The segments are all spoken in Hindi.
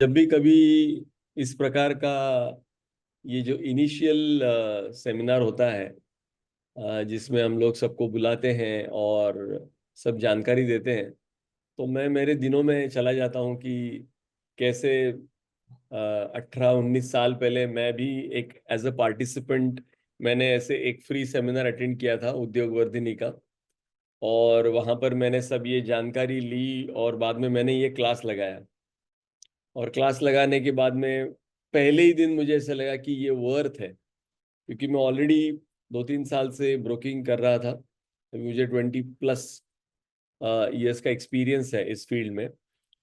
जब भी कभी इस प्रकार का ये जो इनिशियल सेमिनार होता है, जिसमें हम लोग सबको बुलाते हैं और सब जानकारी देते हैं, तो मैं मेरे दिनों में चला जाता हूँ कि कैसे 18-19 साल पहले मैं भी एक एज अ पार्टिसिपेंट मैंने ऐसे एक फ्री सेमिनार अटेंड किया था उद्योग वर्धिनी का। और वहाँ पर मैंने सब ये जानकारी ली और बाद में मैंने ये क्लास लगाया। और क्लास लगाने के बाद में पहले ही दिन मुझे ऐसा लगा कि ये वर्थ है, क्योंकि मैं ऑलरेडी 2-3 साल से ब्रोकिंग कर रहा था। तो मुझे 20+ ईयर्स का एक्सपीरियंस है इस फील्ड में।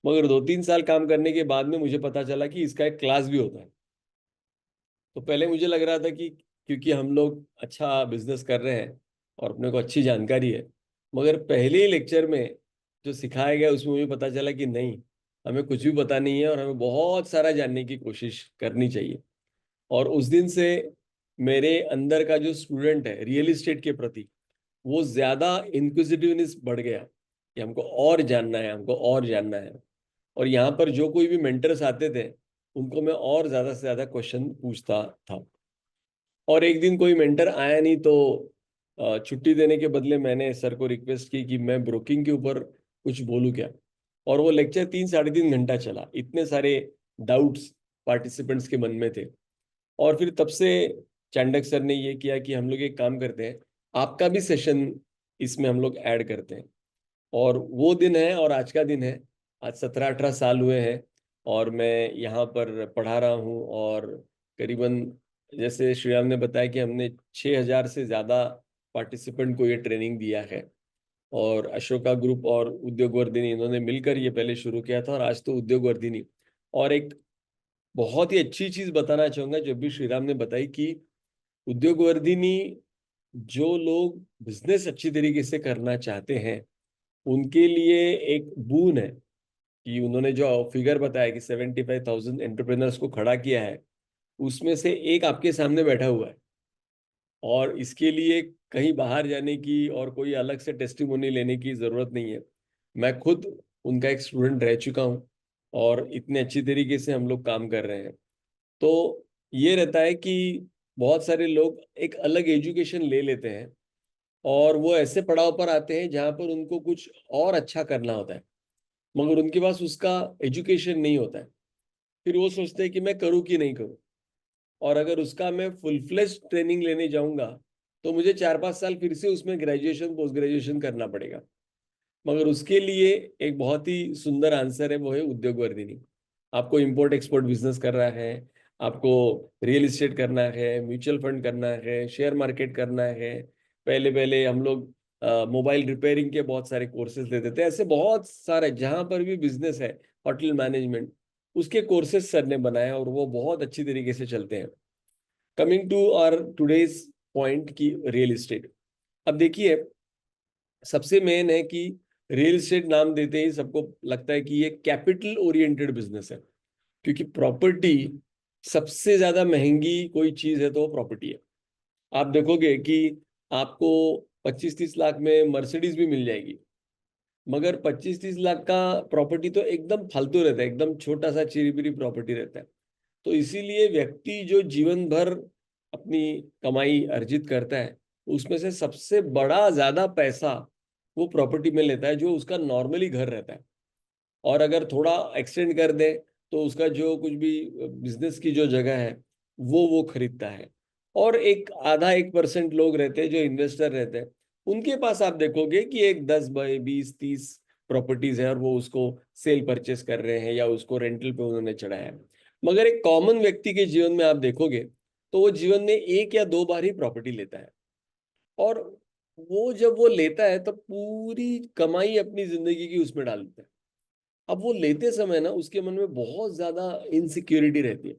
मगर 2-3 साल काम करने के बाद में मुझे पता चला कि इसका एक क्लास भी होता है। तो पहले मुझे लग रहा था कि क्योंकि हम लोग अच्छा बिजनेस कर रहे हैं और अपने को अच्छी जानकारी है, मगर पहले ही लेक्चर में जो सिखाया गया उसमें मुझे पता चला कि नहीं, हमें कुछ भी पता नहीं है और हमें बहुत सारा जानने की कोशिश करनी चाहिए। और उस दिन से मेरे अंदर का जो स्टूडेंट है रियल इस्टेट के प्रति, वो ज्यादा इंक्विजिटिवनेस बढ़ गया कि हमको और जानना है, हमको और जानना है। और यहाँ पर जो कोई भी मेंटर्स आते थे, उनको मैं और ज्यादा से ज्यादा क्वेश्चन पूछता था। और एक दिन कोई मेंटर आया नहीं, तो छुट्टी देने के बदले मैंने सर को रिक्वेस्ट की कि मैं ब्रोकिंग के ऊपर कुछ बोलूं क्या। और वो लेक्चर 3-3.5 घंटा चला। इतने सारे डाउट्स पार्टिसिपेंट्स के मन में थे। और फिर तब से चांडक सर ने ये किया कि हम लोग एक काम करते हैं, आपका भी सेशन इसमें हम लोग ऐड करते हैं। और वो दिन है और आज का दिन है। आज 17-18 साल हुए हैं और मैं यहाँ पर पढ़ा रहा हूँ। और करीबन, जैसे श्रीराम ने बताया कि हमने 6,000 से ज़्यादा पार्टिसिपेंट को ये ट्रेनिंग दिया है। और अशोका ग्रुप और उद्योग वर्धिनी इन्होंने मिलकर ये पहले शुरू किया था, और आज तो उद्योग वर्धिनी। और एक बहुत ही अच्छी चीज़ बताना चाहूँगा जो भी श्रीराम ने बताई कि उद्योग वर्धिनी, जो लोग बिजनेस अच्छी तरीके से करना चाहते हैं उनके लिए एक बून है कि उन्होंने जो फिगर बताया कि 75,000 एंटरप्रेन्योर्स को खड़ा किया है, उसमें से एक आपके सामने बैठा हुआ है। और इसके लिए कहीं बाहर जाने की और कोई अलग से टेस्टिमोनी लेने की जरूरत नहीं है। मैं खुद उनका एक स्टूडेंट रह चुका हूँ और इतने अच्छी तरीके से हम लोग काम कर रहे हैं। तो ये रहता है कि बहुत सारे लोग एक अलग एजुकेशन ले लेते हैं और वो ऐसे पड़ाव पर आते हैं जहाँ पर उनको कुछ और अच्छा करना होता है, मगर उनके पास उसका एजुकेशन नहीं होता है। फिर वो सोचते हैं कि मैं करूँ कि नहीं करूँ। और अगर उसका मैं फुल फ्लेश ट्रेनिंग लेने जाऊंगा तो मुझे 4-5 साल फिर से उसमें ग्रेजुएशन पोस्ट ग्रेजुएशन करना पड़ेगा। मगर उसके लिए एक बहुत ही सुंदर आंसर है, वो है उद्योग वर्धिनी। आपको इंपोर्ट एक्सपोर्ट बिजनेस कर रहा है, आपको रियल इस्टेट करना है, म्यूचुअल फंड करना है, शेयर मार्केट करना है। पहले पहले हम लोग मोबाइल रिपेयरिंग के बहुत सारे कोर्सेज लेते थे। ऐसे बहुत सारे जहां पर भी बिजनेस है, होटल मैनेजमेंट, उसके कोर्सेज सर ने बनाए और वो बहुत अच्छी तरीके से चलते हैं। Coming to our today's point की रियल इस्टेट। अब देखिए, सबसे मेन है कि रियल एस्टेट नाम देते ही सबको लगता है कि ये कैपिटल ओरिएंटेड बिजनेस है, क्योंकि प्रॉपर्टी सबसे ज्यादा महंगी कोई चीज है तो वो प्रॉपर्टी है। आप देखोगे कि आपको 25-30 लाख में मर्सिडीज भी मिल जाएगी, मगर 25-30 लाख का प्रॉपर्टी तो एकदम फालतू रहता है, एकदम छोटा सा चिरीबिरी प्रॉपर्टी रहता है। तो इसीलिए व्यक्ति जो जीवन भर अपनी कमाई अर्जित करता है, उसमें से सबसे बड़ा ज्यादा पैसा वो प्रॉपर्टी में लेता है, जो उसका नॉर्मली घर रहता है। और अगर थोड़ा एक्सटेंड कर दे तो उसका जो कुछ भी बिजनेस की जो जगह है वो खरीदता है। और एक आधा 1% लोग रहते हैं जो इन्वेस्टर रहते हैं, उनके पास आप देखोगे कि एक 10 बाई 20 30 प्रॉपर्टीज है और वो उसको सेल परचेस कर रहे हैं या उसको रेंटल पे उन्होंने चढ़ाया है। मगर एक कॉमन व्यक्ति के जीवन में आप देखोगे तो वो जीवन में 1 या 2 बार ही प्रॉपर्टी लेता है। और वो जब वो लेता है तो पूरी कमाई अपनी जिंदगी की उसमें डाल देता है। अब वो लेते समय ना उसके मन में बहुत ज्यादा इनसिक्योरिटी रहती है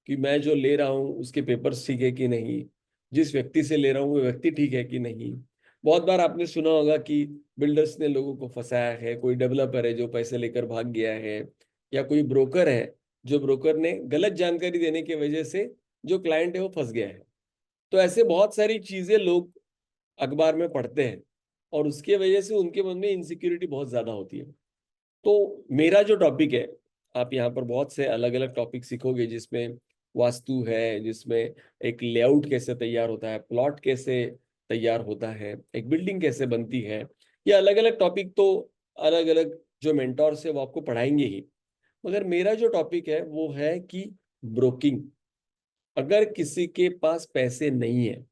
कि मैं जो ले रहा हूँ उसके पेपर्स ठीक है कि नहीं, जिस व्यक्ति से ले रहा हूँ वो व्यक्ति ठीक है कि नहीं। बहुत बार आपने सुना होगा कि बिल्डर्स ने लोगों को फंसाया है, कोई डेवलपर है जो पैसे लेकर भाग गया है, या कोई ब्रोकर है जो ब्रोकर ने गलत जानकारी देने की वजह से जो क्लाइंट है वो फंस गया है। तो ऐसे बहुत सारी चीजें लोग अखबार में पढ़ते हैं और उसके वजह से उनके मन में इनसिक्योरिटी बहुत ज्यादा होती है। तो मेरा जो टॉपिक है आप यहाँ पर बहुत से अलग अलग टॉपिक सीखोगे, जिसमें वास्तु है, जिसमें एक लेआउट कैसे तैयार होता है, प्लॉट कैसे तैयार होता है, एक बिल्डिंग कैसे बनती है। ये अलग अलग टॉपिक तो अलग अलग जो मेंटोर्स है वो आपको पढ़ाएंगे ही। मगर मेरा जो टॉपिक है वो है कि ब्रोकिंग। अगर किसी के पास पैसे नहीं है,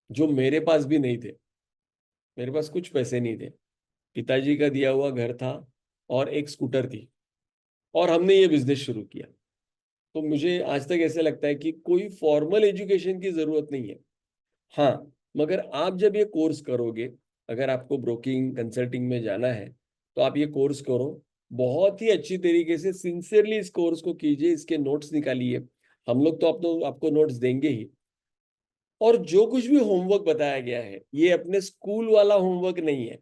जो मेरे पास भी नहीं थे, मेरे पास कुछ पैसे नहीं थे, पिताजी का दिया हुआ घर था और एक स्कूटर थी, और हमने ये बिजनेस शुरू किया, तो मुझे आज तक ऐसे लगता है कि कोई फॉर्मल एजुकेशन की जरूरत नहीं है। हाँ, मगर आप जब ये कोर्स करोगे, अगर आपको ब्रोकिंग कंसल्टिंग में जाना है, तो आप ये कोर्स करो, बहुत ही अच्छी तरीके से सिंसियरली इस कोर्स को कीजिए, इसके नोट्स निकालिए। हम लोग तो आपको नोट्स देंगे ही। और जो कुछ भी होमवर्क बताया गया है, ये अपने स्कूल वाला होमवर्क नहीं है।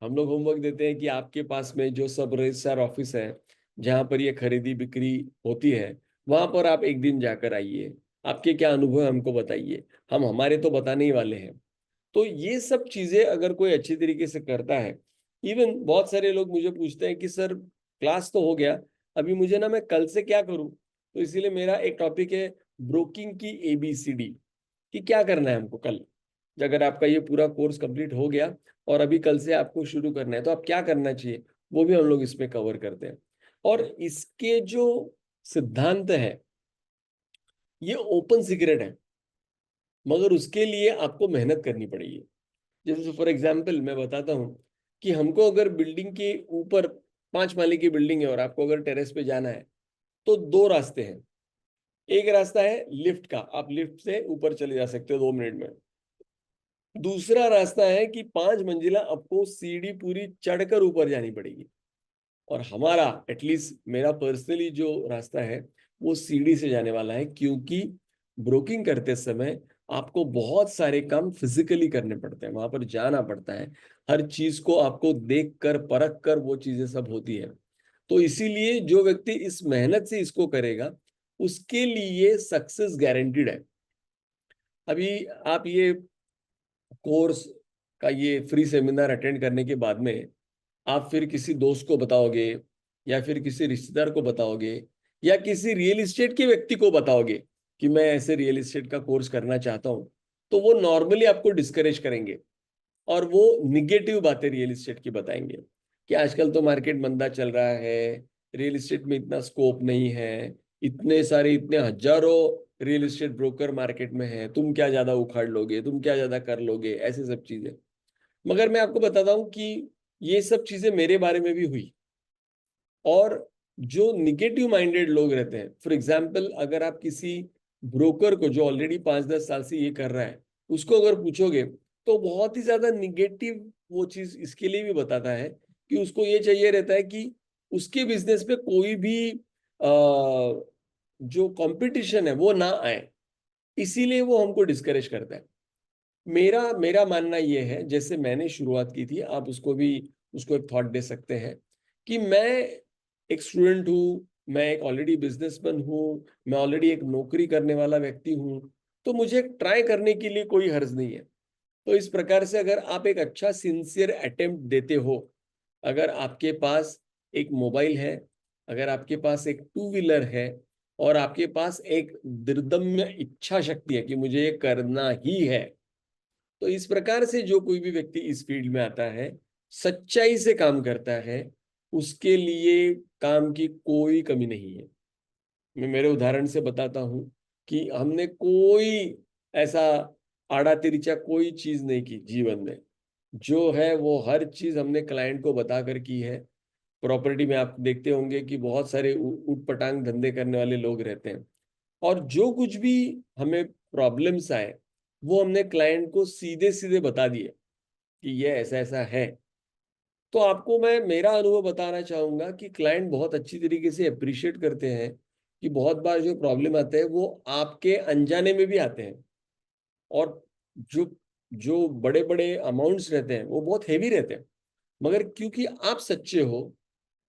हम लोग होमवर्क देते हैं कि आपके पास में जो सब रजिस्ट्रार ऑफिस है, जहां पर ये खरीदी बिक्री होती है, वहां पर आप एक दिन जाकर आइए, आपके क्या अनुभव है हमको बताइए, हम हमारे तो बताने ही वाले हैं। तो ये सब चीजें अगर कोई अच्छी तरीके से करता है, इवन बहुत सारे लोग मुझे पूछते हैं कि सर क्लास तो हो गया, अभी मुझे ना मैं कल से क्या करूं। तो इसीलिए मेरा एक टॉपिक है ब्रोकिंग की ABCD, कि क्या करना है हमको कल। अगर आपका ये पूरा कोर्स कंप्लीट हो गया और अभी कल से आपको शुरू करना है, तो आप क्या करना चाहिए, वो भी हम लोग इसमें कवर करते हैं। और इसके जो सिद्धांत है, ये ओपन सीक्रेट है, मगर उसके लिए आपको मेहनत करनी पड़ेगी। जैसे फॉर एग्जाम्पल मैं बताता हूँ कि हमको अगर बिल्डिंग के ऊपर, 5 माले की बिल्डिंग है और आपको अगर टेरेस पे जाना है, तो दो रास्ते हैं। एक रास्ता है लिफ्ट का, आप लिफ्ट से ऊपर चले जा सकते हो 2 मिनट में। दूसरा रास्ता है कि 5 मंजिला आपको सीढ़ी पूरी चढ़कर ऊपर जानी पड़ेगी। और हमारा, एटलीस्ट मेरा पर्सनली जो रास्ता है, वो सीढ़ी से जाने वाला है, क्योंकि ब्रोकिंग करते समय आपको बहुत सारे काम फिजिकली करने पड़ते हैं, वहां पर जाना पड़ता है, हर चीज को आपको देख कर परख कर वो चीजें सब होती है। तो इसीलिए जो व्यक्ति इस मेहनत से इसको करेगा, उसके लिए सक्सेस गारंटीड है। अभी आप ये कोर्स का ये फ्री सेमिनार अटेंड करने के बाद में आप फिर किसी दोस्त को बताओगे, या फिर किसी रिश्तेदार को बताओगे, या किसी रियल एस्टेट के व्यक्ति को बताओगे कि मैं ऐसे रियल एस्टेट का कोर्स करना चाहता हूं, तो वो नॉर्मली आपको डिस्करेज करेंगे, और वो निगेटिव बातें रियल एस्टेट की बताएंगे कि आजकल तो मार्केट मंदा चल रहा है, रियल एस्टेट में इतना स्कोप नहीं है, इतने सारे, इतने हजारों रियल एस्टेट ब्रोकर मार्केट में है, तुम क्या ज्यादा उखाड़ लोगे, तुम क्या ज्यादा कर लोगे, ऐसे सब चीजें। मगर मैं आपको बताता हूँ कि ये सब चीजें मेरे बारे में भी हुई। और जो निगेटिव माइंडेड लोग रहते हैं, फॉर एग्जाम्पल अगर आप किसी ब्रोकर को, जो ऑलरेडी 5-10 साल से ये कर रहा है, उसको अगर पूछोगे, तो बहुत ही ज्यादा निगेटिव वो चीज इसके लिए भी बताता है कि उसको ये चाहिए रहता है कि उसके बिजनेस पे कोई भी जो कंपटीशन है वो ना आए, इसीलिए वो हमको डिस्करेज करता है। मेरा मेरा मानना ये है, जैसे मैंने शुरुआत की थी, आप उसको एक थॉट दे सकते हैं कि मैं एक स्टूडेंट हूँ, मैं एक ऑलरेडी बिजनेसमैन हूँ, मैं ऑलरेडी एक नौकरी करने वाला व्यक्ति हूँ, तो मुझे ट्राई करने के लिए कोई हर्ज नहीं है। तो इस प्रकार से अगर आप एक अच्छा सिंसियर अटेम्प्ट देते हो, अगर आपके पास एक मोबाइल है, अगर आपके पास एक टू व्हीलर है, और आपके पास एक दृढ़ इच्छा शक्ति है कि मुझे ये करना ही है, तो इस प्रकार से जो कोई भी व्यक्ति इस फील्ड में आता है, सच्चाई से काम करता है, उसके लिए काम की कोई कमी नहीं है। मैं मेरे उदाहरण से बताता हूं कि हमने कोई ऐसा आड़ा तिरछा कोई चीज नहीं की जीवन में। जो है वो हर चीज हमने क्लाइंट को बताकर की है। प्रॉपर्टी में आप देखते होंगे कि बहुत सारे ऊट पटांग धंधे करने वाले लोग रहते हैं, और जो कुछ भी हमें प्रॉब्लम्स आए, वो हमने क्लाइंट को सीधे सीधे बता दिए कि ये ऐसा ऐसा है। तो आपको मैं मेरा अनुभव बताना चाहूंगा कि क्लाइंट बहुत अच्छी तरीके से अप्रिशिएट करते हैं कि बहुत बार जो प्रॉब्लम आते हैं वो आपके अनजाने में भी आते हैं, और जो जो बड़े बड़े अमाउंट्स रहते हैं वो बहुत हेवी रहते हैं, मगर क्योंकि आप सच्चे हो,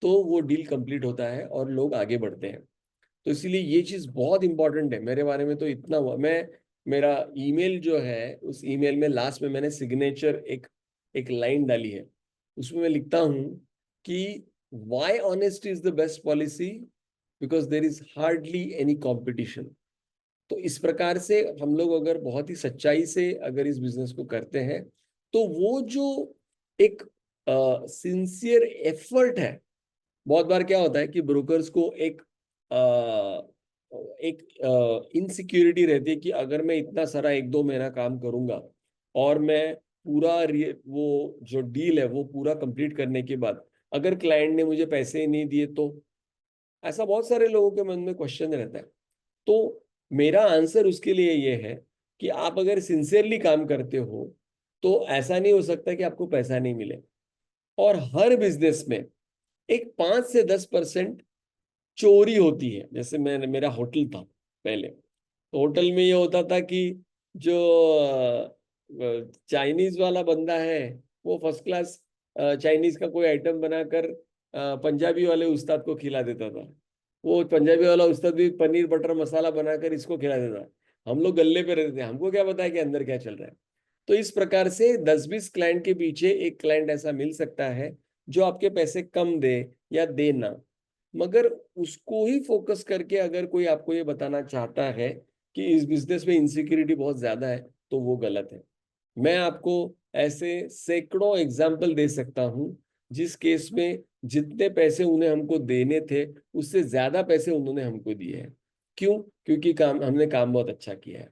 तो वो डील कंप्लीट होता है और लोग आगे बढ़ते हैं। तो इसीलिए ये चीज बहुत इंपॉर्टेंट है। मेरे बारे में तो इतना हुआ, मैं मेरा ईमेल जो है, उस ईमेल में लास्ट में मैंने सिग्नेचर एक एक लाइन डाली है, उसमें मैं लिखता हूँ कि Why honesty is the best policy? Because there is hardly any competition. तो इस प्रकार से हम लोग अगर बहुत ही सच्चाई से अगर इस बिजनेस को करते हैं, तो वो जो एक सिंसियर एफर्ट है, बहुत बार क्या होता है कि ब्रोकर्स को एक इनसिक्योरिटी रहती है कि अगर मैं इतना सारा 1-2 महीना काम करूंगा और मैं पूरा वो जो डील है वो पूरा कंप्लीट करने के बाद अगर क्लाइंट ने मुझे पैसे ही नहीं दिए, तो ऐसा बहुत सारे लोगों के मन में क्वेश्चन रहता है। तो मेरा आंसर उसके लिए ये है कि आप अगर सिंसियरली काम करते हो तो ऐसा नहीं हो सकता कि आपको पैसा नहीं मिले। और हर बिजनेस में एक 5 से 10% चोरी होती है। जैसे मेरा होटल था पहले, तो होटल में ये होता था कि जो चाइनीज वाला बंदा है वो फर्स्ट क्लास चाइनीज का कोई आइटम बनाकर पंजाबी वाले उस्ताद को खिला देता था। वो पंजाबी वाला उस्ताद भी पनीर बटर मसाला बनाकर इसको खिला देता। हम लोग गल्ले पे रहते थे, हमको क्या पता है कि अंदर क्या चल रहा है। तो इस प्रकार से 10-20 क्लाइंट के पीछे एक क्लाइंट ऐसा मिल सकता है जो आपके पैसे कम दे या दे ना, मगर उसको ही फोकस करके अगर कोई आपको ये बताना चाहता है कि इस बिजनेस में इनसिक्योरिटी बहुत ज्यादा है, तो वो गलत है। मैं आपको ऐसे सैकड़ों एग्जाम्पल दे सकता हूं जिस केस में जितने पैसे उन्हें हमको देने थे उससे ज्यादा पैसे उन्होंने हमको दिए हैं। क्यों? क्योंकि हमने काम बहुत अच्छा किया है।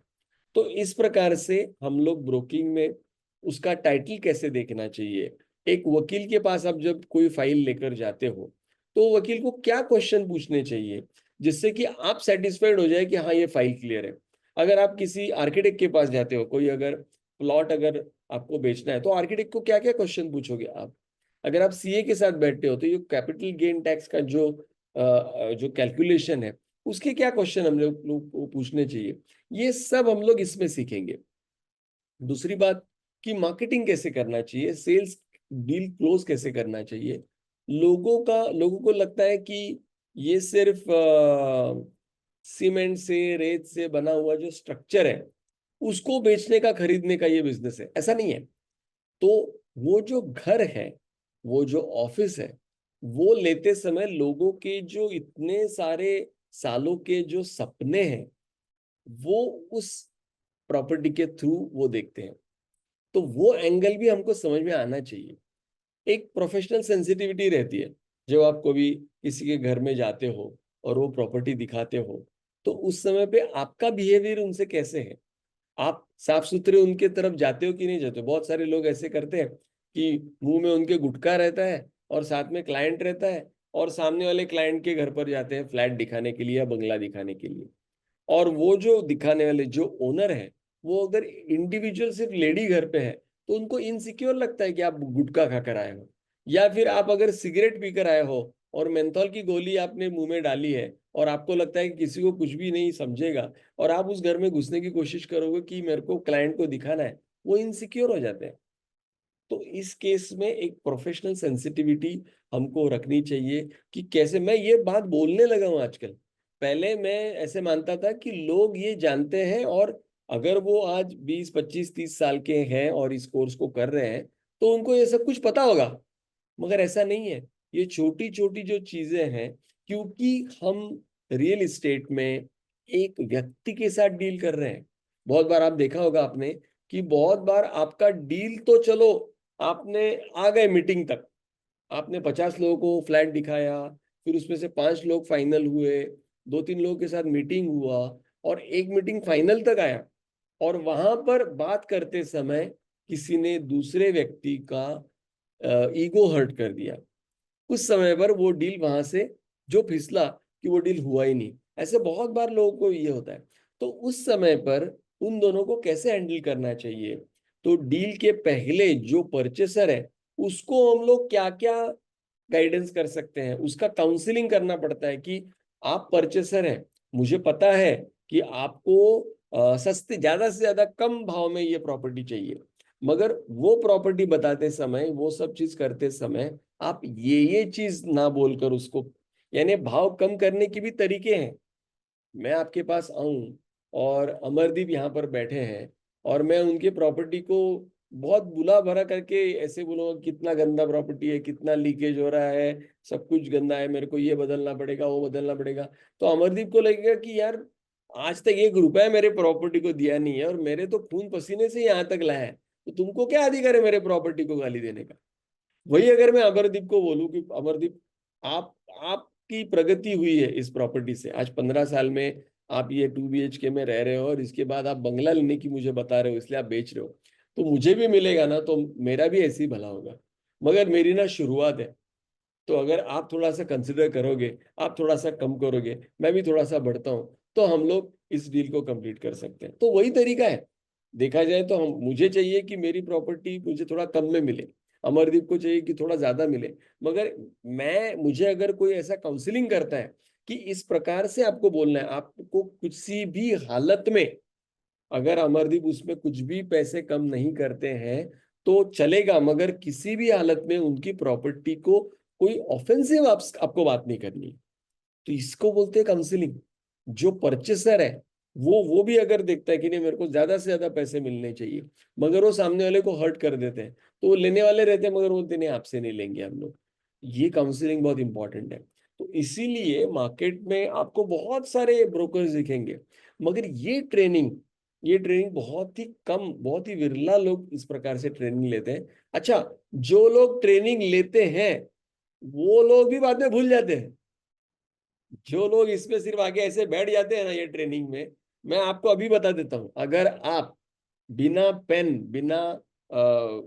तो इस प्रकार से हम लोग ब्रोकिंग में उसका टाइटल कैसे देखना चाहिए। एक वकील के पास आप जब कोई फाइल लेकर जाते हो तो वकील को क्या क्वेश्चन पूछने चाहिए जिससे कि आप सेटिस्फाइड हो जाए कि हाँ ये फाइल क्लियर है। अगर आप किसी आर्किटेक्ट के पास जाते हो, कोई अगर प्लॉट अगर आपको बेचना है, तो आर्किटेक्ट को क्या क्या क्वेश्चन पूछोगे आप। अगर आप सीए के साथ बैठते हो तो ये कैपिटल गेन टैक्स का जो कैलकुलेशन है उसके क्या क्वेश्चन हम लोग को पूछने चाहिए, ये सब हम लोग इसमें सीखेंगे। दूसरी बात कि मार्केटिंग कैसे करना चाहिए, सेल्स डील क्लोज कैसे करना चाहिए। लोगों को लगता है कि ये सिर्फ सीमेंट से रेत से बना हुआ जो स्ट्रक्चर है उसको बेचने का खरीदने का ये बिजनेस है। ऐसा नहीं है। तो वो जो घर है, वो जो ऑफिस है, वो लेते समय लोगों के जो इतने सारे सालों के जो सपने हैं वो उस प्रॉपर्टी के थ्रू वो देखते हैं। तो वो एंगल भी हमको समझ में आना चाहिए। एक प्रोफेशनल सेंसिटिविटी रहती है। जब आप कभी किसी के घर में जाते हो और वो प्रॉपर्टी दिखाते हो, तो उस समय पे आपका बिहेवियर उनसे कैसे है। आप साफ सुथरे उनके तरफ जाते हो कि नहीं जाते हो। बहुत सारे लोग ऐसे करते हैं कि मुंह में उनके गुटखा रहता है और साथ में क्लाइंट रहता है और सामने वाले क्लाइंट के घर पर जाते हैं फ्लैट दिखाने के लिए या बंगला दिखाने के लिए। और वो जो दिखाने वाले जो ओनर है, वो अगर इंडिविजुअल सिर्फ लेडी घर पे है तो उनको इनसिक्योर लगता है कि आप गुटखा खाकर आए हो, या फिर आप अगर सिगरेट पीकर आए हो और मेंथॉल की गोली आपने मुंह में डाली है और आपको लगता है कि किसी को कुछ भी नहीं समझेगा और आप उस घर में घुसने की कोशिश करोगे कि मेरे को क्लाइंट को दिखाना है, वो इनसिक्योर हो जाते हैं। तो इस केस में एक प्रोफेशनल सेंसिटिविटी हमको रखनी चाहिए कि कैसे। मैं ये बात बोलने लगा हूं आजकल। पहले मैं ऐसे मानता था कि लोग ये जानते हैं और अगर वो आज 20, 25, 30 साल के हैं और इस कोर्स को कर रहे हैं तो उनको ये सब कुछ पता होगा। मगर ऐसा नहीं है। ये छोटी छोटी जो चीजें हैं, क्योंकि हम रियल एस्टेट में एक व्यक्ति के साथ डील कर रहे हैं। बहुत बार आप देखा होगा आपने कि बहुत बार आपका डील तो चलो आपने आ गए मीटिंग तक, आपने 50 लोगों को फ्लैट दिखाया, फिर उसमें से 5 लोग फाइनल हुए, 2-3 लोगों के साथ मीटिंग हुआ और एक मीटिंग फाइनल तक आया, और वहां पर बात करते समय किसी ने दूसरे व्यक्ति का ईगो हर्ट कर दिया। उस समय पर वो डील वहां से जो फिसला कि वो डील हुआ ही नहीं। ऐसे बहुत बार लोगों को ये होता है। तो उस समय पर उन दोनों को कैसे हैंडल करना चाहिए। तो डील के पहले जो परचेसर है उसको हम लोग क्या क्या गाइडेंस कर सकते हैं, उसका काउंसलिंग करना पड़ता है कि आप परचेसर हैं, मुझे पता है कि आपको सस्ते ज्यादा से ज्यादा कम भाव में ये प्रॉपर्टी चाहिए, मगर वो प्रॉपर्टी बताते समय वो सब चीज करते समय आप ये चीज ना बोलकर उसको, यानी भाव कम करने की भी तरीके हैं। मैं आपके पास आऊं और अमरदीप यहाँ पर बैठे हैं और मैं उनके प्रॉपर्टी को बहुत बुला भरा करके ऐसे बोलूंगा कितना गंदा प्रॉपर्टी है, कितना लीकेज हो रहा है, सब कुछ गंदा है, मेरे को ये बदलना पड़ेगा, वो बदलना पड़ेगा। तो अमरदीप को लगेगा कि यार आज तक 1 रुपया मेरे प्रॉपर्टी को दिया नहीं है और मेरे तो खून पसीने से यहाँ तक लाया है, तो तुमको क्या अधिकार है मेरे प्रॉपर्टी को गाली देने का। वही अगर मैं अमरदीप को बोलूं कि अमरदीप, आप आपकी प्रगति हुई है इस प्रॉपर्टी से, आज 15 साल में आप ये 2 BHK में रह रहे हो और इसके बाद आप बंगला लेने की मुझे बता रहे हो, इसलिए आप बेच रहे हो, तो मुझे भी मिलेगा ना, तो मेरा भी ऐसे ही भला होगा। मगर मेरी ना शुरुआत है, तो अगर आप थोड़ा सा कंसिडर करोगे, आप थोड़ा सा कम करोगे, मैं भी थोड़ा सा बढ़ता हूँ, तो हम लोग इस डील को कंप्लीट कर सकते हैं। तो वही तरीका है, देखा जाए तो हम, मुझे चाहिए कि मेरी प्रॉपर्टी मुझे थोड़ा कम में मिले, अमरदीप को चाहिए कि थोड़ा ज्यादा मिले। मगर मुझे अगर कोई ऐसा काउंसलिंग करता है कि इस प्रकार से आपको बोलना है, आपको किसी भी हालत में, अगर अमरदीप उसमें कुछ भी पैसे कम नहीं करते हैं तो चलेगा, मगर किसी भी हालत में उनकी प्रॉपर्टी को कोई ऑफेंसिव आपको बात नहीं करनी। तो इसको बोलते हैं काउंसलिंग। जो परचेसर है वो भी अगर देखता है कि नहीं मेरे को ज्यादा से ज्यादा पैसे मिलने चाहिए, मगर वो सामने वाले को हर्ट कर देते हैं, तो वो लेने वाले रहते हैं मगर बोलते नहीं आपसे नहीं लेंगे हम लोग। ये काउंसलिंग बहुत इंपॉर्टेंट है। तो इसीलिए मार्केट में आपको बहुत सारे ब्रोकर्स दिखेंगे, मगर ये ट्रेनिंग बहुत ही कम, बहुत ही विरला लोग इस प्रकार से ट्रेनिंग लेते हैं। अच्छा, जो लोग ट्रेनिंग लेते हैं वो लोग भी बाद में भूल जाते हैं। जो लोग इसमें सिर्फ आगे ऐसे बैठ जाते हैं ना ये ट्रेनिंग में, मैं आपको अभी बता देता हूं, अगर आप बिना पेन, बिना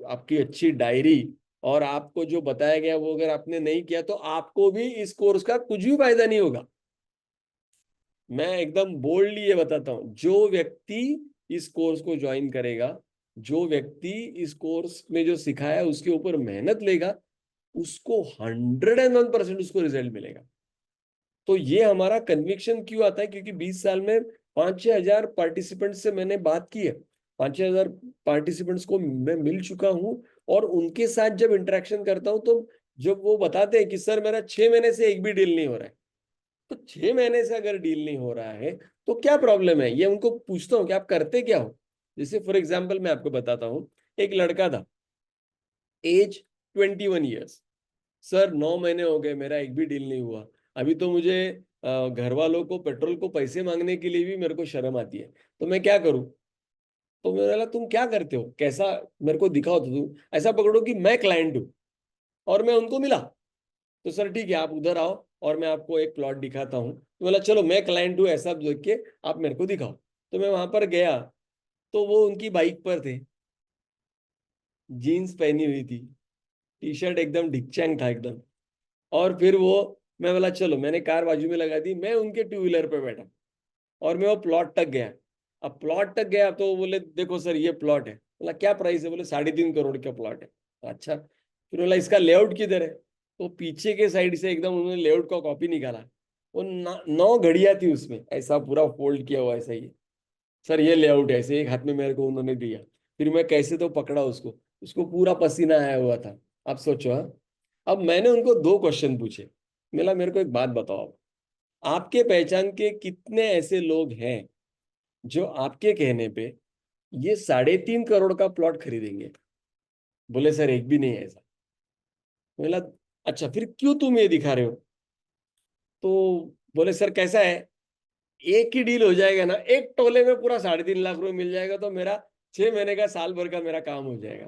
आपकी अच्छी डायरी और आपको जो बताया गया वो अगर आपने नहीं किया, तो आपको भी इस कोर्स का कुछ भी फायदा नहीं होगा। मैं एकदम बोल्डली ये बताता हूँ, जो व्यक्ति इस कोर्स को ज्वाइन करेगा, जो व्यक्ति इस कोर्स में जो सिखाया उसके ऊपर मेहनत लेगा, उसको 101% उसको रिजल्ट मिलेगा। तो ये हमारा कन्विक्शन क्यों आता है, क्योंकि 20 साल में 5-6 हजार पार्टिसिपेंट्स से मैंने बात की है, 5-6 हजार पार्टिसिपेंट्स को मैं मिल चुका हूं, और उनके साथ जब इंटरेक्शन करता हूं तो जब वो बताते हैं कि सर मेरा 6 महीने से एक भी डील नहीं हो रहा है, तो 6 महीने से अगर डील नहीं हो रहा है तो क्या प्रॉब्लम है, ये उनको पूछता हूँ कि आप करते क्या हो। जैसे फॉर एग्जाम्पल मैं आपको बताता हूँ, एक लड़का था, एज 21 ईयर्स, सर 9 महीने हो गए मेरा एक भी डील नहीं हुआ, अभी तो मुझे घर वालों को पेट्रोल को पैसे मांगने के लिए भी मेरे को शर्म आती है, तो मैं क्या करूं। तो मैंने बोला तुम क्या करते हो, कैसा, मेरे को दिखाओ, तो तुम ऐसा पकड़ो कि मैं क्लाइंट हूं और मैं उनको मिला, तो सर ठीक है आप उधर आओ और मैं आपको एक प्लॉट दिखाता हूँ। तो बोला चलो मैं क्लाइंट हूँ ऐसा देख के आप मेरे को दिखाओ। तो मैं वहां पर गया, तो वो उनकी बाइक पर थे, जीन्स पहनी हुई थी, टी शर्ट एकदम ढिकचैंग था एकदम। और फिर वो, मैं बोला चलो, मैंने कार बाजू में लगा दी, मैं उनके 2 व्हीलर पे बैठा और मैं वो प्लॉट तक गया। अब प्लॉट तक गया तो वो बोले देखो सर ये प्लॉट है। बोला क्या प्राइस है, बोले 3.5 करोड़ का प्लॉट है। अच्छा, फिर बोला इसका लेआउट किधर है, तो पीछे के साइड से एकदम उन्होंने लेआउट का कॉपी निकाला। वो 9 घड़ियां थी उसमें, ऐसा पूरा फोल्ड किया हुआ ऐसा ही। सर ये लेआउट है, ऐसे एक हाथ में मेरे को उन्होंने दिया। फिर मैं कैसे तो पकड़ा उसको, उसको पूरा पसीना आया हुआ था। अब सोचो हाँ। अब मैंने उनको 2 क्वेश्चन पूछे, मिला मेरे को एक बात बताओ आप, आपके पहचान के कितने ऐसे लोग हैं जो आपके कहने पे ये 3.5 करोड़ का प्लॉट खरीदेंगे। बोले सर एक भी नहीं है ऐसा। बोला अच्छा फिर क्यों तुम ये दिखा रहे हो। तो बोले सर कैसा है, एक ही डील हो जाएगा ना, एक टोले में पूरा 3.5 लाख रुपए मिल जाएगा, तो मेरा 6 महीने का, साल भर का मेरा काम हो जाएगा।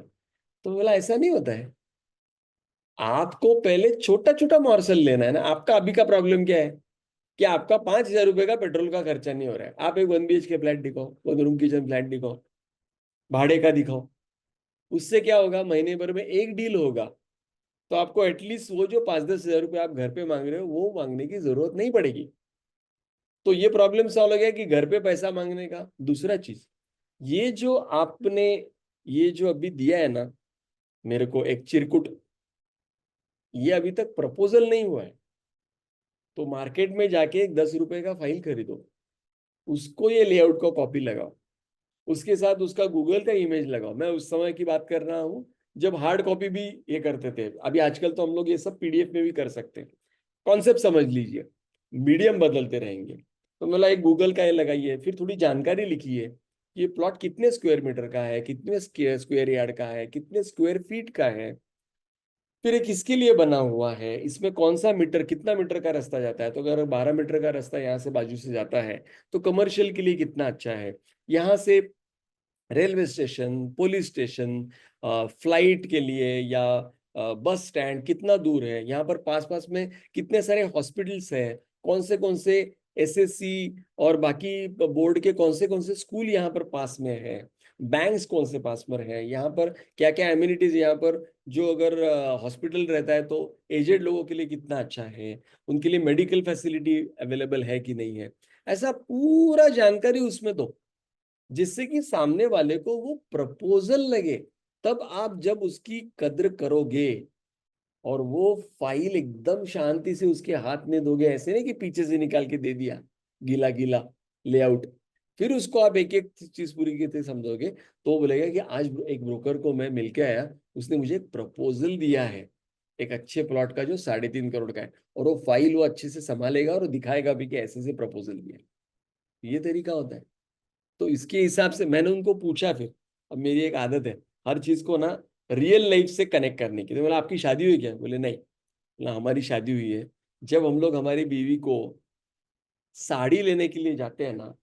तो बोला ऐसा नहीं होता है, आपको पहले छोटा छोटा मॉर्सल लेना है ना। आपका अभी का प्रॉब्लम क्या है कि आपका 5,000 रुपए का पेट्रोल का खर्चा नहीं हो रहा है, आप एक 1 BHK फ्लैट दिखाओ, 1 रूम किचन फ्लैट दिखाओ, भाड़े का दिखाओ। उससे क्या होगा, महीने भर में एक डील होगा, तो आपको एटलीस्ट वो जो 5-10 हजार रुपए आप घर पे मांग रहे हो वो मांगने की जरूरत नहीं पड़ेगी। तो ये प्रॉब्लम सॉल्व हो गया कि घर पे पैसा मांगने का। दूसरा चीज, ये जो आपने, ये जो अभी दिया है ना मेरे को एक चिरकुट, ये अभी तक प्रपोजल नहीं हुआ है। तो मार्केट में जाके एक 10 रुपए का फाइल खरीदो, उसको ये लेआउट का कॉपी लगाओ, उसके साथ उसका गूगल का इमेज लगाओ। मैं उस समय की बात कर रहा हूँ जब हार्ड कॉपी भी ये करते थे, अभी आजकल तो हम लोग ये सब पीडीएफ में भी कर सकते हैं। कॉन्सेप्ट समझ लीजिए, मीडियम बदलते रहेंगे। तो मतलब एक गूगल का ये लगाइए, फिर थोड़ी जानकारी लिखिए, ये प्लॉट कितने स्क्वायर मीटर का है, कितने स्क्वायर यार्ड का है, कितने स्क्वायर फीट का है, फिर ये किसके लिए बना हुआ है, इसमें कौन सा मीटर, कितना मीटर का रास्ता जाता है। तो अगर 12 मीटर का रास्ता यहाँ से बाजू से जाता है तो कमर्शियल के लिए कितना अच्छा है। यहाँ से railway station, police station, flight के लिए या बस स्टैंड कितना दूर है, यहाँ पर पास पास में कितने सारे हॉस्पिटल्स हैं, कौन से एसएससी और बाकी बोर्ड के कौन से स्कूल यहाँ पर पास में है, बैंक्स कौन से पास में है, यहाँ पर क्या क्या एम्यूनिटीज यहाँ पर, जो अगर हॉस्पिटल रहता है तो एजेड लोगों के लिए कितना अच्छा है, उनके लिए मेडिकल फैसिलिटी अवेलेबल है कि नहीं है, ऐसा पूरा जानकारी उसमें दो, जिससे कि सामने वाले को वो प्रपोजल लगे। तब आप जब उसकी कद्र करोगे और वो फाइल एकदम शांति से उसके हाथ में दोगे, ऐसे नहीं कि पीछे से निकाल के दे दिया गीला गीला लेआउट, फिर उसको आप एक एक चीज पूरी की तरह समझोगे, तो वो बोलेगा कि आज एक ब्रोकर को मैं मिलके आया, उसने मुझे एक प्रपोजल दिया है एक अच्छे प्लॉट का जो 3.5 करोड़ का है, और वो फाइल वो अच्छे से संभालेगा और दिखाएगा भी कि ऐसे से प्रपोजल दिया। ये तरीका होता है। तो इसके हिसाब से मैंने उनको पूछा फिर, अब मेरी एक आदत है हर चीज को ना रियल लाइफ से कनेक्ट करने की। तो बोला आपकी शादी हुई क्या, बोले नहीं। बोला हमारी शादी हुई है, जब हम लोग हमारी बीवी को साड़ी लेने के लिए जाते हैं ना,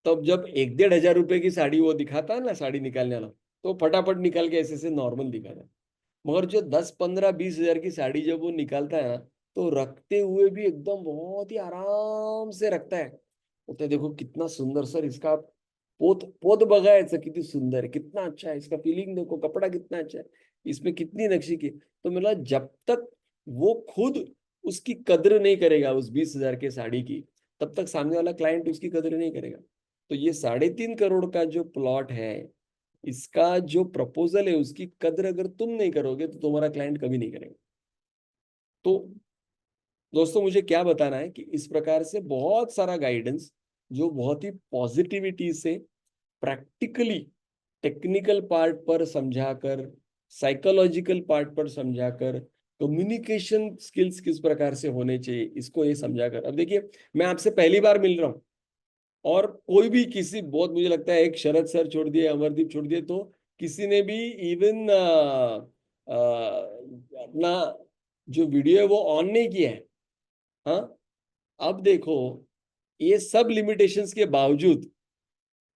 तब जब 1-1.5 हजार की साड़ी वो दिखाता है ना साड़ी निकालने वाला, तो फटाफट निकाल के ऐसे से नॉर्मल दिखाता है। मगर जो 10-15-20 हजार की साड़ी जब वो निकालता है ना, तो रखते हुए भी एकदम बहुत ही आराम से रखता है। बोलते देखो कितना सुंदर सर, इसका पोत पोत बघायचं किती सुंदर है, कितना अच्छा है, इसका फीलिंग देखो, कपड़ा कितना अच्छा है, इसमें कितनी नक्शी की। तो मतलब जब तक वो खुद उसकी कद्र नहीं करेगा उस 20 हजार के साड़ी की, तब तक सामने वाला क्लाइंट उसकी कद्र नहीं करेगा। तो ये 3.5 करोड़ का जो प्लॉट है, इसका जो प्रपोजल है उसकी कद्र अगर तुम नहीं करोगे तो तुम्हारा क्लाइंट कभी नहीं करेगा। तो दोस्तों मुझे क्या बताना है कि इस प्रकार से बहुत सारा गाइडेंस जो बहुत ही पॉजिटिविटी से प्रैक्टिकली टेक्निकल पार्ट पर समझाकर, साइकोलॉजिकल पार्ट पर समझाकर, कम्युनिकेशन स्किल्स किस प्रकार से होने चाहिए इसको ये समझाकर। अब देखिए मैं आपसे पहली बार मिल रहा हूँ, और कोई भी किसी, बहुत मुझे लगता है एक शरद सर छोड़ दिए, अमरदीप छोड़ दिए, तो किसी ने भी इवन अपना जो वीडियो है वो ऑन नहीं किया है। हाँ, अब देखो ये सब लिमिटेशंस के बावजूद,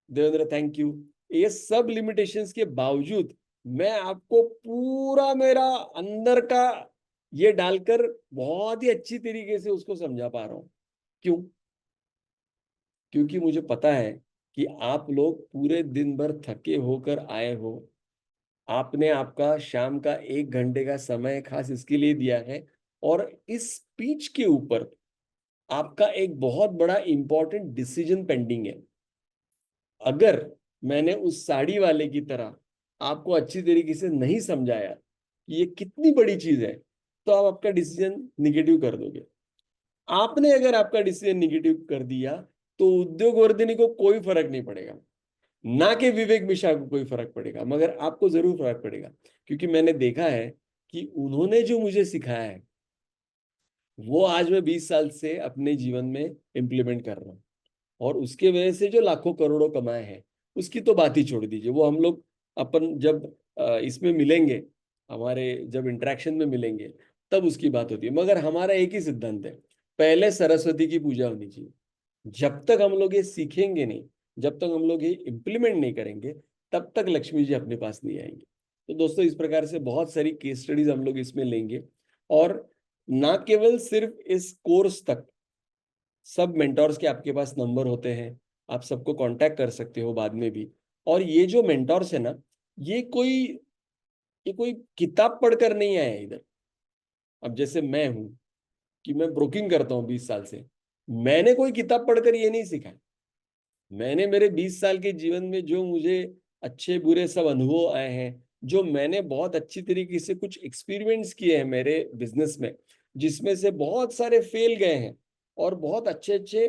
देवेंद्र थैंक यू, ये सब लिमिटेशंस के बावजूद मैं आपको पूरा मेरा अंदर का ये डालकर बहुत ही अच्छी तरीके से उसको समझा पा रहा हूं। क्यों? क्योंकि मुझे पता है कि आप लोग पूरे दिन भर थके होकर आए हो, आपने आपका शाम का 1 घंटे का समय खास इसके लिए दिया है, और इस स्पीच के ऊपर आपका एक बहुत बड़ा इंपॉर्टेंट डिसीजन पेंडिंग है। अगर मैंने उस साड़ी वाले की तरह आपको अच्छी तरीके से नहीं समझाया कि ये कितनी बड़ी चीज है, तो आप आपका डिसीजन निगेटिव कर दोगे। आपने अगर आपका डिसीजन निगेटिव कर दिया तो उद्योग वर्धिनी को कोई फर्क नहीं पड़ेगा, ना कि विवेक मिश्रा को कोई फर्क पड़ेगा, मगर आपको जरूर फर्क पड़ेगा। क्योंकि मैंने देखा है कि उन्होंने जो मुझे सिखाया है वो आज मैं 20 साल से अपने जीवन में इम्प्लीमेंट कर रहा हूँ, और उसके वजह से जो लाखों करोड़ों कमाए हैं उसकी तो बात ही छोड़ दीजिए। वो हम लोग अपन जब इसमें मिलेंगे, हमारे जब इंटरेक्शन में मिलेंगे तब उसकी बात होती है। मगर हमारा एक ही सिद्धांत है, पहले सरस्वती की पूजा होनी चाहिए। जब तक हम लोग ये सीखेंगे नहीं, जब तक हम लोग ये इम्प्लीमेंट नहीं करेंगे, तब तक लक्ष्मी जी अपने पास नहीं आएंगे। तो दोस्तों इस प्रकार से बहुत सारी केस स्टडीज हम लोग इसमें लेंगे, और ना केवल सिर्फ इस कोर्स तक, सब मेंटोर्स के आपके पास नंबर होते हैं, आप सबको कांटेक्ट कर सकते हो बाद में भी। और ये जो मेंटोर्स है ना, ये कोई ये कोई किताब पढ़कर नहीं आया है इधर। अब जैसे मैं हूं कि मैं ब्रोकिंग करता हूँ 20 साल से, मैंने कोई किताब पढ़कर ये नहीं सीखा है। मैंने मेरे 20 साल के जीवन में जो मुझे अच्छे बुरे सब अनुभव आए हैं, जो मैंने बहुत अच्छी तरीके से कुछ एक्सपेरिमेंट्स किए हैं मेरे बिजनेस में, जिसमें से बहुत सारे फेल गए हैं और बहुत अच्छे अच्छे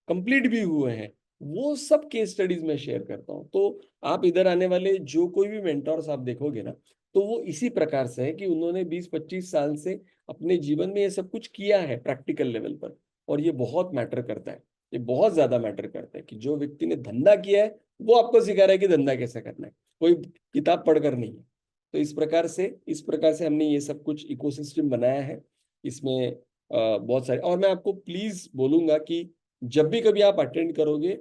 कंप्लीट भी हुए हैं, वो सब केस स्टडीज में शेयर करता हूँ। तो आप इधर आने वाले जो कोई भी मेंटोर्स आप देखोगे ना, तो वो इसी प्रकार से है कि उन्होंने 20-25 साल से अपने जीवन में ये सब कुछ किया है प्रैक्टिकल लेवल पर, और ये बहुत मैटर करता है। ये बहुत ज्यादा मैटर करता है कि जो व्यक्ति ने धंधा किया है वो आपको सिखा रहा है कि धंधा कैसे करना है, कोई किताब पढ़कर नहीं है। तो इस प्रकार से हमने ये सब कुछ इकोसिस्टम बनाया है। इसमें बहुत सारे, और मैं आपको प्लीज बोलूंगा कि जब भी कभी आप अटेंड करोगे,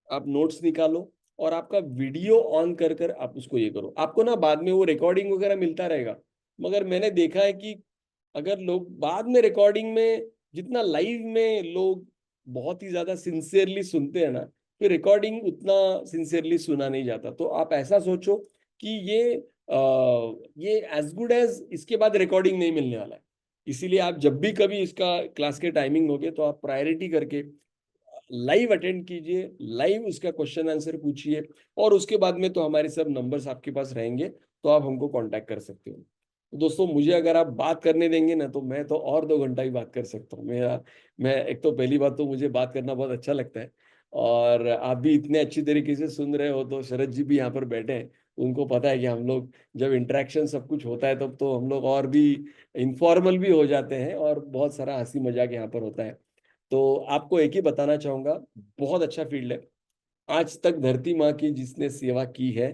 आप नोट्स निकालो और आपका वीडियो ऑन कर कर आप उसको ये करो। आपको ना बाद में वो रिकॉर्डिंग वगैरह मिलता रहेगा, मगर मैंने देखा है कि अगर लोग बाद में रिकॉर्डिंग में जितना लाइव में लोग बहुत ही ज्यादा सिंसियरली सुनते हैं ना, फिर रिकॉर्डिंग उतना सिंसियरली सुना नहीं जाता। तो आप ऐसा सोचो कि ये एज गुड एज इसके बाद रिकॉर्डिंग नहीं मिलने वाला है। इसीलिए आप जब भी कभी इसका क्लास के टाइमिंग होगे तो आप प्रायोरिटी करके लाइव अटेंड कीजिए, लाइव उसका क्वेश्चन आंसर पूछिए, और उसके बाद में तो हमारे सब नंबर्स आपके पास रहेंगे, तो आप हमको कांटेक्ट कर सकते हो। तो दोस्तों, मुझे अगर आप बात करने देंगे ना तो मैं तो और 2 घंटा ही बात कर सकता हूँ। मैं एक तो पहली बात तो मुझे बात करना बहुत अच्छा लगता है, और आप भी इतने अच्छी तरीके से सुन रहे हो, तो शरद जी भी यहाँ पर बैठे हैं, उनको पता है कि हम लोग जब इंटरेक्शन सब कुछ होता है तब तो हम लोग और भी इनफॉर्मल भी हो जाते हैं, और बहुत सारा हंसी मजाक यहाँ पर होता है। तो आपको एक ही बताना चाहूंगा, बहुत अच्छा फील्ड है। आज तक धरती माँ की जिसने सेवा की है,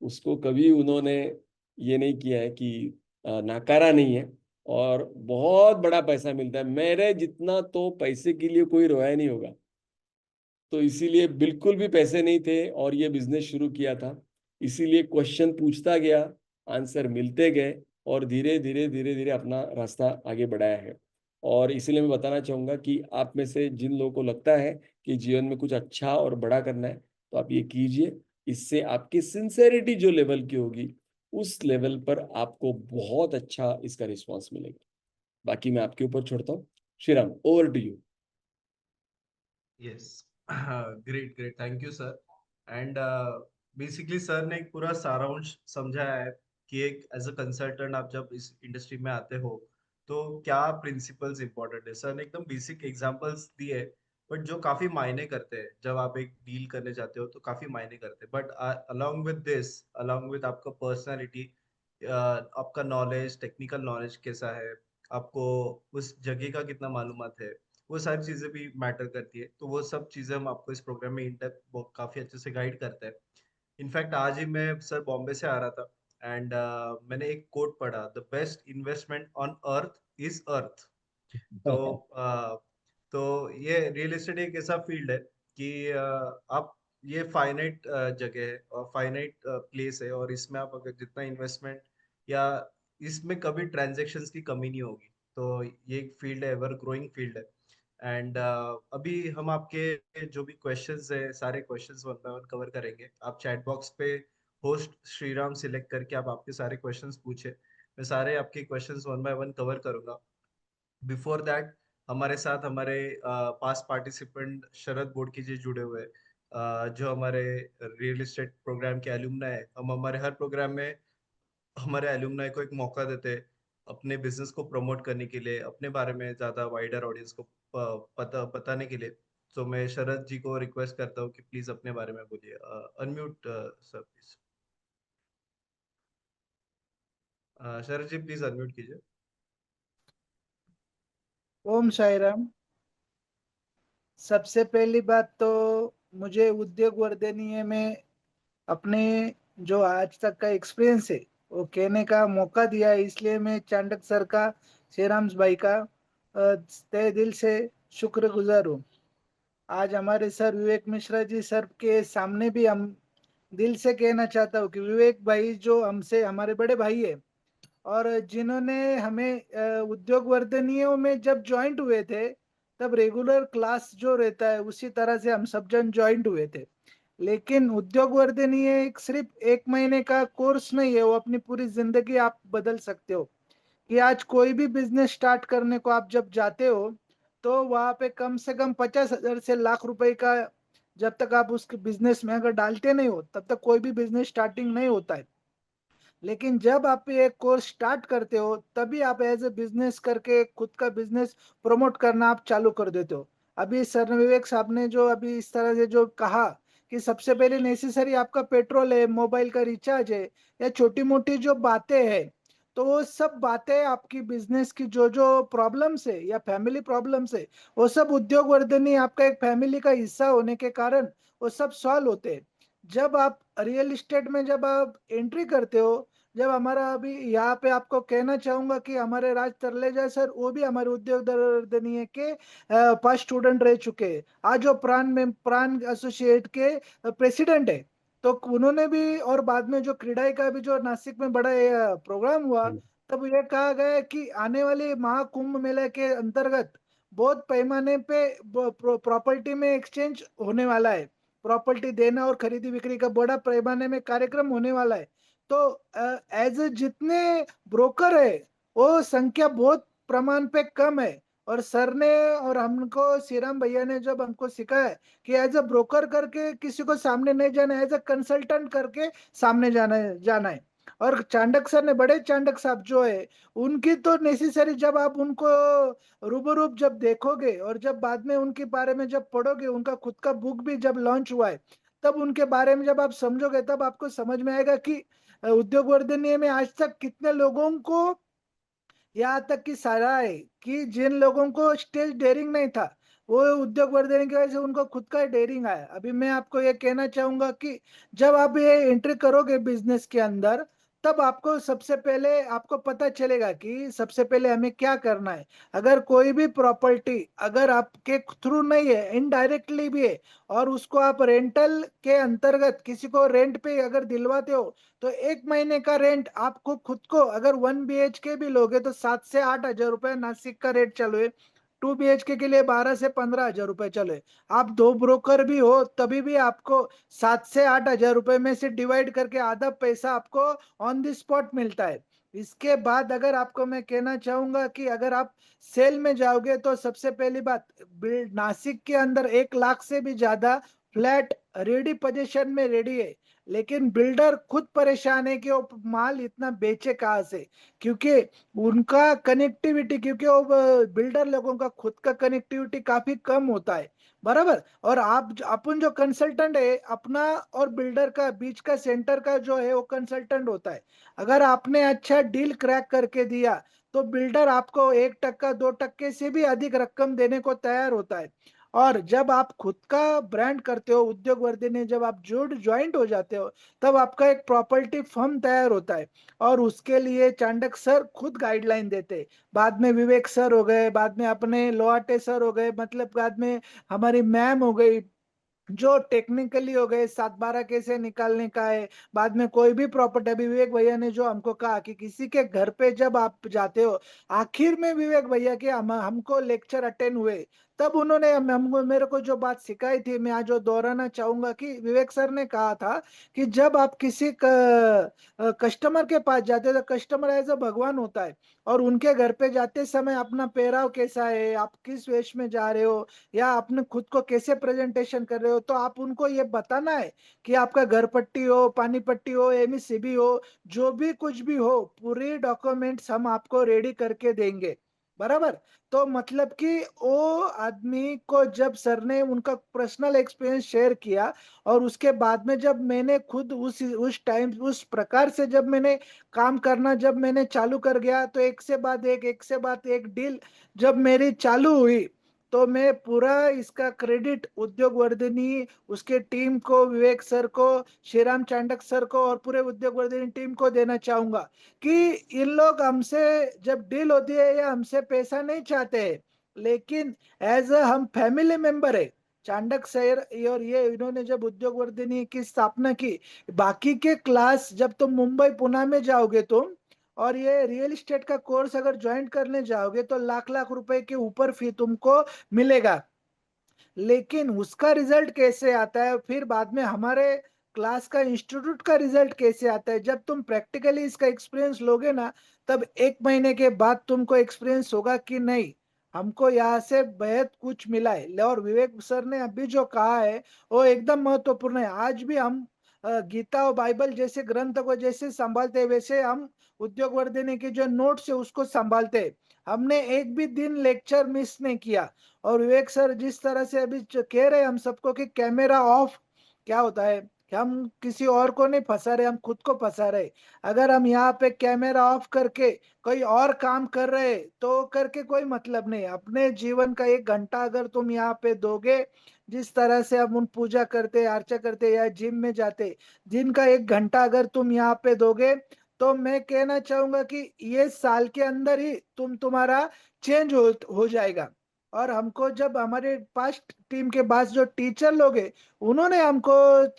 उसको कभी उन्होंने ये नहीं किया है कि नाकारा नहीं है, और बहुत बड़ा पैसा मिलता है। मेरे जितना तो पैसे के लिए कोई रोया नहीं होगा। तो इसीलिए बिल्कुल भी पैसे नहीं थे और ये बिजनेस शुरू किया था। इसीलिए क्वेश्चन पूछता गया, आंसर मिलते गए, और धीरे धीरे धीरे धीरे अपना रास्ता आगे बढ़ाया है। और इसीलिए मैं बताना चाहूंगा कि आप में से जिन लोगों को लगता है कि जीवन में कुछ अच्छा और बड़ा करना है, तो आप ये कीजिए। इससे आपकी सिंसेरिटी जो लेवल की होगी, उस लेवल पर आपको बहुत अच्छा इसका रिस्पॉन्स मिलेगा। बाकी मैं आपके ऊपर छोड़ता हूँ। Shriram, over to you. Yes. Great great, thank you sir. And basically sir ने एक पूरा सारांश समझाया है कि एक एज अ कंसल्टेंट आप जब इस इंडस्ट्री में आते हो तो क्या प्रिंसिपल्स इंपॉर्टेंट है। सर ने एकदम बेसिक एग्जांपल्स दिए, बट जो काफी मायने करते हैं जब आप एक डील करने जाते हो तो काफी मायने करते हैं। But along with this, along with आपका पर्सनालिटी, आपका नॉलेज, टेक्निकल नॉलेज कैसा है, आपको उस जगह का कितना मालूमात है, वो सारी चीजें भी मैटर करती है। तो वो सब चीजें हम आपको इस प्रोग्राम में इन डेप्थ काफी अच्छे से गाइड करते हैं। इनफैक्ट आज ही मैं सर बॉम्बे से आ रहा था, एंड मैंने एक कोट पढ़ा, the best investment on earth is earth. तो तो ये रियल एस्टेट एक ऐसा फील्ड है कि आप, ये फाइनाइट जगह है और फाइनाइट प्लेस है, और इसमें आप अगर जितना इन्वेस्टमेंट या इसमें कभी ट्रांजैक्शंस की कमी नहीं होगी। तो ये एक फील्ड है, एवर ग्रोइंग फील्ड है। एंड अभी हम आपके जो भी क्वेश्चंस है सारे questions one by one cover करेंगे। आप चैट बॉक्स पे होस्ट श्रीराम सिलेक्ट करके आप आपके सारे क्वेश्चंस पूछे, मैं सारे आपके questions one by one cover करूंगा। बिफोर दैट हमारे साथ हमारे पास पार्टिसिपेंट शरद बोडकी जी जुड़े हुए हैं, जो हमारे रियल एस्टेट प्रोग्राम के एलुमनाई है। हम हमारे हर प्रोग्राम में हमारे एलुमनाई को एक मौका देते हैं अपने बिजनेस को प्रमोट करने के लिए, अपने बारे में ज्यादा वाइडर ऑडियंस को पता बताने के लिए। तो मैं शरद जी को रिक्वेस्ट करता हूँ कि प्लीज अपने बारे में बोलिए। Unmute sir please. Sharad ji please unmute कीजिए। ओम साई राम। सबसे पहली बात तो मुझे उद्योग वर्धनीय में अपने जो आज तक का एक्सपीरियंस है वो कहने का मौका दिया है, इसलिए मैं चांडक सर का, शेराम भाई का तहे दिल से शुक्रगुजार हूँ। आज हमारे सर विवेक मिश्रा जी सर के सामने भी हम दिल से कहना चाहता हूँ कि विवेक भाई जो हमसे हमारे बड़े भाई है, और जिन्होंने हमें उद्योग वर्धनियों में जब ज्वाइंट हुए थे तब रेगुलर क्लास जो रहता है उसी तरह से हम सब जन ज्वाइंट हुए थे। लेकिन उद्योग वर्धनीय एक सिर्फ एक महीने का कोर्स नहीं है, वो अपनी पूरी जिंदगी आप बदल सकते हो। कि आज कोई भी बिजनेस स्टार्ट करने को आप जब जाते हो तो वहां पे कम से कम 50,000 से लाख रुपए का, जब तक आप उस बिजनेस में अगर डालते नहीं हो तब तक कोई भी बिजनेस स्टार्टिंग नहीं होता है। लेकिन जब आप ये कोर्स स्टार्ट करते हो तभी आप एज ए बिजनेस करके खुद का बिजनेस प्रमोट करना आप चालू कर देते हो। अभी सर विवेक साहब ने जो अभी इस तरह से जो कहा कि सबसे पहले नेसेसरी आपका पेट्रोल है, मोबाइल का रिचार्ज है, या छोटी मोटी जो बातें हैं, तो वो सब बातें आपकी बिजनेस की जो जो प्रॉब्लम्स है या फैमिली प्रॉब्लम्स है, वो सब उद्योग वर्धनी आपका एक फैमिली का हिस्सा होने के कारण वो सब सॉल्व होते हैं। जब आप रियल एस्टेट में जब आप एंट्री करते हो, जब हमारा अभी यहाँ पे आपको कहना चाहूंगा कि हमारे राज तरलेजा सर वो भी हमारे उद्योग वर्धनीय के पास स्टूडेंट रह चुके हैं। आज वो प्राण एसोसिएट के प्रेसिडेंट है। तो उन्होंने भी, और बाद में जो क्रीडाई का भी जो नासिक में बड़ा प्रोग्राम हुआ, हम्म, तब ये कहा गया कि आने वाले महाकुंभ मेले के अंतर्गत बहुत पैमाने पे प्रॉपर्टी में एक्सचेंज होने वाला है। प्रॉपर्टी देना और खरीदी बिक्री का बड़ा पैमाने में कार्यक्रम होने वाला है। तो एज जितने ब्रोकर है वो संख्या बहुत प्रमाण पे कम है। और सर ने और हमको श्रीराम भैया ने जब हमको सिखाया कि एज अ ब्रोकर करके किसी को सामने नहीं जाना है, एज अ कंसल्टेंट करके सामने जाना है। और चांडक सर ने, बड़े चांडक साहब जो है, उनकी तो नेसेसरी जब आप उनको रूबरूब जब देखोगे और जब बाद में उनके बारे में जब पढ़ोगे, उनका खुद का बुक भी जब लॉन्च हुआ है, तब उनके बारे में जब आप समझोगे तब आपको समझ में आएगा कि उद्योग वर्धनीय में आज तक कितने लोगों को, यहाँ तक कि सारा है कि जिन लोगों को स्टेज डेयरिंग नहीं था, वो उद्योग वर्धन की वजह से उनको खुद का डेयरिंग आया। अभी मैं आपको ये कहना चाहूंगा कि जब आप ये एंट्री करोगे बिजनेस के अंदर, तब आपको सबसे पहले आपको पता चलेगा कि सबसे पहले हमें क्या करना है। अगर कोई भी प्रॉपर्टी अगर आपके थ्रू नहीं है, इनडायरेक्टली भी है, और उसको आप रेंटल के अंतर्गत किसी को रेंट पे अगर दिलवाते हो, तो 1 महीने का रेंट आपको खुद को, अगर 1 BHK भी लोगे तो 7 से 8 हजार रुपए नासिक का रेट चलो है। 2 BHK के लिए 12 से 15 हजार रुपए चले। आप दो ब्रोकर भी हो तभी भी आपको 7 से 8 हजार रुपए में से डिवाइड करके आधा पैसा आपको ऑन द स्पॉट मिलता है। इसके बाद अगर आपको मैं कहना चाहूंगा कि अगर आप सेल में जाओगे तो सबसे पहली बात, नासिक के अंदर 1 लाख से भी ज्यादा फ्लैट रेडी पोजीशन में रेडी है। लेकिन बिल्डर खुद परेशान है कि वो माल इतना बेचे कहाँ से, क्योंकि उनका कनेक्टिविटी, क्योंकि वो बिल्डर लोगों का खुद का कनेक्टिविटी काफी कम होता है। बराबर। और आप अपन जो कंसल्टेंट है अपना और बिल्डर का बीच का सेंटर का जो है वो कंसल्टेंट होता है। अगर आपने अच्छा डील क्रैक करके दिया तो बिल्डर आपको 1% 2% से भी अधिक रकम देने को तैयार होता है। और जब आप खुद का ब्रांड करते हो उद्योग वर्धनी, जब आप ज्वाइंट हो जाते हो, तब आपका एक प्रॉपर्टी फर्म तैयार होता है। और उसके लिए चांडक सर खुद गाइडलाइन देते हैं। बाद में विवेक सर हो गए, बाद में अपने लोहाटे सर हो गए, मतलब बाद में हमारी मैम हो गई, जो टेक्निकली हो गए 7/12 कैसे निकालने का है। बाद में कोई भी प्रॉपर्टी, अभी विवेक भैया ने जो हमको कहा कि किसी के घर पे जब आप जाते हो, आखिर में विवेक भैया के हमको लेक्चर अटेंड हुए, तब उन्होंने हमको, मेरे को जो बात सिखाई थी, मैं आज वो दोहराना चाहूंगा कि विवेक सर ने कहा था कि जब आप किसी कस्टमर के पास जाते हो तो कस्टमर एज अ भगवान होता है। और उनके घर पे जाते समय अपना पहराव कैसा है, आप किस वेश में जा रहे हो, या अपने खुद को कैसे प्रेजेंटेशन कर रहे हो, तो आप उनको ये बताना है कि आपका घर पट्टी हो, पानी पट्टी हो, MECB हो, जो भी कुछ भी हो, पूरी डॉक्यूमेंट्स हम आपको रेडी करके देंगे। बराबर। तो मतलब कि वो आदमी को जब सर ने उनका पर्सनल एक्सपीरियंस शेयर किया, और उसके बाद में जब मैंने खुद उस टाइम उस प्रकार से जब मैंने काम करना, जब मैंने चालू कर गया, तो एक से बाद एक डील जब मेरी चालू हुई, तो मैं पूरा इसका क्रेडिट उद्योग वर्धनी, उसके टीम को, विवेक सर को, श्रीराम चांडक सर को और पूरे उद्योग वर्धनी टीम को देना चाहूंगा कि इन लोग हमसे जब डील होती है या हमसे पैसा नहीं चाहते हैं, लेकिन एज अ हम फैमिली मेंबर है। चांडक सर और ये इन्होंने जब उद्योग वर्धनी की स्थापना की, बाकी के क्लास जब तुम मुंबई पुणे में जाओगे तुम, और ये रियल एस्टेट का कोर्स अगर ज्वाइन करने जाओगे, तो लाख लाख रुपए के ऊपर फी तुमको मिलेगा। लेकिन उसका रिजल्ट कैसे आता है फिर बाद में, हमारे क्लास का इंस्टीट्यूट का रिजल्ट कैसे आता है, जब तुम प्रैक्टिकली इसका एक्सपीरियंस लोगे ना, तब 1 महीने के बाद तुमको एक्सपीरियंस होगा कि नहीं, हमको यहाँ से बेहद कुछ मिला है। और विवेक सर ने अभी जो कहा है वो एकदम महत्वपूर्ण है। आज भी हम गीता और बाइबल जैसे ग्रंथ को जैसे संभालते हैं, वैसे हम उद्योग वर्धनी के जो नोट्स है उसको संभालते हैं। हमने एक भी दिन लेक्चर मिस नहीं किया। और विवेक सर जिस तरह से अभी कह रहे हैं हम सबको कि कैमरा ऑफ क्या होता है, कि हम किसी और को नहीं फंसा रहे, हम खुद को फंसा रहे। अगर हम यहाँ पे कैमरा ऑफ करके कोई और काम कर रहे तो करके कोई मतलब नहीं। अपने जीवन का 1 घंटा अगर तुम यहाँ पे दोगे, जिस तरह से हम उन पूजा करते, अर्चा करते या जिम में जाते, दिन का 1 घंटा अगर तुम यहाँ पे दोगे, तो मैं कहना चाहूंगा कि ये साल के अंदर ही तुम्हारा चेंज हो जाएगा। और हमको जब हमारे पास टीम के पास जो टीचर लोग हैं, उन्होंने हमको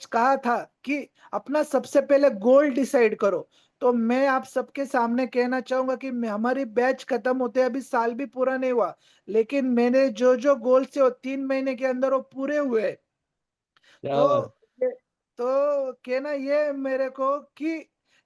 कहा था कि अपना सबसे पहले गोल डिसाइड करो। तो मैं आप सबके सामने कहना चाहूंगा कि हमारी बैच खत्म होते अभी साल भी पूरा नहीं हुआ, लेकिन मैंने जो जो गोल से वो 3 महीने के अंदर वो पूरे हुए। क्या तो बात। तो कहना ये मेरे को कि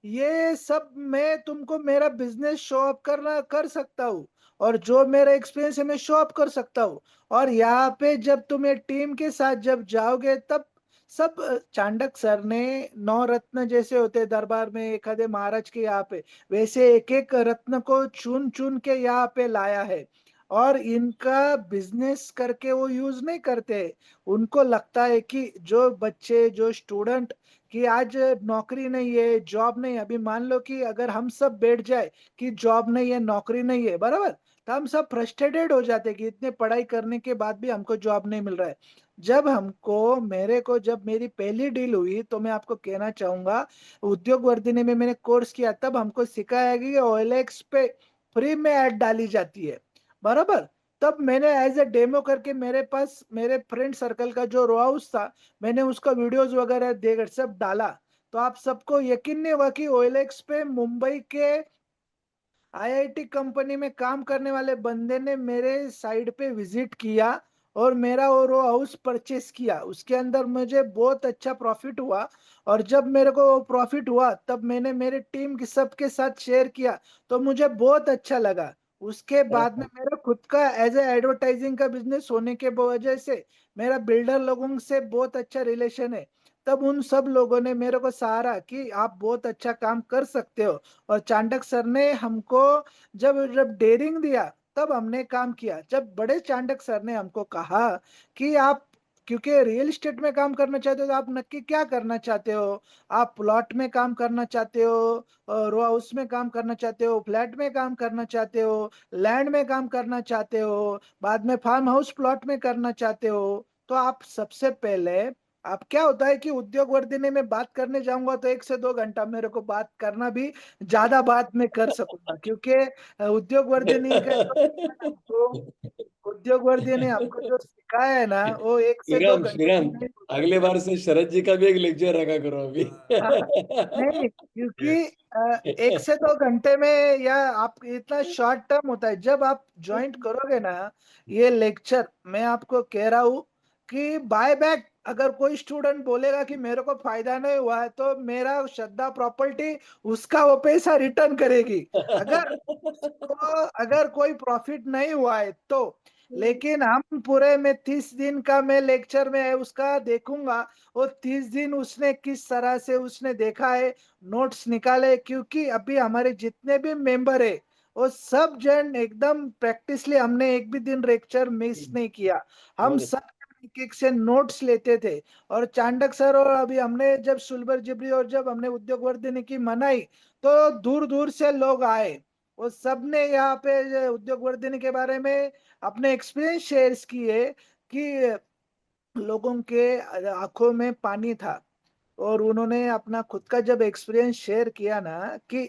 ये सब मैं तुमको मेरा बिजनेस शो अप करना कर सकता हूँ, और जो मेरा एक्सपीरियंस है मैं शो अप कर सकता हूँ। और यहाँ पे जब तुम एक टीम के साथ जब जाओगे तब सब चांडक सर ने 9 रत्न जैसे होते हैं दरबार में एक आधे महाराज के यहाँ पे, वैसे एक एक रत्न को चुन चुन के यहाँ पे लाया है। और इनका बिजनेस करके वो यूज नहीं करते। उनको लगता है कि जो बच्चे जो स्टूडेंट कि आज नौकरी नहीं है, जॉब नहीं है। अभी मान लो कि अगर हम सब बैठ जाए कि जॉब नहीं है, नौकरी नहीं है, बराबर, तो हम सब फ्रस्ट्रेटेड हो जाते कि इतने पढ़ाई करने के बाद भी हमको जॉब नहीं मिल रहा है। जब हमको मेरे को जब मेरी पहली डील हुई तो मैं आपको कहना चाहूंगा, उद्योग वर्धिनी में मैंने कोर्स किया, तब हमको सिखाया गया कि OLX पे फ्री में ऐड डाली जाती है, बराबर। तब मैंने एज ए डेमो करके मेरे पास मेरे फ्रेंड सर्कल का जो रो हाउस था, मैंने उसका वीडियोस वगैरह देकर सब डाला। तो आप सबको यकीन नहीं हुआ कि OLX पे मुंबई के IIT कंपनी में काम करने वाले बंदे ने मेरे साइड पे विजिट किया और मेरा वो रो हाउस परचेस किया। उसके अंदर मुझे बहुत अच्छा प्रॉफिट हुआ। और जब मेरे को प्रॉफिट हुआ तब मैंने मेरे टीम के सबके साथ शेयर किया, तो मुझे बहुत अच्छा लगा। उसके क्या बाद में मेरा खुद का एज ए एडवर्टाइजिंग का बिजनेस होने के वजह से मेरा बिल्डर लोगों से बहुत अच्छा रिलेशन है। तब उन सब लोगों ने मेरे को सहारा कि आप बहुत अच्छा काम कर सकते हो। और चांडक सर ने हमको जब जब डेयरिंग दिया तब हमने काम किया। जब बड़े चांडक सर ने हमको कहा कि आप क्योंकि रियल एस्टेट में काम करना चाहते हो तो आप नक्की क्या करना चाहते हो, आप प्लॉट में काम करना चाहते हो, रो हाउस में काम करना चाहते हो, फ्लैट में काम करना चाहते हो, लैंड में काम करना चाहते हो, बाद में फार्म हाउस प्लॉट में करना चाहते हो, तो आप सबसे पहले अब क्या होता है कि उद्योग वर्धिनी में बात करने जाऊंगा तो 1 से 2 घंटा मेरे को बात करना भी ज्यादा बात मैं कर सकूंगा, क्योंकि उद्योग वर्धिनी का जो हमको उद्योग वर्धिनी हमको जो सिखाया है ना वो एक से दो श्रीराम घंटे श्रीराम, में नहीं होता। अगले बार से शरद जी का भी एक लेक्चर रखा करो अभी। नहीं, क्योंकि यस, 1 से 2 घंटे में या आप इतना शॉर्ट टर्म होता है। जब आप ज्वाइंट करोगे ना ये लेक्चर, मैं आपको कह रहा हूँ कि बाय बैक अगर कोई स्टूडेंट बोलेगा कि मेरे को फायदा नहीं हुआ है तो मेरा श्रद्धा प्रॉपर्टी उसका वो पैसा रिटर्न करेगी। अगर उसको अगर कोई प्रॉफिट नहीं हुआ है तो। लेकिन हम पूरे में 30 दिन का मैं लेक्चर में उसका देखूंगा, वो 30 दिन उसने किस तरह से उसने देखा है, नोट्स निकाले। क्योंकि अभी हमारे जितने भी मेंबर है वो सब जन एकदम प्रैक्टिसली, हमने एक भी दिन लेक्चर मिस नहीं किया। हम बहुत सब एक एक से नोट्स लेते थे। और चांडक सर और अभी हमने जब सुलभर जिबरी और जब हमने उद्योग वर्धन की मनाई तो दूर दूर से लोग आए। वो सब ने यहाँ पे उद्योग वर्धन के बारे में अपने एक्सपीरियंस शेयर किए कि लोगों के आंखों में पानी था। और उन्होंने अपना खुद का जब एक्सपीरियंस शेयर किया ना कि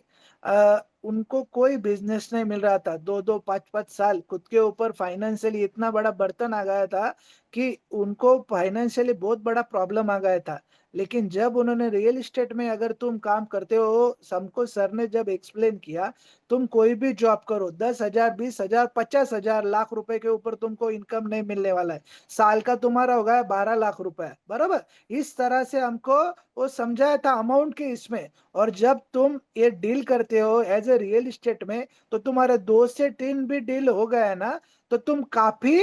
उनको कोई बिजनेस नहीं मिल रहा था, 2-2 5-5 साल खुद के ऊपर फाइनेंशियली इतना बड़ा बर्तन आ गया था कि उनको फाइनेंशियली बहुत बड़ा प्रॉब्लम आ गया था। लेकिन जब उन्होंने रियल एस्टेट में अगर तुम काम करते हो, हमको सर ने जब एक्सप्लेन किया, तुम कोई भी जॉब करो, 10,000 20,000 50,000 लाख रुपए के ऊपर तुमको इनकम नहीं मिलने वाला है। साल का तुम्हारा होगा 12 लाख रुपए, बराबर। इस तरह से हमको वो समझाया था अमाउंट के इसमें। और जब तुम ये डील करते हो एज ए रियल एस्टेट में, तो तुम्हारे 2 से 3 भी डील हो गया ना, तो तुम काफी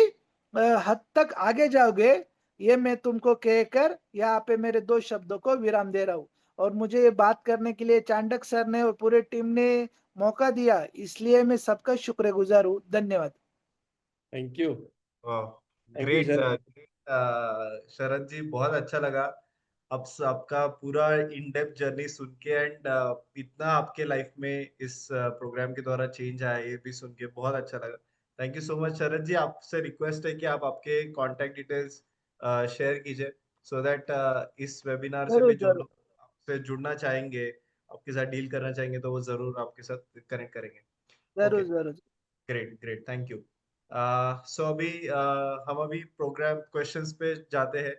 हद तक आगे जाओगे। ये मैं तुमको कहकर यहाँ पे मेरे 2 शब्दों को विराम दे रहा हूँ। और मुझे ये बात करने के लिए चांडक सर ने और पूरे टीम ने मौका दिया, इसलिए मैं सबका शुक्रगुजार हूँ। धन्यवाद। Thank you. वाह, थैंक यू ग्रेट शरद। शरद जी, बहुत अच्छा लगा। आपका पूरा इन डेप्थ जर्नी सुन के एंड इतना आपके लाइफ में इस प्रोग्राम के द्वारा चेंज आया ये भी सुन के बहुत अच्छा लगा। थैंक यू सो मच शरद जी। आपसे रिक्वेस्ट है कि आप आपके कांटेक्ट डिटेल्स शेयर कीजिए सो दैट इस वेबिनार से जरूर भी जो जरूर लोग आपसे जुड़ना चाहेंगे, आपके साथ डील करना चाहेंगे, तो वो जरूर आपके साथ कनेक्ट करेंगे। ओके, जरूर जरूर। Great great, thank you. So अभी हम अभी प्रोग्राम क्वेश्चंस पे जाते हैं।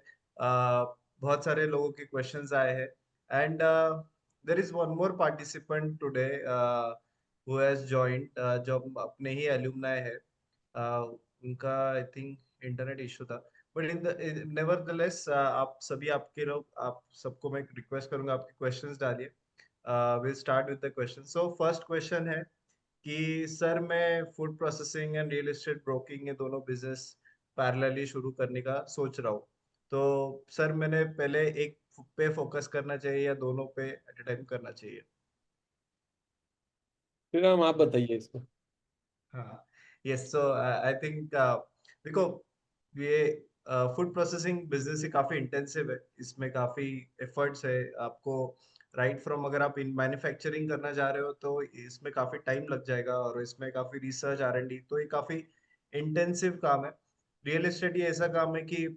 बहुत सारे लोगों के क्वेश्चंस आए हैं and there is one more participant today who has joined, जो अपने ही एलुमनाई है। उनका आई थिंक इंटरनेट इशू था, बट इन द नेवरदलेस आप सभी, आपके लोग, आप सबको मैं रिक्वेस्ट करूंगा आपके क्वेश्चंस डालिए। Will start with the question. So first question है कि सर मैं food processing and real estate broking ये दोनों बिजनेस पैरेलली शुरू करने का सोच रहा हूँ, तो सर मैंने पहले एक पे फोकस करना चाहिए या दोनों पे एट ए टाइम करना चाहिए? फिर हम आप बताइए इसको। हाँ, यस। सो आई थिंक देखो, ये फूड प्रोसेसिंग बिजनेस ही काफी इंटेंसिव है, इसमें काफी एफर्ट्स है आपको। राइट फ्रॉम, अगर आप इन मैन्युफैक्चरिंग करना चाह रहे हो तो इसमें काफी टाइम लग जाएगा, और इसमें काफी रिसर्च R&D, तो ये काफी इंटेंसिव काम है। रियल एस्टेट ये ऐसा काम है कि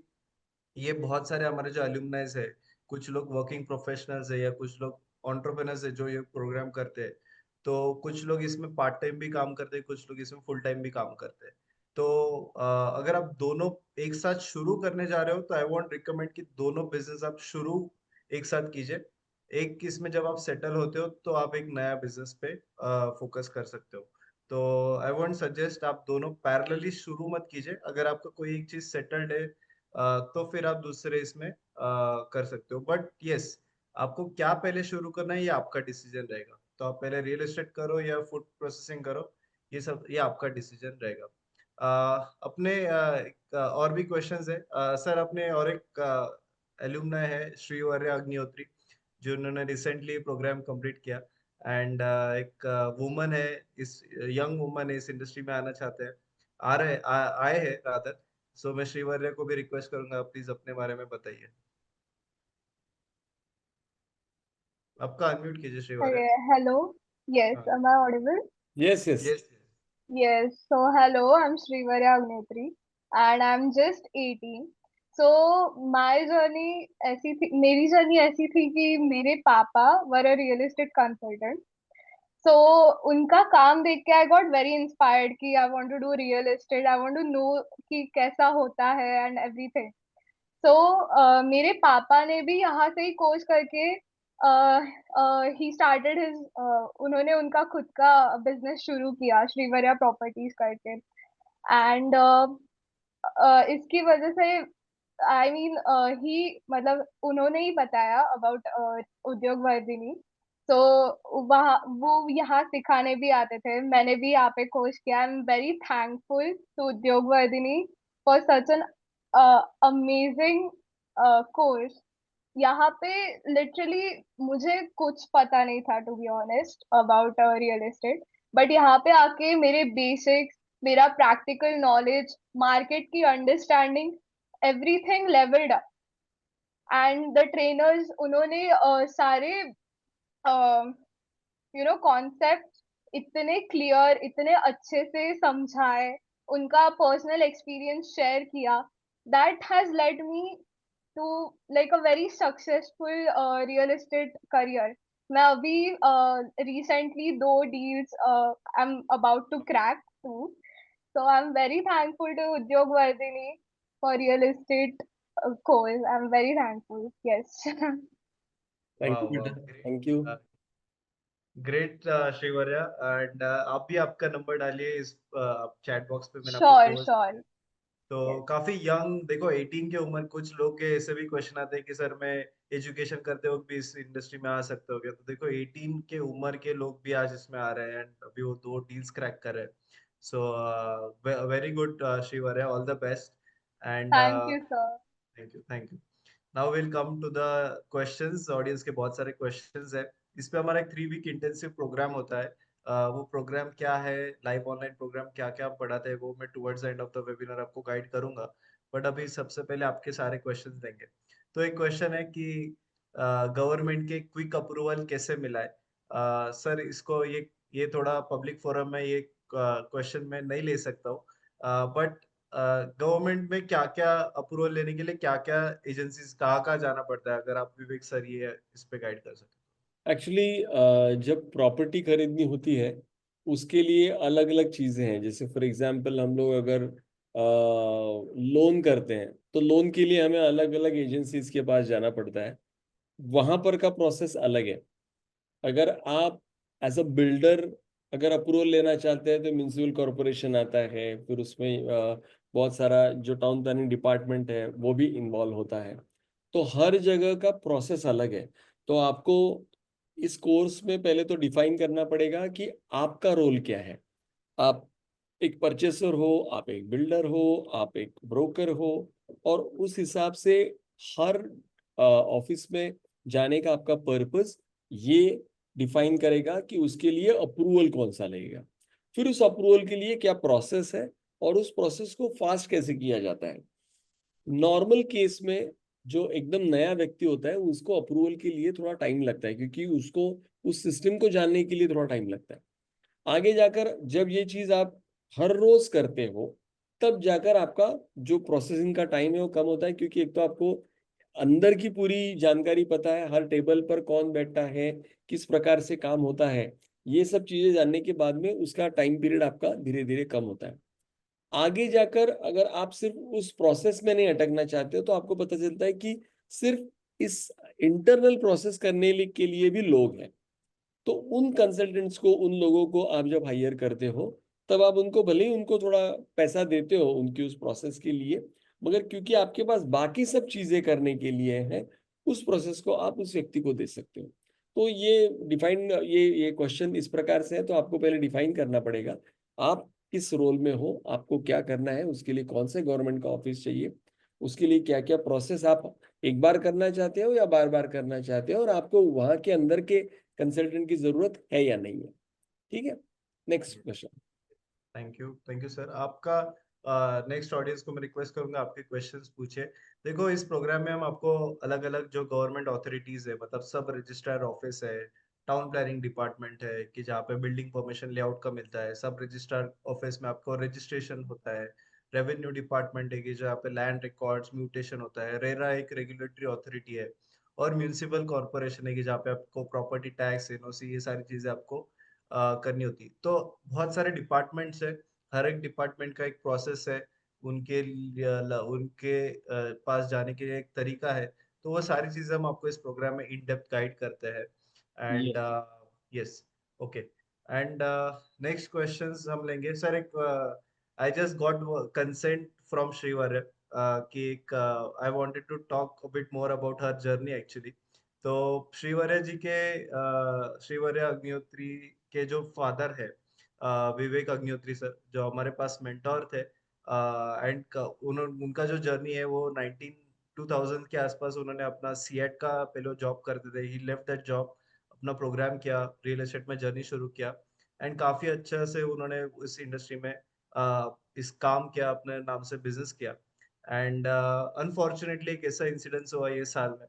ये बहुत सारे हमारे जो अलुमनाइज है, कुछ लोग वर्किंग प्रोफेशनल्स है या कुछ लोग एंटरप्रेन्योर्स है जो ये प्रोग्राम करते हैं, तो कुछ लोग इसमें पार्ट टाइम भी काम करते हैं, कुछ लोग इसमें फुल टाइम भी काम करते हैं। तो अगर आप दोनों एक साथ शुरू करने जा रहे हो तो आई वांट रिकमेंड कि दोनों बिजनेस आप शुरू एक साथ कीजिए। एक इसमें जब आप सेटल होते हो तो आप एक नया बिजनेस पे फोकस कर सकते हो। तो आई वांट सजेस्ट आप दोनों पैरेलली शुरू मत कीजिए। अगर आपका कोई एक चीज सेटल्ड है तो फिर आप दूसरे इसमें कर सकते हो, बट यस, आपको क्या पहले शुरू करना है ये आपका डिसीजन रहेगा। तो आप पहले रियल एस्टेट करो या फूड प्रोसेसिंग करो, ये सब ये आपका डिसीजन रहेगा। अपने और भी क्वेश्चंस है सर। अपने और एक एलुमनाई है श्रीवर्य अग्निहोत्री, जिन्होंने रिसेंटली प्रोग्राम कंप्लीट किया, एंड एक वुमन है, इस यंग वुमन है, इस इंडस्ट्री में आना चाहते हैं, आए हैं रादर। सो मैं श्रीवर्य को भी रिक्वेस्ट करूंगा, प्लीज अपने बारे में बताइए। आपका अनम्यूट कीजिए श्रीवर्य। Okay, hello. Yes, हाँ, am I audible? Yes yes. Yes. Yes. So, hello, I'm Srivarya Agnetri and I'm just 18. So, my journey ऐसी थी, मेरी जर्नी ऐसी थी कि मेरे पापा were a real estate consultant. So, उनका काम देख के I got very inspired कि I want to do real estate. I want to know कि कैसा होता है and everything. तो मेरे पापा ने भी यहाँ से ही कोर्स करके ही स्टार्टेड हिज उन्होंने उनका खुद का बिजनेस शुरू किया श्रीवर्या प्रॉपर्टीज करके एंड इसकी वजह से आई मीन ही मतलब उन्होंने ही बताया अबाउट उद्योग वर्धिनी। तो वहाँ वो यहाँ सिखाने भी आते थे, मैंने भी यहाँ पे कोर्स किया। I am very thankful to Udyog Vardhini for such an amazing course. यहाँ पे लिटरली मुझे कुछ पता नहीं था to be honest about real estate, but यहाँ पे आके मेरे बेसिक्स, मेरा प्रैक्टिकल नॉलेज, मार्केट की understanding, everything levelled up. And the trainers उन्होंने सारे कॉन्सेप्ट इतने क्लियर, इतने अच्छे से समझाए, उनका पर्सनल एक्सपीरियंस शेयर किया, that has led me to like a very successful real estate career. मैं अभी recently 2 deals I am about to crack too, so I'm very thankful to Udyog Vardhini for real estate course. I'm very thankful. Yes. Thank वाह यू वाह, बेटा, थैंक यू। ग्रेट श्रीवर्या। एंड आप भी आपका नंबर डालिए इस चैट बॉक्स पे, मैंने आपको Sure, पोस्ट। sure. तो Yes. काफी यंग, देखो 18 के उम्र, कुछ लोग के ऐसे भी क्वेश्चन आते हैं कि सर मैं एजुकेशन करते वक्त भी इस इंडस्ट्री में आ सकते हो क्या? तो देखो 18 के उम्र के लोग भी आज इसमें आ रहे हैं एंड अभी वो 2 डील्स क्रैक कर रहे हैं। So very good Shrivarya, all the best. And Thank you, sir. Thank you, thank you. Now will come to the questions. Audience के बहुत सारे क्वेश्चंस है। इस पे हमारा एक 3 वीक इंटेंसिव प्रोग्राम होता है। वो प्रोग्राम क्या है, लाइव ऑनलाइन प्रोग्राम क्या क्या आप पढ़ाते हैं, वो मैं towards the end of the webinar आपको गाइड करूंगा, बट अभी सबसे पहले आपके सारे क्वेश्चंस देंगे। तो एक क्वेश्चन है कि गवर्नमेंट के क्विक अप्रूवल कैसे मिला है? सर इसको ये थोड़ा पब्लिक फोरम में ये क्वेश्चन मैं नहीं ले सकता हूँ, बट गवर्नमेंट में क्या क्या अप्रूवल लेने के लिए क्या क्या एजेंसीज कहाँ जाना पड़ता है, अगर आप विवेक सर ये इस पे गाइड कर सकें। एक्चुअली जब प्रॉपर्टी खरीदनी होती है उसके लिए अलग अलग चीजें हैं। जैसे फॉर एग्जांपल हम लोग अगर लोन करते हैं तो लोन के लिए हमें अलग अलग एजेंसीज के पास जाना पड़ता है, वहां पर का प्रोसेस अलग है। अगर आप एज अ बिल्डर अगर अप्रूवल लेना चाहते हैं तो म्यूनिसिपल कॉरपोरेशन आता है, फिर उसमें बहुत सारा जो टाउन प्लानिंग डिपार्टमेंट है वो भी इन्वॉल्व होता है। तो हर जगह का प्रोसेस अलग है। तो आपको इस कोर्स में पहले तो डिफाइन करना पड़ेगा कि आपका रोल क्या है। आप एक परचेसर हो, आप एक बिल्डर हो, आप एक ब्रोकर हो, और उस हिसाब से हर ऑफिस में जाने का आपका पर्पस ये डिफाइन करेगा कि उसके लिए अप्रूवल कौन सा लगेगा, फिर उस अप्रूवल के लिए क्या प्रोसेस है और उस प्रोसेस को फास्ट कैसे किया जाता है। नॉर्मल केस में जो एकदम नया व्यक्ति होता है उसको अप्रूवल के लिए थोड़ा टाइम लगता है, क्योंकि उसको उस सिस्टम को जानने के लिए थोड़ा टाइम लगता है। आगे जाकर जब ये चीज आप हर रोज करते हो तब जाकर आपका जो प्रोसेसिंग का टाइम है वो कम होता है, क्योंकि एक तो आपको अंदर की पूरी जानकारी पता है, हर टेबल पर कौन बैठा है, किस प्रकार से काम होता है, ये सब चीजें जानने के बाद में उसका टाइम पीरियड आपका धीरे धीरे कम होता है। आगे जाकर अगर आप सिर्फ उस प्रोसेस में नहीं अटकना चाहते हो तो आपको पता चलता है कि सिर्फ इस इंटरनल प्रोसेस करने के लिए भी लोग हैं। तो उन कंसल्टेंट्स को, उन लोगों को आप जब हायर करते हो तब आप उनको भले ही उनको थोड़ा पैसा देते हो उनकी उस प्रोसेस के लिए, मगर क्योंकि आपके पास बाकी सब चीजें करने के लिए है, उस प्रोसेस को आप उस व्यक्ति को दे सकते हो। तो ये डिफाइन, ये क्वेश्चन इस प्रकार से है, तो आपको पहले डिफाइन करना पड़ेगा आप किस रोल में हो, आपको क्या करना है, उसके लिए कौन से गवर्नमेंट का ऑफिस चाहिए, उसके लिए क्या क्या प्रोसेस आप एक बार करना चाहते हो या बार बार करना चाहते हो, और आपको वहां के अंदर के कंसल्टेंट की जरूरत है या नहीं है। ठीक है, next question. Thank you sir. आपका नेक्स्ट ऑडियंस को मैं रिक्वेस्ट करूंगा आपके क्वेश्चंस पूछे। देखो इस प्रोग्राम में हम आपको अलग अलग जो गवर्नमेंट अथॉरिटीज है, मतलब सब रजिस्ट्रार ऑफिस है, टाउन प्लानिंग डिपार्टमेंट है कि जहाँ पे बिल्डिंग परमिशन लेआउट का मिलता है, सब रजिस्ट्रार ऑफिस में आपको रजिस्ट्रेशन होता है, रेवेन्यू डिपार्टमेंट है कि जहाँ पे लैंड रिकॉर्ड्स म्यूटेशन होता है, रेरा एक रेगुलेटरी अथॉरिटी है, और म्यूनिसिपल कॉर्पोरेशन है कि जहाँ पे आपको प्रॉपर्टी टैक्स, एनओसी, ये सारी चीजें आपको करनी होती है। तो बहुत सारे डिपार्टमेंट्स है, हर एक डिपार्टमेंट का एक प्रोसेस है, उनके पास जाने के लिए एक तरीका है। तो वो सारी चीजें हम आपको इस प्रोग्राम में इन डेप्थ गाइड करते हैं। And yes. Yes, okay. And next questions हम लेंगे सर। एक I just got consent from Shrivar कि एक I wanted to talk a bit more about her journey actually. तो श्रीवर्य जी के श्रीवर्य अग्निहोत्री के जो फादर है, विवेक अग्निहोत्री सर, जो हमारे पास मेंटोर थे, एंड उनका जो जर्नी है वो 2000 के आसपास उन्होंने अपना सीएट का पहले जॉब करते थे, ही लेफ्ट दैट जॉब, अपना प्रोग्राम किया, रियल एस्टेट में जर्नी शुरू किया, एंड काफी अच्छे से उन्होंने इस इंडस्ट्री में इस काम किया, अपने नाम से बिजनेस किया। एंड अनफॉर्चुनेटली एक ऐसा इंसिडेंस हुआ ये साल में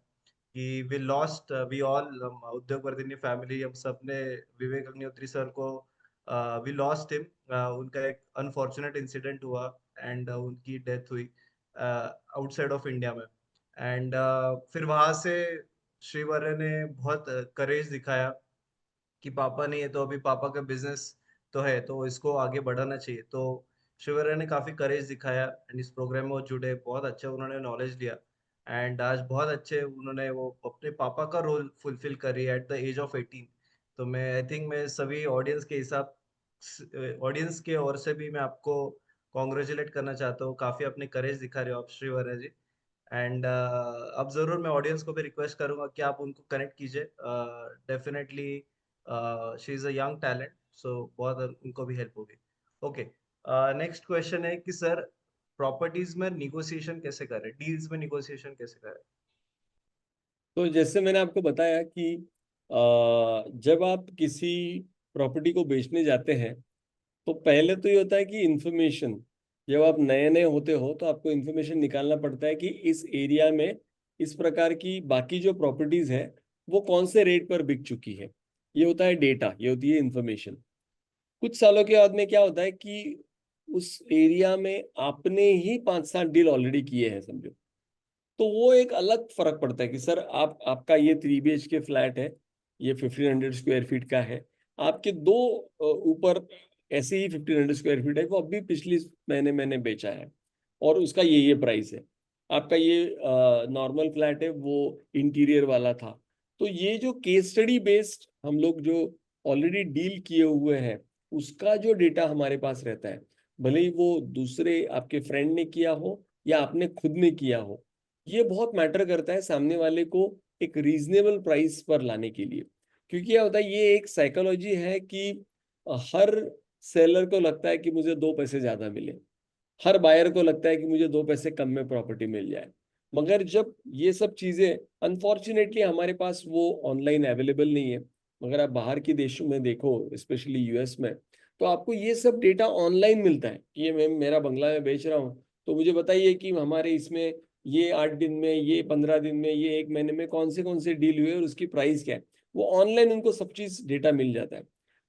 कि वी ऑल उद्योग वर्धिनी फैमिली, हम सब ने विवेक अग्निहोत्री सर को वी लॉस्ट हिम। उनका एक अनफॉर्चुनेट इंसिडेंट हुआ एंड उनकी डेथ हुई आउटसाइड ऑफ इंडिया में। एंड फिर वहां से श्रीवर्य ने बहुत करेज दिखाया कि पापा नहीं है तो अभी पापा का बिजनेस तो है, तो इसको आगे बढ़ाना चाहिए। तो शिवराय ने काफी करेज दिखाया एंड इस प्रोग्राम में वो जुड़े, बहुत अच्छा उन्होंने नॉलेज लिया, एंड आज बहुत अच्छे उन्होंने वो अपने पापा का रोल फुलफिल करी एट द एज ऑफ 18। तो मैं आई थिंक मैं सभी ऑडियंस के ओर से भी मैं आपको कॉन्ग्रेचुलेट करना चाहता हूँ, काफी अपने करेज दिखा रहे हो आप श्रीवर्य जी। एंड अब जरूर मैं ऑडियंस को भी रिक्वेस्ट करूंगा कि आप उनको कनेक्ट कीजिए, definitely she is a young talent, so बहुत उनको भी हेल्प होगी। ओके, नेक्स्ट क्वेश्चन है कि सर प्रॉपर्टीज में निगोशिएशन कैसे करें, डील्स में निगोशिएशन कैसे करें? तो जैसे मैंने आपको बताया कि जब आप किसी प्रॉपर्टी को बेचने जाते हैं तो पहले तो ये होता है कि इंफॉर्मेशन, जब आप नए नए होते हो तो आपको इंफॉर्मेशन निकालना पड़ता है कि इस एरिया में इस प्रकार की बाकी जो प्रॉपर्टीज है वो कौन से रेट पर बिक चुकी है। ये होता है डेटा, ये होती है इंफॉर्मेशन। कुछ सालों के बाद में क्या होता है कि उस एरिया में आपने ही 5-7 डील ऑलरेडी किए हैं समझो, तो वो एक अलग फर्क पड़ता है कि सर आपका ये 3 BHK फ्लैट है, ये 1500 स्क्वायर फीट का है, आपके दो ऊपर ऐसे ही 1500 स्क्वायर फीट है, वो अभी पिछली महीने मैंने बेचा है और उसका ये प्राइस है। आपका ये नॉर्मल फ्लैट है, वो इंटीरियर वाला था। तो ये जो केस स्टडी बेस्ड हम लोग जो ऑलरेडी डील किए हुए हैं उसका जो डेटा हमारे पास रहता है, भले ही वो दूसरे आपके फ्रेंड ने किया हो या आपने खुद ने किया हो, ये बहुत मैटर करता है सामने वाले को एक रीजनेबल प्राइस पर लाने के लिए। क्योंकि क्या होता है, ये एक साइकोलॉजी है कि हर सेलर को लगता है कि मुझे 2 पैसे ज्यादा मिले, हर बायर को लगता है कि मुझे 2 पैसे कम में प्रॉपर्टी मिल जाए। मगर जब ये सब चीजें अनफॉर्चुनेटली हमारे पास वो ऑनलाइन अवेलेबल नहीं है, मगर आप बाहर के देशों में देखो, स्पेशली यूएस में, तो आपको ये सब डेटा ऑनलाइन मिलता है कि ये मैं मेरा बंगला में बेच रहा हूँ, तो मुझे बताइए कि हमारे इसमें ये 8 दिन में, ये 15 दिन में, ये 1 महीने में कौन से डील हुए और उसकी प्राइस क्या है, वो ऑनलाइन उनको सब चीज डेटा मिल जाता है।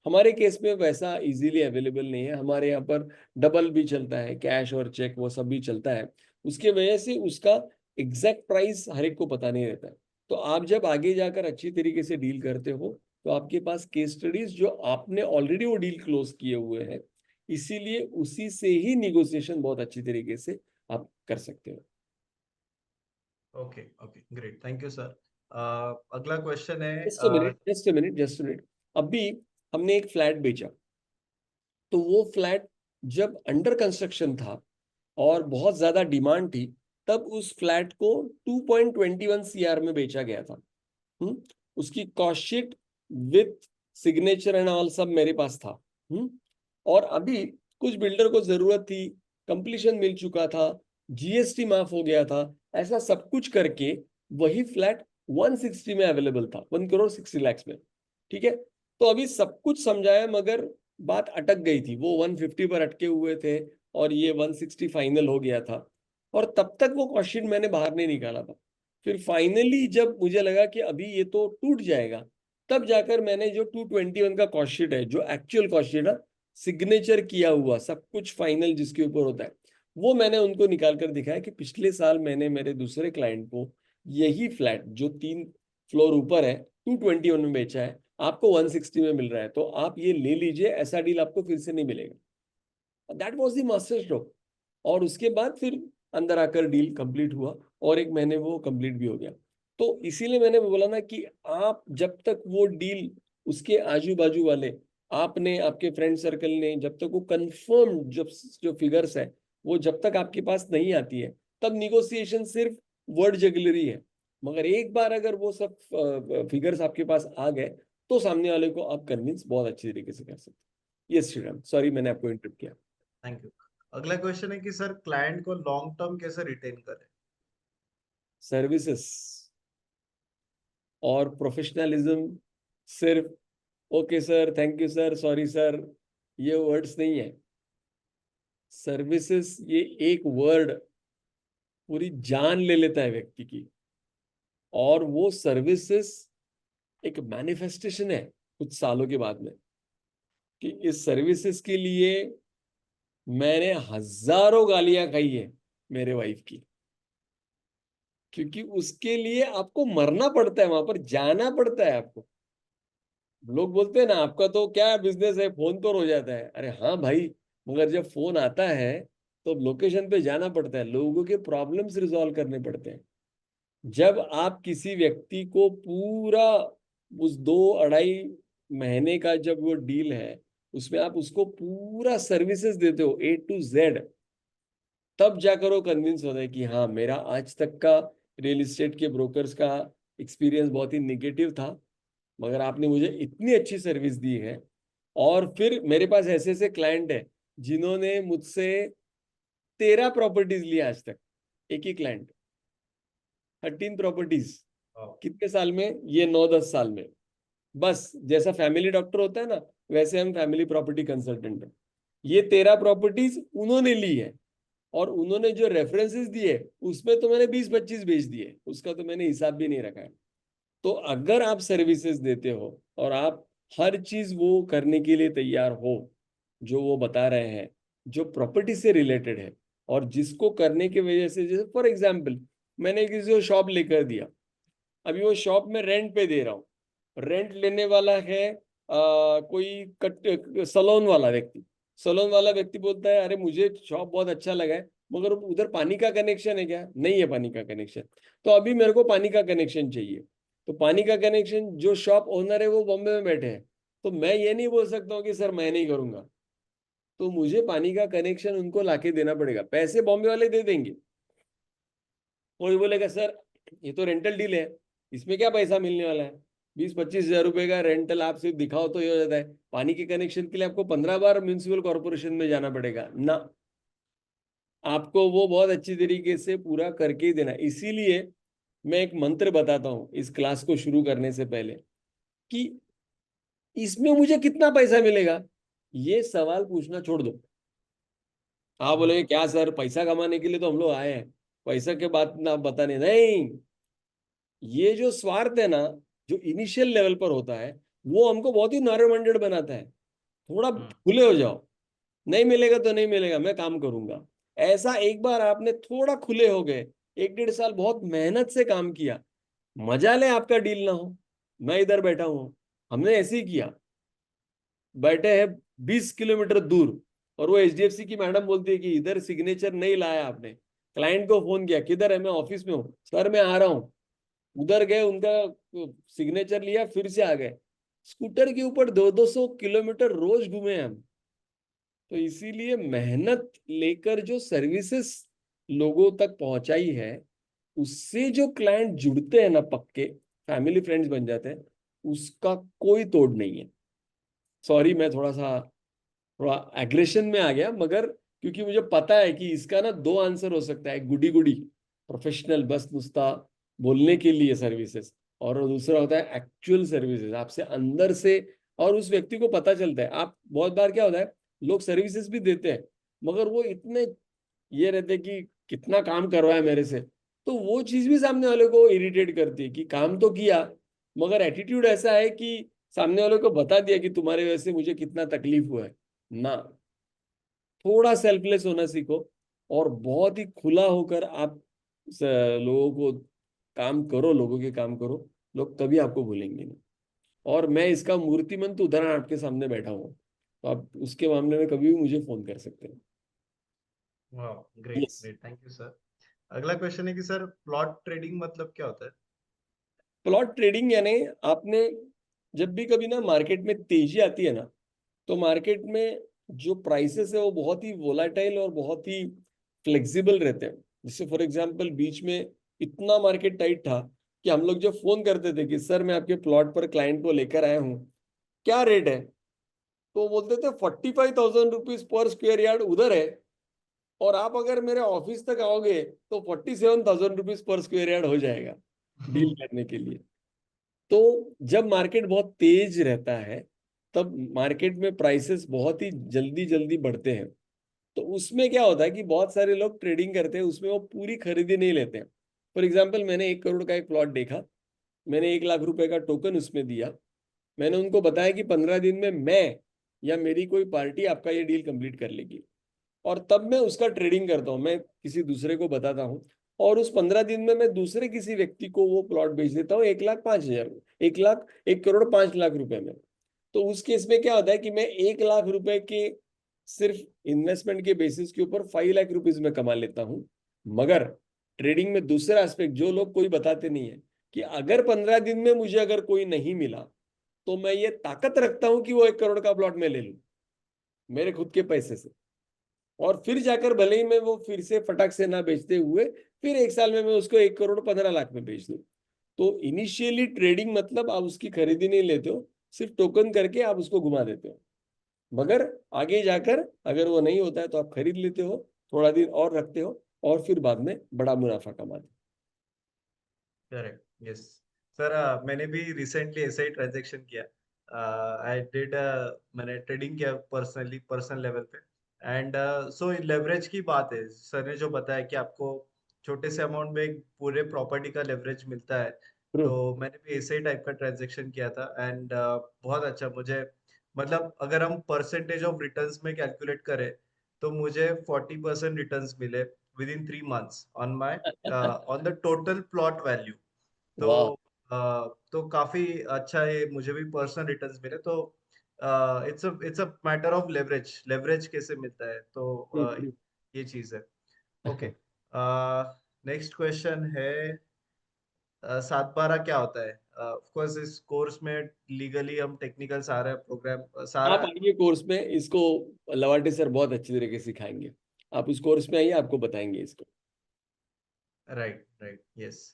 हमारे केस में वैसा इजीली अवेलेबल नहीं है, हमारे यहाँ पर डबल भी चलता है, कैश और चेक वो सब भी चलता है, उसके वजह से उसका एग्जैक्ट प्राइस हर एक को पता नहीं रहता है। तो आप जब आगे जाकर अच्छी तरीके से डील करते हो तो आपके पास केस स्टडीज जो आपने ऑलरेडी वो डील क्लोज किए हुए हैं, इसीलिए उसी से ही निगोशिएशन बहुत अच्छी तरीके से आप कर सकते हो। Okay okay great, thank you sir. अगला क्वेश्चन है जस्ट अ मिनट। अभी हमने एक फ्लैट बेचा, तो वो फ्लैट जब अंडर कंस्ट्रक्शन था और बहुत ज्यादा डिमांड थी, तब उस फ्लैट को 2.21 CR में बेचा गया था। उसकी cost sheet with signature and all सब मेरे पास था। और अभी कुछ बिल्डर को जरूरत थी, कंप्लीशन मिल चुका था, जीएसटी माफ हो गया था, ऐसा सब कुछ करके वही फ्लैट 160 में अवेलेबल था, 1,60,00,000 में। ठीक है, तो अभी सब कुछ समझाया मगर बात अटक गई थी, वो 150 पर अटके हुए थे और ये 160 फाइनल हो गया था, और तब तक वो कॉस्ट शीट मैंने बाहर नहीं निकाला था। फिर फाइनली जब मुझे लगा कि अभी ये तो टूट जाएगा, तब जाकर मैंने जो 221 का कॉस्ट शीट है, जो एक्चुअल कॉस्ट शीट है, सिग्नेचर किया हुआ सब कुछ फाइनल जिसके ऊपर होता है, वो मैंने उनको निकाल कर दिखाया कि पिछले साल मैंने मेरे दूसरे क्लाइंट को यही फ्लैट जो 3 फ्लोर ऊपर है 221 में बेचा है, आपको 160 में मिल रहा है, तो आप ये ले लीजिए, ऐसा डील आपको फिर से नहीं मिलेगा। That was the master stroke. और उसके बाद फिर अंदर आकर डील कंप्लीट हुआ और 1 महीने वो कंप्लीट भी हो गया। तो इसीलिए मैंने बोला ना कि आप जब तक वो डील, उसके आजू बाजू वाले, आपने, आपके फ्रेंड सर्कल ने, जब तक वो कंफर्म जो फिगर्स है वो जब तक आपके पास नहीं आती है, तब निगोशिएशन सिर्फ वर्ड जगलरी है। मगर एक बार अगर वो सब फिगर्स आपके पास आ गए तो सामने वाले को आप कन्विंस बहुत अच्छी तरीके से कर सकते हैं। यस श्रीराम, सॉरी मैंने आपको इंटरप्ट किया। Thank you. अगला क्वेश्चन है कि सर क्लाइंट को लॉन्ग टर्म कैसे रिटेन करें? सर्विसेज और प्रोफेशनलिज्म, सिर्फ okay sir, thank you sir, sorry sir, ये वर्ड्स नहीं है। सर्विसेज ये एक वर्ड पूरी जान ले लेता है व्यक्ति की, और वो सर्विसेज एक मैनिफेस्टेशन है कुछ सालों के बाद में, कि इस सर्विसेज के लिए मैंने हजारों गालियां खाई है मेरे वाइफ की, क्योंकि उसके लिए आपको मरना पड़ता है, वहां पर जाना पड़ता है आपको। लोग बोलते हैं ना आपका तो क्या बिजनेस है, फोन तो हो जाता है, अरे हाँ भाई, मगर जब फोन आता है तो लोकेशन पे जाना पड़ता है, लोगों के प्रॉब्लम्स रिजॉल्व करने पड़ते हैं। जब आप किसी व्यक्ति को पूरा उस 2-2.5 महीने का जब वो डील है उसमें आप उसको पूरा सर्विसेज देते हो A to Z, तब जाकर वो कन्विंस होता है कि हाँ, मेरा आज तक का रियल एस्टेट के ब्रोकर्स का एक्सपीरियंस बहुत ही निगेटिव था, मगर आपने मुझे इतनी अच्छी सर्विस दी है। और फिर मेरे पास ऐसे ऐसे क्लाइंट है जिन्होंने मुझसे 13 प्रॉपर्टीज लिया आज तक, एक ही क्लाइंट, 13 प्रॉपर्टीज। कितने साल में? ये 9-10 साल में। बस जैसा फैमिली डॉक्टर होता है ना, वैसे हम फैमिली प्रॉपर्टी कंसल्टेंट है। ये 13 प्रॉपर्टीज उन्होंने ली है और उन्होंने जो रेफरेंसेस दिए उसमें तो मैंने 20-25 भेज दिए, उसका तो मैंने हिसाब भी नहीं रखा है। तो अगर आप सर्विसेज देते हो और आप हर चीज वो करने के लिए तैयार हो जो वो बता रहे हैं, जो प्रॉपर्टी से रिलेटेड है, और जिसको करने की वजह से, जैसे फॉर एग्जाम्पल मैंने किसी को शॉप लेकर दिया, अभी वो शॉप में रेंट पे दे रहा हूँ, रेंट लेने वाला है कोई कट सलोन वाला व्यक्ति, सलोन वाला व्यक्ति बोलता है अरे मुझे शॉप बहुत अच्छा लगा है, मगर उधर पानी का कनेक्शन है क्या? नहीं है पानी का कनेक्शन। तो अभी मेरे को पानी का कनेक्शन चाहिए, तो पानी का कनेक्शन जो शॉप ओनर है वो बॉम्बे में बैठे हैं, तो मैं ये नहीं बोल सकता हूँ कि सर मैं नहीं करूंगा, तो मुझे पानी का कनेक्शन उनको लाके देना पड़ेगा। पैसे बॉम्बे वाले दे देंगे, कोई बोलेगा सर ये तो रेंटल डील है, इसमें क्या पैसा मिलने वाला है, 20-25 हजार रुपए का रेंटल आप सिर्फ दिखाओ तो ये हो जाता है। पानी के कनेक्शन के लिए आपको 15 बार म्यूनिसिपल कॉर्पोरेशन में जाना पड़ेगा ना, आपको वो बहुत अच्छी तरीके से पूरा करके ही देना। इसीलिए मैं एक मंत्र बताता हूँ इस क्लास को शुरू करने से पहले, कि इसमें मुझे कितना पैसा मिलेगा ये सवाल पूछना छोड़ दो। आप बोले क्या सर पैसा कमाने के लिए तो हम लोग आए हैं, पैसा के बात ना बताने नहीं। ये जो स्वार्थ है ना, जो इनिशियल लेवल पर होता है, वो हमको बहुत ही नैरो माइंडेड बनाता है। थोड़ा खुले हो जाओ, नहीं मिलेगा तो नहीं मिलेगा, मैं काम करूंगा। ऐसा एक बार आपने थोड़ा खुले हो गए, 1-1.5 साल बहुत मेहनत से काम किया, मजा ले आपका डील ना हो, मैं इधर बैठा हूं, हमने ऐसे ही किया, बैठे हैं 20 किलोमीटर दूर, और वो एचडीएफसी की मैडम बोलती है कि इधर सिग्नेचर नहीं लाया आपने। क्लाइंट को फोन किया, किधर है? मैं ऑफिस में हूँ सर, मैं आ रहा हूँ। उधर गए, उनका सिग्नेचर लिया, फिर से आ गए। स्कूटर के ऊपर 200-200 किलोमीटर रोज घूमे हम। तो इसीलिए मेहनत लेकर जो सर्विसेज लोगों तक पहुंचाई है, उससे जो क्लाइंट जुड़ते हैं ना, पक्के फैमिली फ्रेंड्स बन जाते हैं, उसका कोई तोड़ नहीं है। सॉरी मैं थोड़ा एग्रेशन में आ गया, मगर क्योंकि मुझे पता है कि इसका ना दो आंसर हो सकता है, गुडी गुडी प्रोफेशनल बस नुस्ता बोलने के लिए सर्विसेज, और दूसरा होता है एक्चुअल सर्विसेज आपसे अंदर से, और उस व्यक्ति को पता चलता है। आप बहुत बार क्या होता है, लोग सर्विसेज भी देते हैं मगर वो इतने ये रहते हैं कि कितना काम करवाया मेरे से, तो वो चीज भी सामने वाले को इरिटेट करती है कि काम तो किया मगर एटीट्यूड ऐसा है कि सामने वाले को बता दिया कि तुम्हारे वजह से मुझे कितना तकलीफ हुआ है ना। थोड़ा सेल्फलेस होना सीखो, और बहुत ही खुला होकर आप लोगों को काम करो, लोगों के काम करो, लोग कभी आपको भूलेंगे नहीं। और मैं इसका मूर्तिमंत उदाहरण आपके सामने बैठा हूँ, तो आप उसके मामले में कभी भी मुझे फोन कर सकते हैं। वाह, great yes. Great, thank you sir. अगला क्वेश्चन है कि सर प्लॉट ट्रेडिंग मतलब क्या होता है? प्लॉट ट्रेडिंग यानी आपने जब भी कभी ना मार्केट में तेजी आती है ना, तो मार्केट में जो प्राइसेस है वो बहुत ही वोलाटाइल और बहुत ही फ्लेक्सिबल रहते हैं। जैसे फॉर एग्जांपल बीच में इतना मार्केट टाइट था कि हम लोग जब फोन करते थे कि सर मैं आपके प्लॉट पर क्लाइंट को लेकर आया हूँ, क्या रेट है, तो वो बोलते थे 45,000 रुपीज पर स्क्वायर यार्ड उधर है, और आप अगर मेरे ऑफिस तक आओगे तो 47,000 रुपीज पर स्क्वायर यार्ड हो जाएगा डील करने के लिए। तो जब मार्केट बहुत तेज रहता है तब मार्केट में प्राइसेस बहुत ही जल्दी जल्दी बढ़ते हैं, तो उसमें क्या होता है कि बहुत सारे लोग ट्रेडिंग करते हैं, उसमें वो पूरी खरीदी नहीं लेते हैं। फॉर एग्जाम्पल मैंने 1 करोड़ का एक प्लॉट देखा, मैंने 1 लाख रुपए का टोकन उसमें दिया, मैंने उनको बताया कि 15 दिन में मैं या मेरी कोई पार्टी आपका ये डील कंप्लीट कर लेगी, और तब मैं उसका ट्रेडिंग करता हूँ, मैं किसी दूसरे को बताता हूँ, और उस 15 दिन में मैं दूसरे किसी व्यक्ति को वो प्लॉट बेच देता हूँ 1,05,000, 1 करोड़ 5 लाख रुपए में। तो उस केस में क्या होता है कि मैं 1 लाख रुपए के सिर्फ इन्वेस्टमेंट के बेसिस के ऊपर 5 लाख रुपीज में कमा लेता हूँ। मगर ट्रेडिंग में दूसरा एस्पेक्ट जो लोग कोई बताते नहीं है, कि अगर 15 दिन में मुझे अगर कोई नहीं मिला तो मैं ये ताकत रखता हूं कि वो 1 करोड़ का प्लॉट में ले लूं मेरे खुद के पैसे से, और फिर जाकर भले ही मैं वो फिर से फटाक से ना बेचते हुए फिर 1 साल में मैं उसको 1 करोड़ 15 लाख में बेच दूं। तो इनिशियली ट्रेडिंग मतलब आप उसकी खरीदी नहीं लेते हो, सिर्फ टोकन करके आप उसको घुमा देते हो, मगर आगे जाकर अगर वो नहीं होता है तो आप खरीद लेते हो, थोड़ा दिन और रखते हो, और फिर बाद में बड़ा मुनाफा कमाते हो। Correct, yes sir. मैंने भी रिसेंटली ऐसा ही ट्रांजेक्शन किया। आई डिड मैंने ट्रेडिंग किया पर्सनल लेवल पे। एंड सो लेवरेज की बात है, सर ने जो बताया कि आपको छोटे से अमाउंट में एक पूरे प्रॉपर्टी का लेवरेज मिलता है, ट्रू। तो मैंने भी ऐसे ही टाइप का ट्रांजेक्शन किया था। एंड बहुत अच्छा मुझे, मतलब अगर हम परसेंटेज ऑफ रिटर्न्स में कैलकुलेट करें तो मुझे 40% रिटर्न्स मिले with in 3 months on my on the total plot value. तो वाह। तो काफी अच्छा है, मुझे भी पर्सनल रिटर्न्स मिले। तो it's a matter of leverage, leverage कैसे मिलता है, तो ट्रू ट्रू। ये चीज है। ओके, नेक्स्ट क्वेश्चन है, 7/12 क्या होता है? ऑफ कोर्स इस कोर्स में लीगली हम टेक्निकल सारा प्रोग्राम सारा। आप आइए कोर्स में, इसको लवाटे सर बहुत अच्छी तरीके से सिखाएंगे। आप उस कोर्स में आइए, आपको बताएंगे इसको। Right right, yes.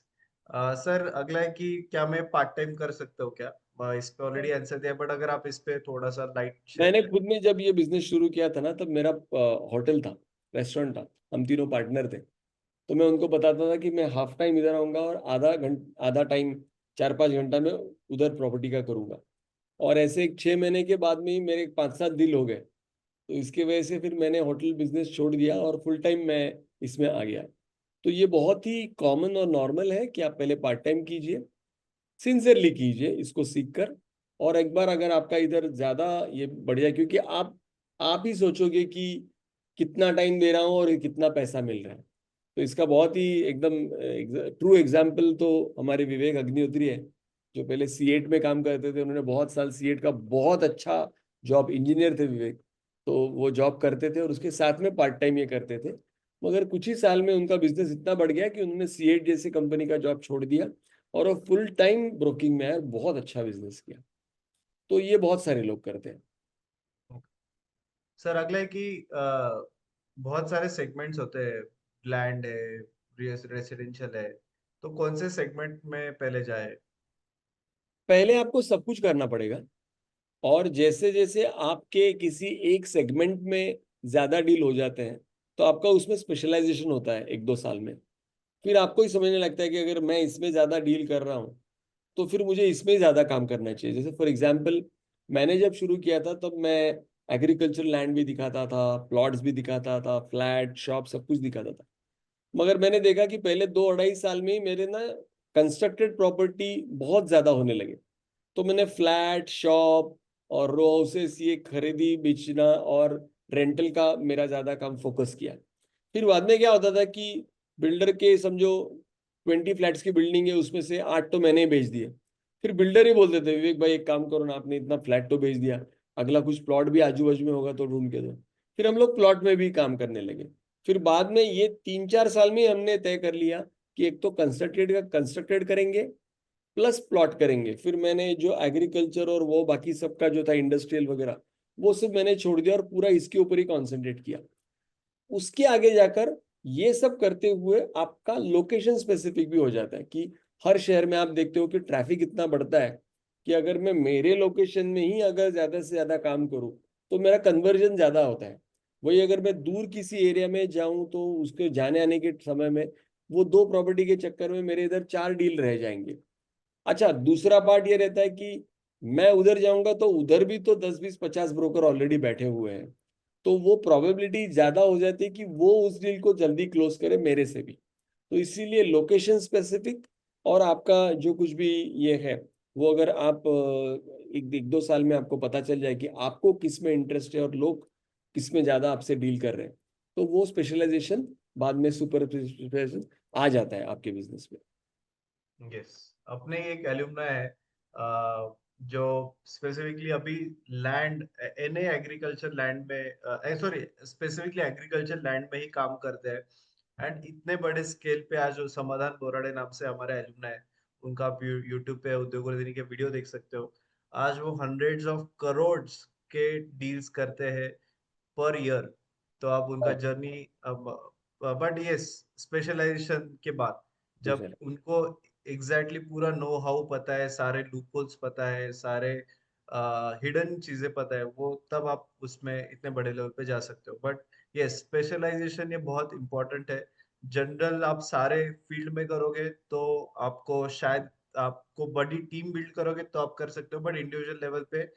सर अगला है कि क्या मैं पार्ट टाइम कर सकता हूँ क्या? इस पे ऑलरेडी आंसर दिया, बट अगर आप इस पे थोड़ा सा लाइट शेयर मैंने करें। खुद में जब ये बिजनेस शुरू किया था ना, तब मेरा होटल था, रेस्टोरेंट था। हम तीनों पार्टनर थे। तो मैं उनको बताता था कि मैं हाफ टाइम इधर आऊंगा और आधा टाइम, 4-5 घंटा में उधर प्रॉपर्टी का करूंगा। और ऐसे 6 महीने के बाद में ही मेरे 5-7 डील हो गए। तो इसके वजह से फिर मैंने होटल बिजनेस छोड़ दिया और फुल टाइम मैं इसमें आ गया। तो ये बहुत ही कॉमन और नॉर्मल है कि आप पहले पार्ट टाइम कीजिए, सिंसियरली कीजिए इसको सीख कर। और एक बार अगर आपका इधर ज्यादा ये बढ़ जाए, क्योंकि आप ही सोचोगे कि कितना टाइम दे रहा हूँ और कितना पैसा मिल रहा है। तो इसका बहुत ही एकदम ट्रू एग्जाम्पल तो हमारे विवेक अग्निहोत्री है, जो पहले C8 में काम करते थे। उन्होंने बहुत साल C8 का बहुत अच्छा जॉब, इंजीनियर थे विवेक। तो वो जॉब करते थे और उसके साथ में पार्ट टाइम ये करते थे। मगर कुछ ही साल में उनका बिजनेस इतना बढ़ गया कि उन्होंने C8 जैसी कंपनी का जॉब छोड़ दिया और वो फुल टाइम ब्रोकिंग में है और बहुत अच्छा बिजनेस किया। तो ये बहुत सारे लोग करते हैं। सर अगला है कि बहुत सारे सेगमेंट्स होते हैं, लैंड है, रेसिडेंशियल है, तो कौन से सेगमेंट में पहले जाए? पहले आपको सब कुछ करना पड़ेगा। और जैसे जैसे आपके किसी एक सेगमेंट में ज्यादा डील हो जाते हैं, तो आपका उसमें स्पेशलाइजेशन होता है 1-2 साल में। फिर आपको ही समझने लगता है कि अगर मैं इसमें ज्यादा डील कर रहा हूँ, तो फिर मुझे इसमें ही ज्यादा काम करना चाहिए। जैसे फॉर एग्जाम्पल, मैंने जब शुरू किया था तब मैं एग्रीकल्चर लैंड भी दिखाता था, प्लॉट्स भी दिखाता था, फ्लैट शॉप सब कुछ दिखाता था। मगर मैंने देखा कि पहले 2-2.5 साल में ही मेरे ना कंस्ट्रक्टेड प्रॉपर्टी बहुत ज्यादा होने लगे। तो मैंने फ्लैट शॉप और रो हाउसेस ये खरीदी बेचना और रेंटल का मेरा ज्यादा काम फोकस किया। फिर बाद में क्या होता था कि बिल्डर के समझो 20 फ्लैट्स की बिल्डिंग है, उसमें से 8 तो मैंने ही बेच दिए। फिर बिल्डर ही बोलते थे, विवेक भाई एक काम करो ना, आपने इतना फ्लैट तो बेच दिया, अगला कुछ प्लॉट भी आजू बाजू में होगा तो ढूंढ के दो। फिर हम लोग प्लॉट में भी काम करने लगे। फिर बाद में ये 3-4 साल में ही हमने तय कर लिया कि एक तो कंस्ट्रक्टेड करेंगे प्लस प्लॉट करेंगे। फिर मैंने जो एग्रीकल्चर और वो बाकी सबका जो था इंडस्ट्रियल वगैरह, वो सब मैंने छोड़ दिया और पूरा इसके ऊपर ही कॉन्सेंट्रेट किया। उसके आगे जाकर ये सब करते हुए आपका लोकेशन स्पेसिफिक भी हो जाता है कि हर शहर में आप देखते हो कि ट्रैफिक इतना बढ़ता है कि अगर मैं मेरे लोकेशन में ही अगर ज्यादा से ज्यादा काम करूं, तो मेरा कन्वर्जन ज्यादा होता है। वही अगर मैं दूर किसी एरिया में जाऊं, तो उसके जाने आने के समय में वो 2 प्रॉपर्टी के चक्कर में मेरे इधर 4 डील रह जाएंगे। अच्छा, दूसरा पार्ट ये रहता है कि मैं उधर जाऊंगा तो उधर भी तो 10-20-50 ब्रोकर ऑलरेडी बैठे हुए हैं। तो वो प्रोबेबिलिटी ज्यादा हो जाती है कि वो उस डील को जल्दी क्लोज करे मेरे से भी। तो इसीलिए लोकेशन स्पेसिफिक और आपका जो कुछ भी ये है, वो अगर आप 1-2 साल में आपको पता चल जाए कि आपको किस में इंटरेस्ट है और लोग किस में ज्यादा आपसे डील कर रहे हैं, तो वो स्पेशलाइजेशन बाद में सुपर स्पेशलाइजेशन आ जाता है आपके बिजनेस में। यस, अपने एक एल्यूमना है जो स्पेसिफिकली अभी लैंड, एनए एग्रीकल्चर लैंड में, सॉरी स्पेसिफिकली एग्रीकल्चर लैंड में ही काम करते हैं। एंड इतने बड़े स्केल पे आज जो समाधान बोराडे नाम से हमारा एल्यूमना है, उनका आप यूट्यूब पे उद्योग वर्धिनी के वीडियो देख सकते हो। आज वो हंड्रेड्स ऑफ करोड़ के डील्स करते हैं पर ईयर। तो आप उनका जर्नी, बट यस, स्पेशलाइजेशन के बाद जब उनको एग्जैक्टली पूरा नो हाउ पता है, सारे लूपहोल्स पता है, सारे हिडन चीजें पता है, वो तब आप उसमें इतने बड़े लेवल पे जा सकते हो। बट ये स्पेशलाइजेशन ये बहुत इंपॉर्टेंट है। जनरल आप सारे फील्ड में करोगे तो आपको शायद, आपको बड़ी टीम बिल्ड करोगे तो आप कर सकते हो, बट इंडिविजुअल लेवल पे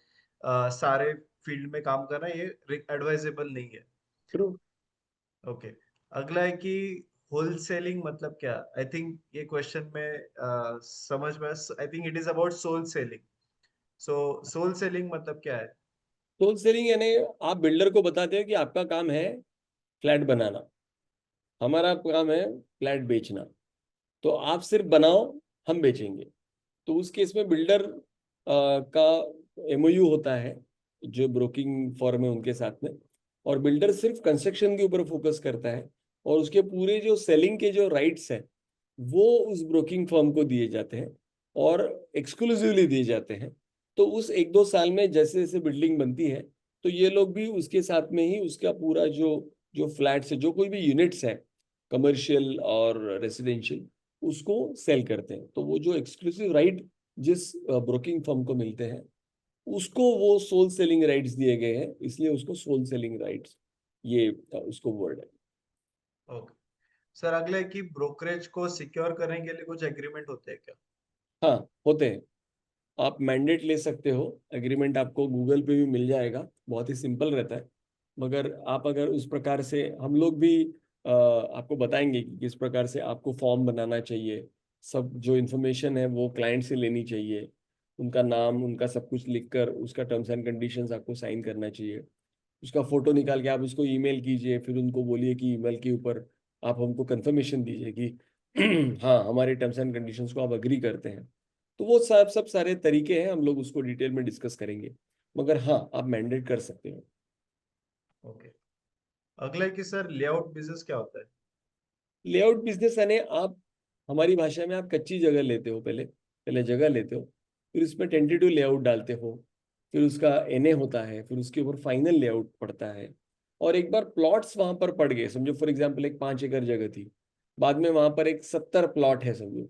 सारे फील्ड में काम करना ये एडवाइजेबल नहीं है। ट्रू। ओके, अगला है कि होलसेलिंग मतलब क्या? आई थिंक ये क्वेश्चन में समझ में, I think it is about sole selling. So sole selling मतलब क्या है? सोल सेलिंग यानी आप बिल्डर को बताते हैं कि आपका काम है फ्लैट बनाना, हमारा काम है फ्लैट बेचना, तो आप सिर्फ बनाओ, हम बेचेंगे। तो उस केस में बिल्डर का एमओयू होता है जो ब्रोकिंग फर्म है उनके साथ में, और बिल्डर सिर्फ कंस्ट्रक्शन के ऊपर फोकस करता है, और उसके पूरे जो सेलिंग के जो राइट्स हैं वो उस ब्रोकिंग फर्म को दिए जाते हैं और एक्सक्लूसिवली दिए जाते हैं। तो उस 1-2 साल में जैसे जैसे बिल्डिंग बनती है तो ये लोग भी उसके साथ में ही उसका पूरा जो जो फ्लैट्स है, जो कोई भी यूनिट्स है कमर्शियल और रेसिडेंशियल, उसको सेल करते हैं। तो वो जो एक्सक्लूसिव राइट जिस ब्रोकिंग फर्म को मिलते हैं उसको वो सोल सेलिंग राइट्स दिए गए हैं, इसलिए उसको सोल सेलिंग राइट्स ये उसको वर्ड है। ओके सर, अगला है कि ब्रोकरेज को सिक्योर करने के लिए कुछ एग्रीमेंट होते हैं क्या? हाँ, होते हैं। आप मैंडेट ले सकते हो, एग्रीमेंट आपको गूगल पे भी मिल जाएगा, बहुत ही सिंपल रहता है। मगर आप अगर उस प्रकार से, हम लोग भी आपको बताएंगे कि किस प्रकार से आपको फॉर्म बनाना चाहिए, सब जो इन्फॉर्मेशन है वो क्लाइंट से लेनी चाहिए, उनका नाम उनका सब कुछ लिखकर उसका टर्म्स एंड कंडीशंस आपको साइन करना चाहिए। उसका फोटो निकाल के आप उसको ईमेल कीजिए, फिर उनको बोलिए कि ईमेल के ऊपर आप हमको कंफर्मेशन दीजिए कि हाँ हमारे टर्म्स एंड कंडीशंस को आप अग्री करते हैं। तो वो सब सब सारे तरीके हैं, हम लोग उसको डिटेल में डिस्कस करेंगे, मगर हाँ आप मैंडेट कर सकते हो। ओके, अगला है कि सर लेआउट बिजनेस क्या होता है? लेआउट बिजनेस यानी आप, हमारी भाषा में आप कच्ची जगह लेते हो, पहले पहले जगह लेते हो, फिर उसमें टेंटेटिव लेआउट डालते हो, फिर उसका एनए होता है, फिर उसके ऊपर फाइनल लेआउट पड़ता है। और एक बार प्लॉट्स वहां पर पड़ गए, समझो फॉर एग्जांपल एक 5 एकड़ जगह थी, बाद में वहां पर एक 70 प्लॉट है समझो,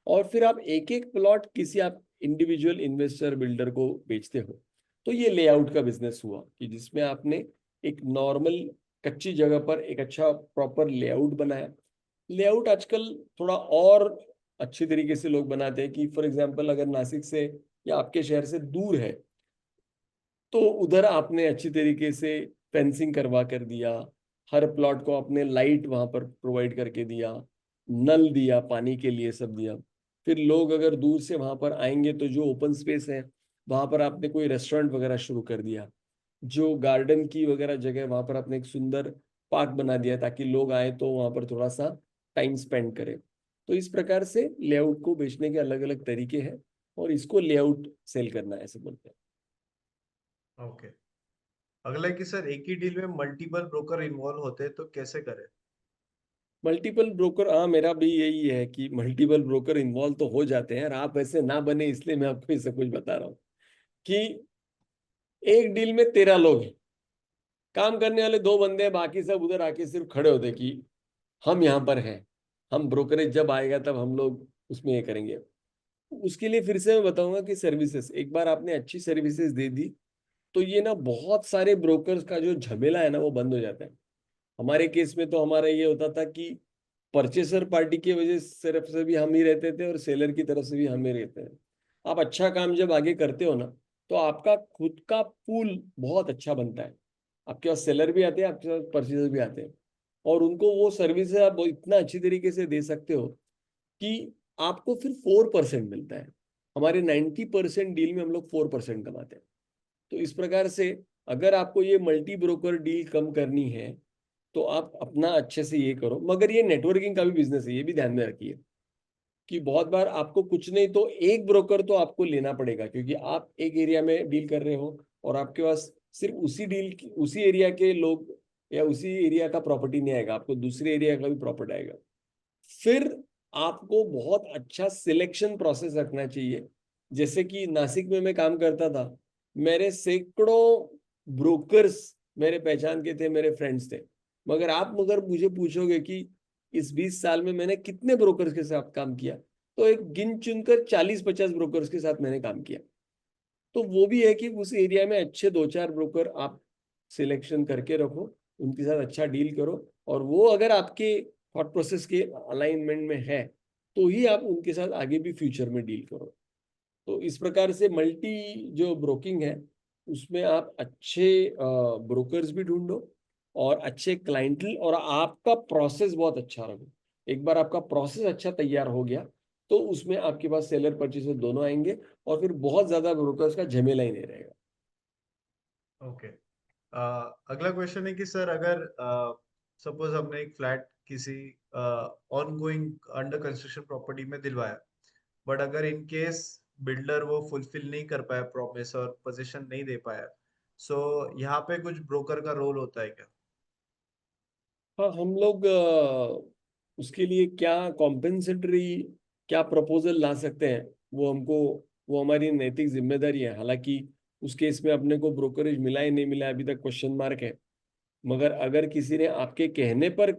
और फिर आप एक एक प्लॉट किसी आप इंडिविजुअल इन्वेस्टर बिल्डर को बेचते हो। तो ये लेआउट का बिजनेस हुआ कि जिसमें आपने एक नॉर्मल कच्ची जगह पर एक अच्छा प्रॉपर लेआउट बनाया। लेआउट आजकल थोड़ा और अच्छी तरीके से लोग बनाते हैं कि फॉर एग्जांपल अगर नासिक से या आपके शहर से दूर है तो उधर आपने अच्छी तरीके से फेंसिंग करवा कर दिया, हर प्लॉट को आपने लाइट वहां पर प्रोवाइड करके दिया, नल दिया, पानी के लिए सब दिया। फिर लोग अगर दूर से वहां पर आएंगे तो जो ओपन स्पेस है वहां पर आपने कोई रेस्टोरेंट वगैरह शुरू कर दिया, जो गार्डन की वगैरह जगह वहां पर आपने एक सुंदर पार्क बना दिया ताकि लोग आए तो वहां पर थोड़ा सा टाइम स्पेंड करें। तो इस प्रकार से लेआउट को बेचने के अलग अलग तरीके हैं, और इसको लेआउट सेल करना ऐसे बोलते हैं। ओके, अगला है कि सर एक ही डील में मल्टीपल ब्रोकर इन्वॉल्व होते हैं तो कैसे करें? मल्टीपल ब्रोकर, हाँ मेरा भी यही है कि मल्टीपल ब्रोकर इन्वॉल्व तो हो जाते हैं, और आप ऐसे ना बने इसलिए मैं आपको ये सब कुछ बता रहा हूँ कि एक डील में 13 लोग हैं, काम करने वाले 2 बंदे हैं, बाकी सब उधर आके सिर्फ खड़े होते कि हम यहाँ पर हैं, हम ब्रोकरेज जब आएगा तब हम लोग उसमें ये करेंगे। उसके लिए फिर से मैं बताऊंगा कि सर्विसेज, एक बार आपने अच्छी सर्विसेज दे दी तो ये ना बहुत सारे ब्रोकर्स का जो झमेला है ना वो बंद हो जाता है। हमारे केस में तो हमारा ये होता था कि परचेसर पार्टी की वजह से तरफ से भी हम ही रहते थे और सेलर की तरफ से भी हम ही रहते हैं। आप अच्छा काम जब आगे करते हो ना तो आपका खुद का पूल बहुत अच्छा बनता है, आपके पास सेलर भी आते हैं, आपके पास परचेसर भी आते हैं, और उनको वो सर्विस आप इतना अच्छी तरीके से दे सकते हो कि आपको फिर 4% मिलता है। हमारे 90% डील में हम लोग 4% कमाते हैं। तो इस प्रकार से अगर आपको ये मल्टी ब्रोकर डील कम करनी है तो आप अपना अच्छे से ये करो, मगर ये नेटवर्किंग का भी बिजनेस है, ये भी ध्यान में रखिए कि बहुत बार आपको कुछ नहीं तो एक ब्रोकर तो आपको लेना पड़ेगा, क्योंकि आप एक एरिया में डील कर रहे हो और आपके पास सिर्फ उसी डील उसी एरिया के लोग या उसी एरिया का प्रॉपर्टी नहीं आएगा, आपको दूसरे एरिया का भी प्रॉपर्टी आएगा। फिर आपको बहुत अच्छा सिलेक्शन प्रोसेस रखना चाहिए। जैसे कि नासिक में मैं काम करता था, मेरे सैकड़ों ब्रोकर्स मेरे पहचान के थे, मेरे फ्रेंड्स थे, मगर मुझे पूछोगे कि इस 20 साल में मैंने कितने ब्रोकर्स के साथ काम किया, तो एक गिन चुनकर 40-50 ब्रोकर्स के साथ मैंने काम किया। तो वो भी है कि उस एरिया में अच्छे 2-4 ब्रोकर आप सिलेक्शन करके रखो, उनके साथ अच्छा डील करो, और वो अगर आपके थॉट प्रोसेस के अलाइनमेंट में है तो ही आप उनके साथ आगे भी फ्यूचर में डील करो। तो इस प्रकार से मल्टी जो ब्रोकिंग है उसमें आप अच्छे ब्रोकर्स भी ढूंढो, और अच्छे क्लाइंटल और आपका प्रोसेस बहुत अच्छा रहो। एक बार आपका प्रोसेस अच्छा तैयार हो गया तो उसमें आपके पास सेलर परचेसर दोनों आएंगे और फिर बहुत ज्यादा ब्रोकर्स का झमेला ही नहीं रहेगा। ओके। अगला क्वेश्चन है कि सर अगर सपोज हमने एक फ्लैट किसी ऑनगोइंग अंडर कंस्ट्रक्शन प्रॉपर्टी में दिलवाया, बट अगर इन केस बिल्डर वो फुलफिल नहीं कर पाया प्रॉमिस और पोजीशन नहीं दे पाया, सो यहाँ पे कुछ ब्रोकर का रोल होता है क्या? हाँ, हम लोग उसके लिए क्या कॉम्पेंसेटरी क्या प्रपोजल ला सकते हैं वो हमारी नैतिक जिम्मेदारी है। हालांकि उस केस में अपने को ब्रोकरेज मिला ही नहीं मिला अभी तक क्वेश्चन मार्क है। मगर अगर किसी ने आपके कहने पर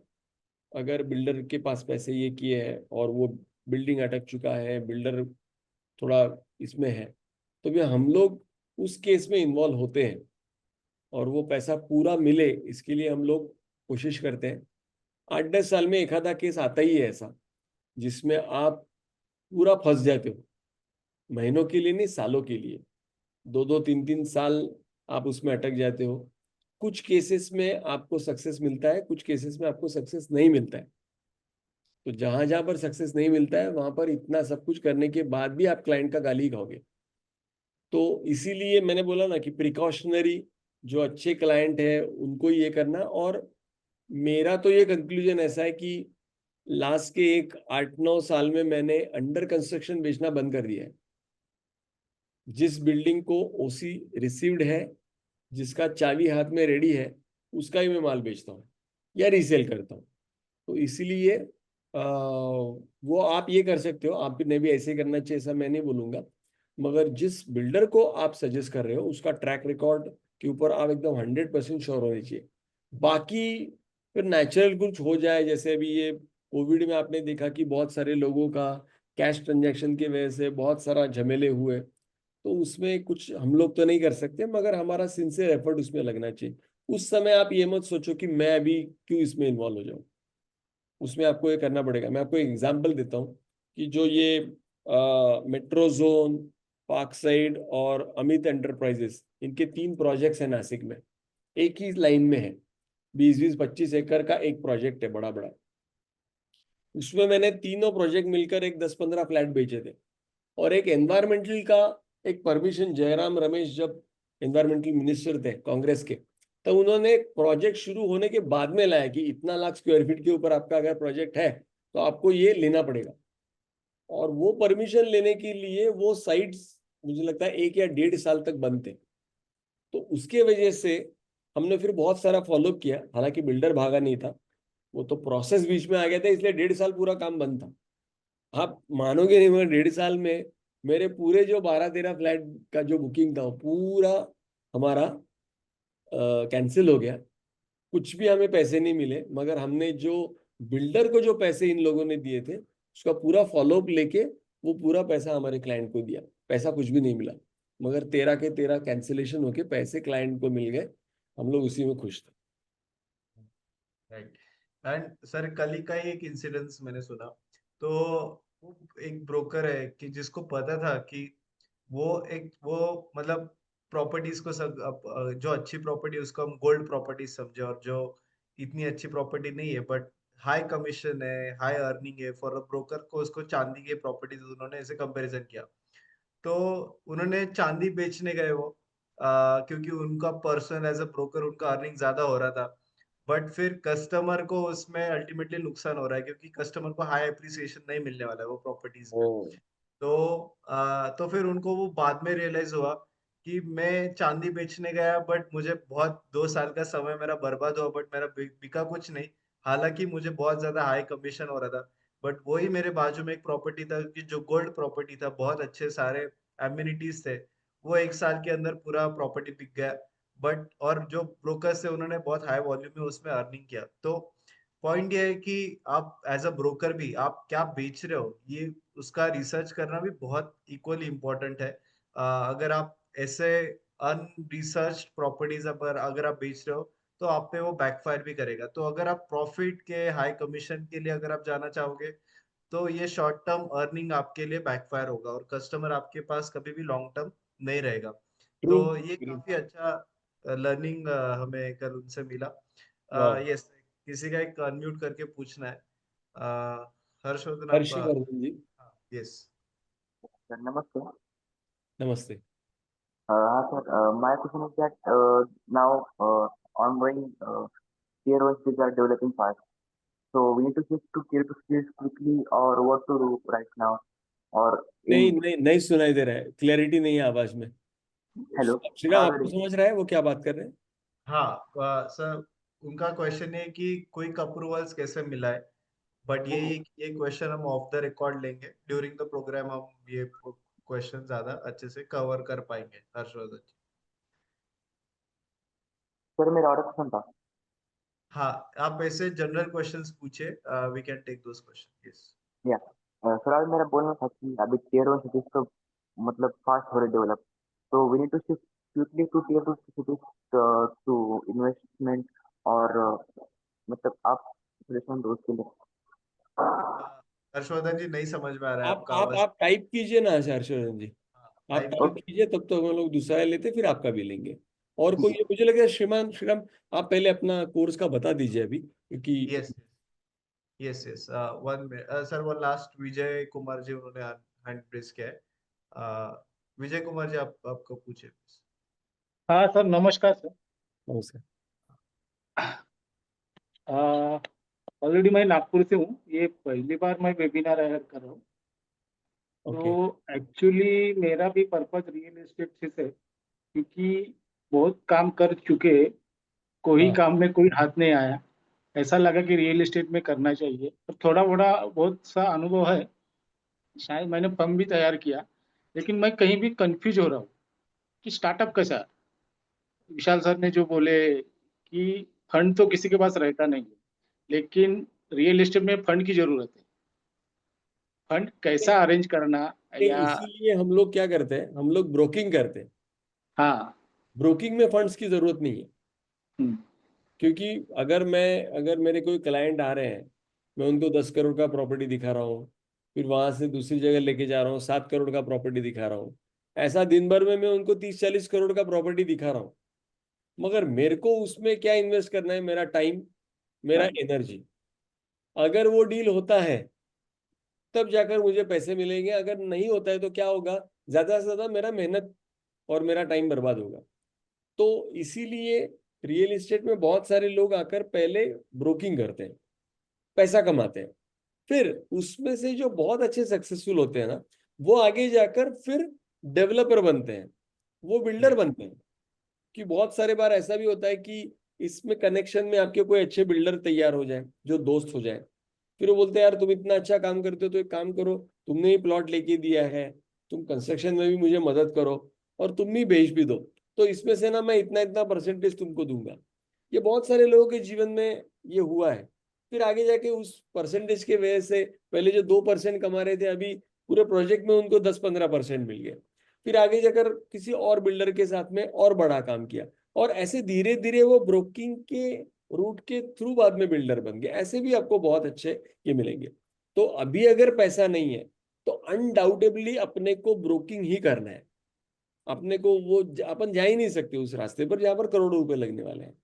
अगर बिल्डर के पास पैसे ये किए हैं और वो बिल्डिंग अटक चुका है, बिल्डर थोड़ा इसमें है, तो भी हम लोग उस केस में इन्वॉल्व होते हैं और वो पैसा पूरा मिले इसके लिए हम लोग कोशिश करते हैं। 8-10 साल में एक आधा केस आता ही है ऐसा जिसमें आप पूरा फंस जाते हो, महीनों के लिए नहीं सालों के लिए, 2-2 3-3 साल आप उसमें अटक जाते हो। कुछ केसेस में आपको सक्सेस मिलता है, कुछ केसेस में आपको सक्सेस नहीं मिलता है। तो जहां जहां पर सक्सेस नहीं मिलता है वहां पर इतना सब कुछ करने के बाद भी आप क्लाइंट का गाली खाओगे। तो इसीलिए मैंने बोला ना कि प्रिकॉशनरी जो अच्छे क्लाइंट है उनको ये करना। और मेरा तो ये कंक्लूजन ऐसा है कि लास्ट के एक 8-9 साल में मैंने अंडर कंस्ट्रक्शन बेचना बंद कर दिया है। जिस बिल्डिंग को ओसी रिसीव्ड है, जिसका चाबी हाथ में रेडी है, उसका ही मैं माल बेचता हूँ या रीसेल करता हूँ। तो इसीलिए वो आप ये कर सकते हो, आपने भी ऐसे ही करना चाहिए ऐसा मैं नहीं बोलूंगा। मगर जिस बिल्डर को आप सजेस्ट कर रहे हो उसका ट्रैक रिकॉर्ड के ऊपर आप एकदम 100% श्योर होने चाहिए। बाकी फिर नेचुरल कुछ हो जाए, जैसे अभी ये कोविड में आपने देखा कि बहुत सारे लोगों का कैश ट्रांजैक्शन की वजह से बहुत सारा झमेले हुए, तो उसमें कुछ हम लोग तो नहीं कर सकते मगर हमारा सिंसियर एफर्ट उसमें लगना चाहिए। उस समय आप ये मत सोचो कि मैं अभी क्यों इसमें इन्वॉल्व हो जाऊं, उसमें आपको ये करना पड़ेगा। मैं आपको एक एग्जांपल देता हूँ कि जो ये मेट्रो जोन, पार्क साइड और अमित एंटरप्राइजेस, इनके 3 प्रोजेक्ट्स हैं नासिक में, एक ही लाइन में है। 20-20-25 एकड़ का एक प्रोजेक्ट है बड़ा बड़ा। उसमें मैंने तीनों प्रोजेक्ट मिलकर एक 10-15 फ्लैट बेचे थे। और एक एनवायरमेंटल का एक परमिशन, जयराम रमेश जब एनवायरमेंटल मिनिस्टर थे कांग्रेस के, तो उन्होंने एक प्रोजेक्ट शुरू होने के बाद में लाया कि इतना लाख स्क्वायर फीट के ऊपर आपका अगर प्रोजेक्ट है तो आपको ये लेना पड़ेगा। और वो परमिशन लेने के लिए वो साइट्स मुझे लगता है 1 या 1.5 साल तक बंद थे। तो उसके वजह से हमने फिर बहुत सारा फॉलोअप किया, हालांकि बिल्डर भागा नहीं था, वो तो प्रोसेस बीच में आ गया था, इसलिए 1.5 साल पूरा काम बंद था। आप मानोगे नहीं, मगर 1.5 साल में मेरे पूरे जो 12-13 फ्लैट का जो बुकिंग था वो पूरा हमारा कैंसिल हो गया। कुछ भी हमें पैसे नहीं मिले, मगर हमने जो बिल्डर को जो पैसे इन लोगों ने दिए थे उसका पूरा फॉलोअप लेके वो पूरा पैसा हमारे क्लाइंट को दिया। पैसा कुछ भी नहीं मिला, मगर 13 के 13 कैंसिलेशन होके पैसे क्लाइंट को मिल गए। हम लोग उसी में खुश थे। राइट। एंड सर कल ही का ही एक इंसिडेंस मैंने सुना। तो वो एक ब्रोकर है कि जिसको पता था कि वो मतलब प्रॉपर्टीज को सब जो अच्छी प्रॉपर्टी उसको हम गोल्ड प्रॉपर्टी समझे, और जो इतनी अच्छी प्रॉपर्टी नहीं है बट हाई कमीशन है, हाई अर्निंग है फॉर अ ब्रोकर, को उसको चांदी के प्रॉपर्टीज उन्होंने ऐसे कंपैरिजन किया। तो उन्होंने चांदी बेचने गए वो, क्योंकि उनका पर्सनल एज अ ब्रोकर उनका अर्निंग ज्यादा हो रहा था। बट फिर कस्टमर को उसमें अल्टीमेटली नुकसान हो रहा है, क्योंकि कस्टमर को हाई अप्रिसिएशन नहीं मिलने वाला है वो प्रॉपर्टीज ओ। में। तो तो फिर उनको वो बाद में रियलाइज हुआ कि मैं चांदी बेचने गया बट मुझे बहुत 2 साल का समय मेरा बर्बाद हुआ, बट मेरा बिका कुछ नहीं। हालांकि मुझे बहुत ज्यादा हाई कमीशन हो रहा था। बट वही मेरे बाजू में एक प्रॉपर्टी था कि जो गोल्ड प्रॉपर्टी था, बहुत अच्छे सारे एम्यूनिटीज थे, वो 1 साल के अंदर पूरा प्रॉपर्टी बिक गया। बट और जो ब्रोकर्स थे उन्होंने बहुत हाई वॉल्यूम में उसमें अर्निंग किया। तो पॉइंट ये है कि आप एज अ ब्रोकर भी आप क्या बेच रहे हो, ये उसका रिसर्च करना भी बहुत इक्वली इम्पोर्टेंट है। अगर आप ऐसे अनरिसर्च प्रॉपर्टीज पर अगर आप बेच रहे हो तो आप पे वो बैकफायर भी करेगा। तो अगर आप प्रॉफिट के हाई कमीशन के लिए अगर आप जाना चाहोगे तो ये शॉर्ट टर्म अर्निंग आपके लिए बैकफायर होगा, और कस्टमर आपके पास कभी भी लॉन्ग टर्म नहीं रहेगा। ट्रू। तो ये काफी अच्छा लर्निंग हमें कल उनसे मिला। वाह, यस, किसी का एक अनम्यूट करके पूछना है। हर्षवर्धन आपका। हर्षवर्धन जी, यस। सर नमस्ते। नमस्ते। हाँ sir, my question is that now ongoing tier one cities are developing fast, so we need to shift to tier two cities quickly, or what to do right now, or नहीं in नहीं नहीं सुनाई दे रहा है, क्लैरिटी नहीं है आवाज में। hello. श्रीराम, हाँ आपको सर, समझ रहा है वो क्या बात कर रहे हैं? हाँ सर, उनका क्वेश्चन है कि क्विक अप्रूवल्स कैसे मिला है, बट ये क्वेश्चन हम ऑफ द रिकॉर्ड लेंगे ड्यूरिंग द प्रोग्राम। हम ये क्वेश्चन ज्यादा अच्छे से कवर कर पाएंगे हर्षवर्धन जी। सर मेरा और क्वेश्चन था। हाँ, आप ऐसे जनरल क्वेश्चंस पूछे, we can take those question. Yes. Yeah sir, आज मेरा बोलना था कि अभी tier one cities तो मतलब फास्ट हो रहे डेवलप, तो we need to shift quickly to tier two cities to investment, और मतलब आप सजेशन दो उसके लिए। हर्षवर्धन जी, नहीं समझ में आ रहा है आप आपका आप आवाज। आप टाइप कीजिए ना हर्षवर्धन जी, आप टाइप टाइप कीजिए, तब तो हम लोग दूसरा लेते, फिर आपका भी लेंगे। और कोई, मुझे लग रहा है श्रीमान श्रीराम, आप पहले अपना कोर्स का बता दीजिए अभी, क्योंकि yes yes yes, one minute sir. वो लास्ट विजय कुमार जी, उन्होंने हैंड प्रेस किया है। विजय कुमार जी, आप आपको पूछे। हाँ सर, नमस्कार सर। नमस्कार। ऑलरेडी मैं नागपुर से हूँ, ये पहली बार मैं वेबिनार अटेंड कर रहा हूँ। ओके, तो एक्चुअली मेरा भी पर्पज रियल एस्टेट से है, क्योंकि बहुत काम कर चुके, कोई हाँ काम में कोई हाथ नहीं आया, ऐसा लगा कि रियल एस्टेट में करना चाहिए। तो थोड़ा बड़ा बहुत सा अनुभव है, शायद मैंने फर्म भी तैयार किया, लेकिन मैं कहीं भी कंफ्यूज हो रहा हूँ कि स्टार्टअप कैसा। विशाल सर ने जो बोले कि फंड तो किसी के पास रहता नहीं है, लेकिन रियल एस्टेट में फंड की जरूरत है। फंड कैसा अरेंज करना, नहीं, या इसीलिए हम लोग क्या करते हैं, हम लोग ब्रोकिंग करते हैं। हाँ। ब्रोकिंग में फंड्स की जरूरत नहीं है, हम्म, क्योंकि अगर मेरे कोई क्लाइंट आ रहे हैं, मैं उनको 10 करोड़ का प्रॉपर्टी दिखा रहा हूँ, फिर वहां से दूसरी जगह लेके जा रहा हूँ, 7 करोड़ का प्रॉपर्टी दिखा रहा हूँ, ऐसा दिन भर में मैं उनको 30-40 करोड़ का प्रॉपर्टी दिखा रहा हूँ। मगर मेरे को उसमें क्या इन्वेस्ट करना है? मेरा टाइम, मेरा एनर्जी। अगर वो डील होता है तब जाकर मुझे पैसे मिलेंगे, अगर नहीं होता है तो क्या होगा? ज्यादा से ज्यादा मेरा मेहनत और मेरा टाइम बर्बाद होगा। तो इसीलिए रियल एस्टेट में बहुत सारे लोग आकर पहले ब्रोकिंग करते हैं, पैसा कमाते हैं, फिर उसमें से जो बहुत अच्छे सक्सेसफुल होते हैं ना, वो आगे जाकर फिर डेवलपर बनते हैं, वो बिल्डर बनते हैं। कि बहुत सारे बार ऐसा भी होता है कि इसमें कनेक्शन में आपके कोई अच्छे बिल्डर तैयार हो जाए, जो दोस्त हो जाए, फिर वो बोलते हैं यार तुम इतना अच्छा काम करते हो तो एक काम करो, तुमने ही प्लॉट लेके दिया है, तुम कंस्ट्रक्शन में भी मुझे मदद करो और तुम भी बेच भी दो, तो इसमें से ना मैं इतना इतना परसेंटेज तुमको दूंगा। ये बहुत सारे लोगों के जीवन में ये हुआ है। फिर आगे जाके उस परसेंटेज के वजह से पहले जो 2% कमा रहे थे, अभी पूरे प्रोजेक्ट में उनको 10-15% मिल गए। फिर आगे जाकर किसी और बिल्डर के साथ में और बड़ा काम किया, और ऐसे धीरे धीरे वो ब्रोकिंग के रूट के थ्रू बाद में बिल्डर बन गए। ऐसे भी आपको बहुत अच्छे ये मिलेंगे। तो अभी अगर पैसा नहीं है तो अनडाउटेबली अपने को ब्रोकिंग ही करना है। अपने को वो अपन जा ही नहीं सकते उस रास्ते पर जहां पर करोड़ों रुपए लगने वाले हैं।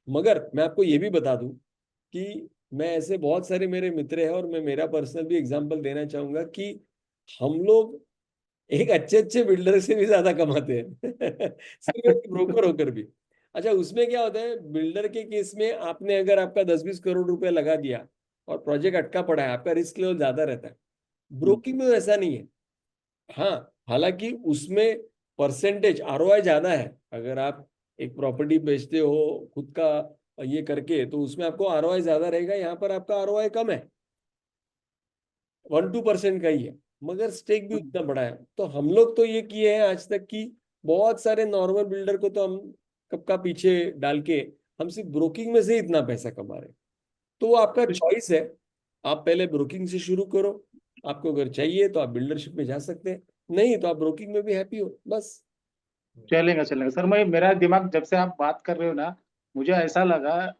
मगर मैं आपको ये भी बता दूं कि मैं ऐसे बहुत सारे मेरे मित्र हैं, और मैं मेरा पर्सनल भी एग्जांपल देना चाहूंगा कि हम लोग एक अच्छे अच्छे बिल्डर से भी ज्यादा कमाते हैं सिर्फ एक ब्रोकर होकर भी। अच्छा, उसमें क्या होता है, बिल्डर के केस में आपने अगर आपका 10-20 करोड़ रुपए लगा दिया और प्रोजेक्ट अटका पड़ा है, आपका रिस्क लेवल ज्यादा रहता है। ब्रोकिंग में वैसा नहीं है। हाँ, हालांकि उसमें परसेंटेज आरओआई ज्यादा है। अगर आप एक प्रॉपर्टी बेचते हो खुद का ये करके, तो उसमें आपको आरओआई ज्यादा रहेगा। यहाँ पर आपका आरओआई कम है, 1-2% का ही है, मगर स्टेक भी उतना बड़ा है। तो हम लोग तो ये किए हैं आज तक कि बहुत सारे नॉर्मल बिल्डर को तो हम कब का पीछे डाल के हम सिर्फ ब्रोकिंग में से इतना पैसा कमा रहे हैं। तो वो आपका चॉइस है, आप पहले ब्रोकिंग से शुरू करो। आपको अगर चाहिए तो आप बिल्डरशिप में जा सकते हैं, नहीं तो आप ब्रोकिंग में भी हैप्पी हो, बस। चलेगा चलेगा सर। मैं, मेरा दिमाग जब से आप बात कर रहे हो ना, मुझे ऐसा लगा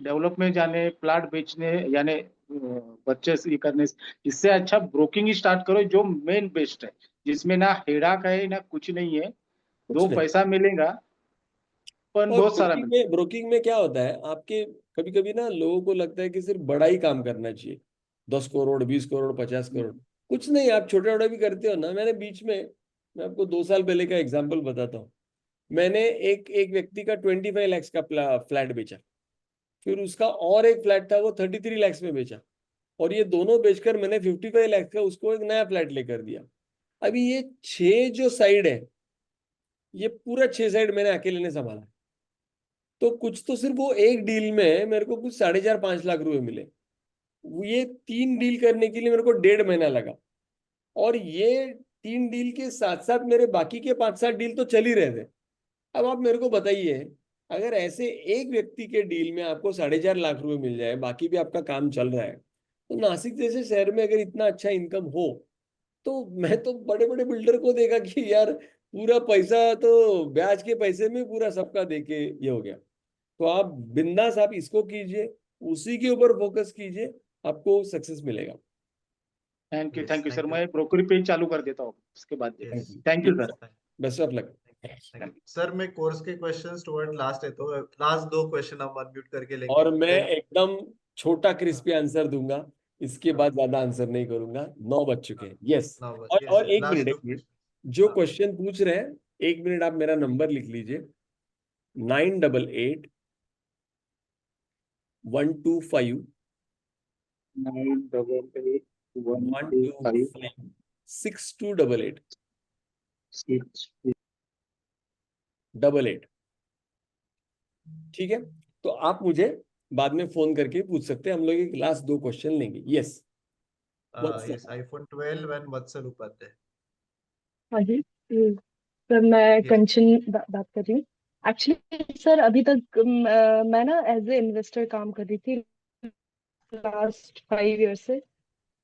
डेवलप में जाने, प्लाट बेचने, यानी परचेस ये करने इससे अच्छा ब्रोकिंग ही स्टार्ट करो, जो मेन बेस्ट है, जिसमें ना हेड़ाक है ना कुछ नहीं है, कुछ दो नहीं। पैसा मिलेगा। पण और बहुत सारा मिलता ब्रोकिंग में क्या होता है, आपके कभी कभी ना लोगों को लगता है कि सिर्फ बड़ा ही काम करना चाहिए, 10 करोड़ 20 करोड़ 50 करोड़, कुछ नहीं, आप छोटा छोटा भी करते हो ना। मैंने बीच में, मैं आपको 2 साल पहले का एग्जाम्पल बताता हूँ। मैंने एक एक व्यक्ति का 25 लाख का फ्लैट बेचा, फिर उसका और एक फ्लैट था वो 33 लाख में बेचा, और ये दोनों बेचकर मैंने 55 लाख का उसको एक नया फ्लैट लेकर दिया। अभी ये 6 जो साइड है, ये पूरा 6 साइड मैंने अकेले ने संभाला। तो कुछ तो सिर्फ वो एक डील में मेरे को कुछ 4.5-5 लाख रुपए मिले। ये 3 डील करने के लिए मेरे को 1.5 महीना लगा, और ये 3 डील के साथ साथ मेरे बाकी के 5-7 डील तो चल ही रहे थे। अब आप मेरे को बताइए, अगर ऐसे एक व्यक्ति के डील में आपको 4.5 लाख रुपए मिल जाए, बाकी भी आपका काम चल रहा है, तो नासिक जैसे शहर में अगर इतना अच्छा इनकम हो, तो मैं तो बड़े बड़े बिल्डर को देखा कि यार पूरा पैसा तो ब्याज के पैसे में पूरा सबका देके ये हो गया। तो आप बिंदास आप इसको कीजिए, उसी के ऊपर फोकस कीजिए, आपको सक्सेस मिलेगा। Thank you Yes, thank you sir, thank you. मैं ब्रोकरी पेज चालू कर देता हूँ उसके बाद Yes. Thank you sir. Best of luck. Sir मैं कोर्स के क्वेश्चंस टुवर्ड लास्ट है, तो लास्ट 2 क्वेश्चन हम अनम्यूट करके लेंगे। और मैं Then- एकदम छोटा क्रिस्पी आंसर दूंगा, इसके हाँ। बाद ज्यादा आंसर नहीं करूंगा। 9 बज चुके हैं। यस। now, yes, और yes, एक last मिनट 2 एक मिनट, questions. जो हाँ। क्वेश्चन पूछ रहे हैं, 1 मिनट आप मेरा नंबर लिख लीजिए, 988 125 125 6288 88। ठीक है, तो आप मुझे बाद में फोन करके पूछ सकते हैं, हम लोग एक लास्ट 2 क्वेश्चन लेंगे। यस। yes, iPhone 12 and वत्सल उपाध्याय। हाँ जी। सर मैं Yes. कंचन बात कर रही हूँ। एक्चुअली सर अभी तक मैं ना एज ए इन्वेस्टर काम कर रही थी लास्ट 5 ईयर से,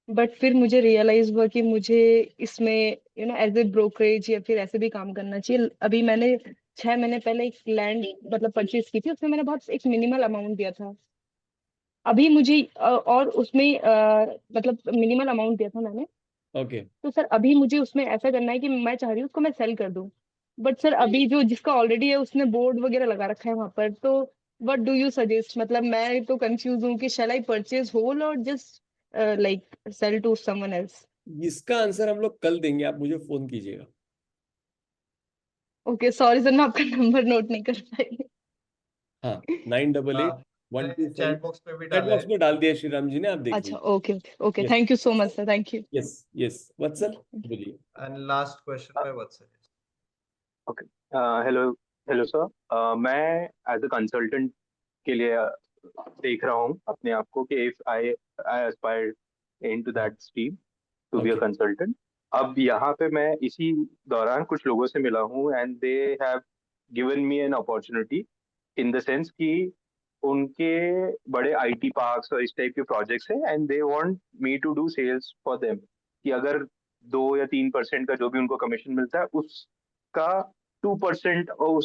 बट फिर मुझे रियलाइज हुआ कि मुझे इसमें एज ए ब्रोकरेज या फिर ऐसे भी काम करना चाहिए। अभी मैंने 6 महीने पहले एक लैंड मतलब परचेज की थी, उसमें मैंने बहुत एक मिनिमल अमाउंट दिया था। अभी मुझे और उसमें मतलब मिनिमल अमाउंट दिया था मैंने। ओके। तो सर अभी मुझे उसमें ऐसा करना है कि मैं चाह रही हूँ उसको मैं सेल कर दूं, बट सर अभी जो जिसका ऑलरेडी है उसने बोर्ड वगैरह लगा रखा है वहां पर, तो व्हाट डू यू सजेस्ट? मतलब मैं तो कंफ्यूज हूँ कि शैल आई परचेज होल और just like sell to someone else. इसका आंसर हम लोग कल देंगे, आप मुझे फोन कीजिएगा। ओके सॉरी सर, मैं आपका नंबर नोट नहीं कर पाई। हाँ, 988 125 चैट बॉक्स पे भी चैट डाला बॉक्स है। में डाल दिया श्रीराम जी ने, आप देख अच्छा लीजिए। Okay okay okay, Yes. Thank you so much sir, thank you. Yes yes, Vatsal बोलिए। And last question by Vatsal. Okay, hello hello sir, मैं एज अ कंसल्टेंट के लिए देख रहा हूँ अपने आप को कि if I aspire into that stream to be a Okay. Consultant. अब यहाँ पे मैं इसी दौरान कुछ लोगों से मिला हूँ and they have given me an opportunity in the sense कि उनके बड़े आईटी पार्क्स और इस टाइप के प्रोजेक्ट्स हैं and they want me to do sales for them, कि अगर 2 या 3% का जो भी उनको कमीशन मिलता है उसका 2% और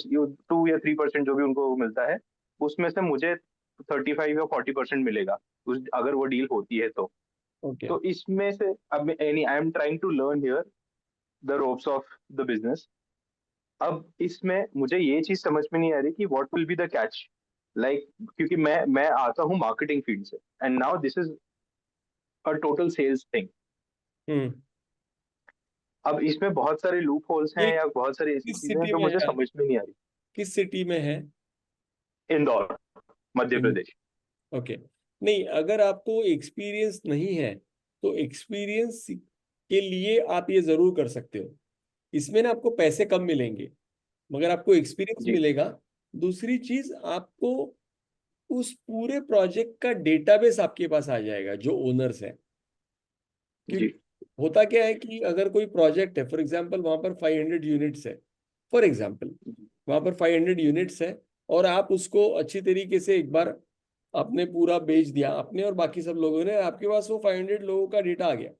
2 या 3% जो भी उनको मिलता है उसमें से मुझे 35 या 40% मिलेगा अगर वो डील होती है तो। Okay. तो इसमें से अब I am trying to learn here the ropes of the business. अब इसमें मुझे ये चीज समझ में नहीं आ रही कि what will be the catch, like क्योंकि मैं आता हूँ मार्केटिंग फील्ड से and now this is a total sales thing. अब इसमें बहुत सारे लूप होल्स हैं ये या बहुत सारी ऐसी किस चीजें हैं सिटी जो में मुझे है? समझ में नहीं आ रही। किस सिटी में है? इंदौर, मध्य प्रदेश। ओके। नहीं, अगर आपको एक्सपीरियंस नहीं है तो एक्सपीरियंस के लिए आप ये जरूर कर सकते हो। इसमें ना आपको पैसे कम मिलेंगे मगर आपको एक्सपीरियंस जी मिलेगा। दूसरी चीज, आपको उस पूरे प्रोजेक्ट का डेटाबेस आपके पास आ जाएगा जो ओनर्स है। क्योंकि जी होता क्या है कि अगर कोई प्रोजेक्ट है, फॉर एग्जांपल वहां पर 500 यूनिट्स है, फॉर एग्जांपल वहां पर 500 यूनिट्स है, और आप उसको अच्छी तरीके से एक बार आपने पूरा बेच दिया, आपने और बाकी सब लोगों ने, आपके पास वो 500 लोगों का डेटा आ गया।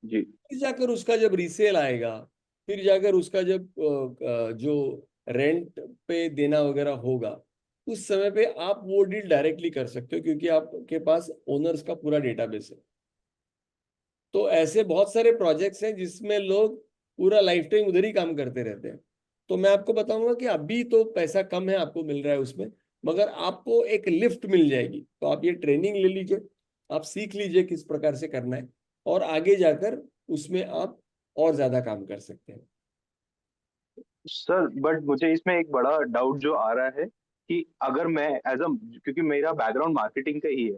जी फिर जाकर उसका जब रीसेल आएगा, फिर जाकर उसका जब जो रेंट पे देना वगैरह होगा, उस समय पे आप वो डील डायरेक्टली कर सकते हो क्योंकि आपके पास ओनर्स का पूरा डेटाबेस है। तो ऐसे बहुत सारे प्रोजेक्ट्स हैं जिसमें लोग पूरा लाइफ टाइम उधर ही काम करते रहते हैं। तो मैं आपको बताऊंगा कि अभी तो पैसा कम है आपको मिल रहा है उसमें, मगर आपको एक लिफ्ट मिल जाएगी। तो आप ये ट्रेनिंग ले लीजिए, आप सीख लीजिए किस प्रकार से करना है, और आगे जाकर उसमें आप और ज्यादा काम कर सकते हैं। सर बट मुझे इसमें एक बड़ा डाउट जो आ रहा है कि अगर मैं एज अ, क्योंकि मेरा बैकग्राउंड मार्केटिंग का ही है,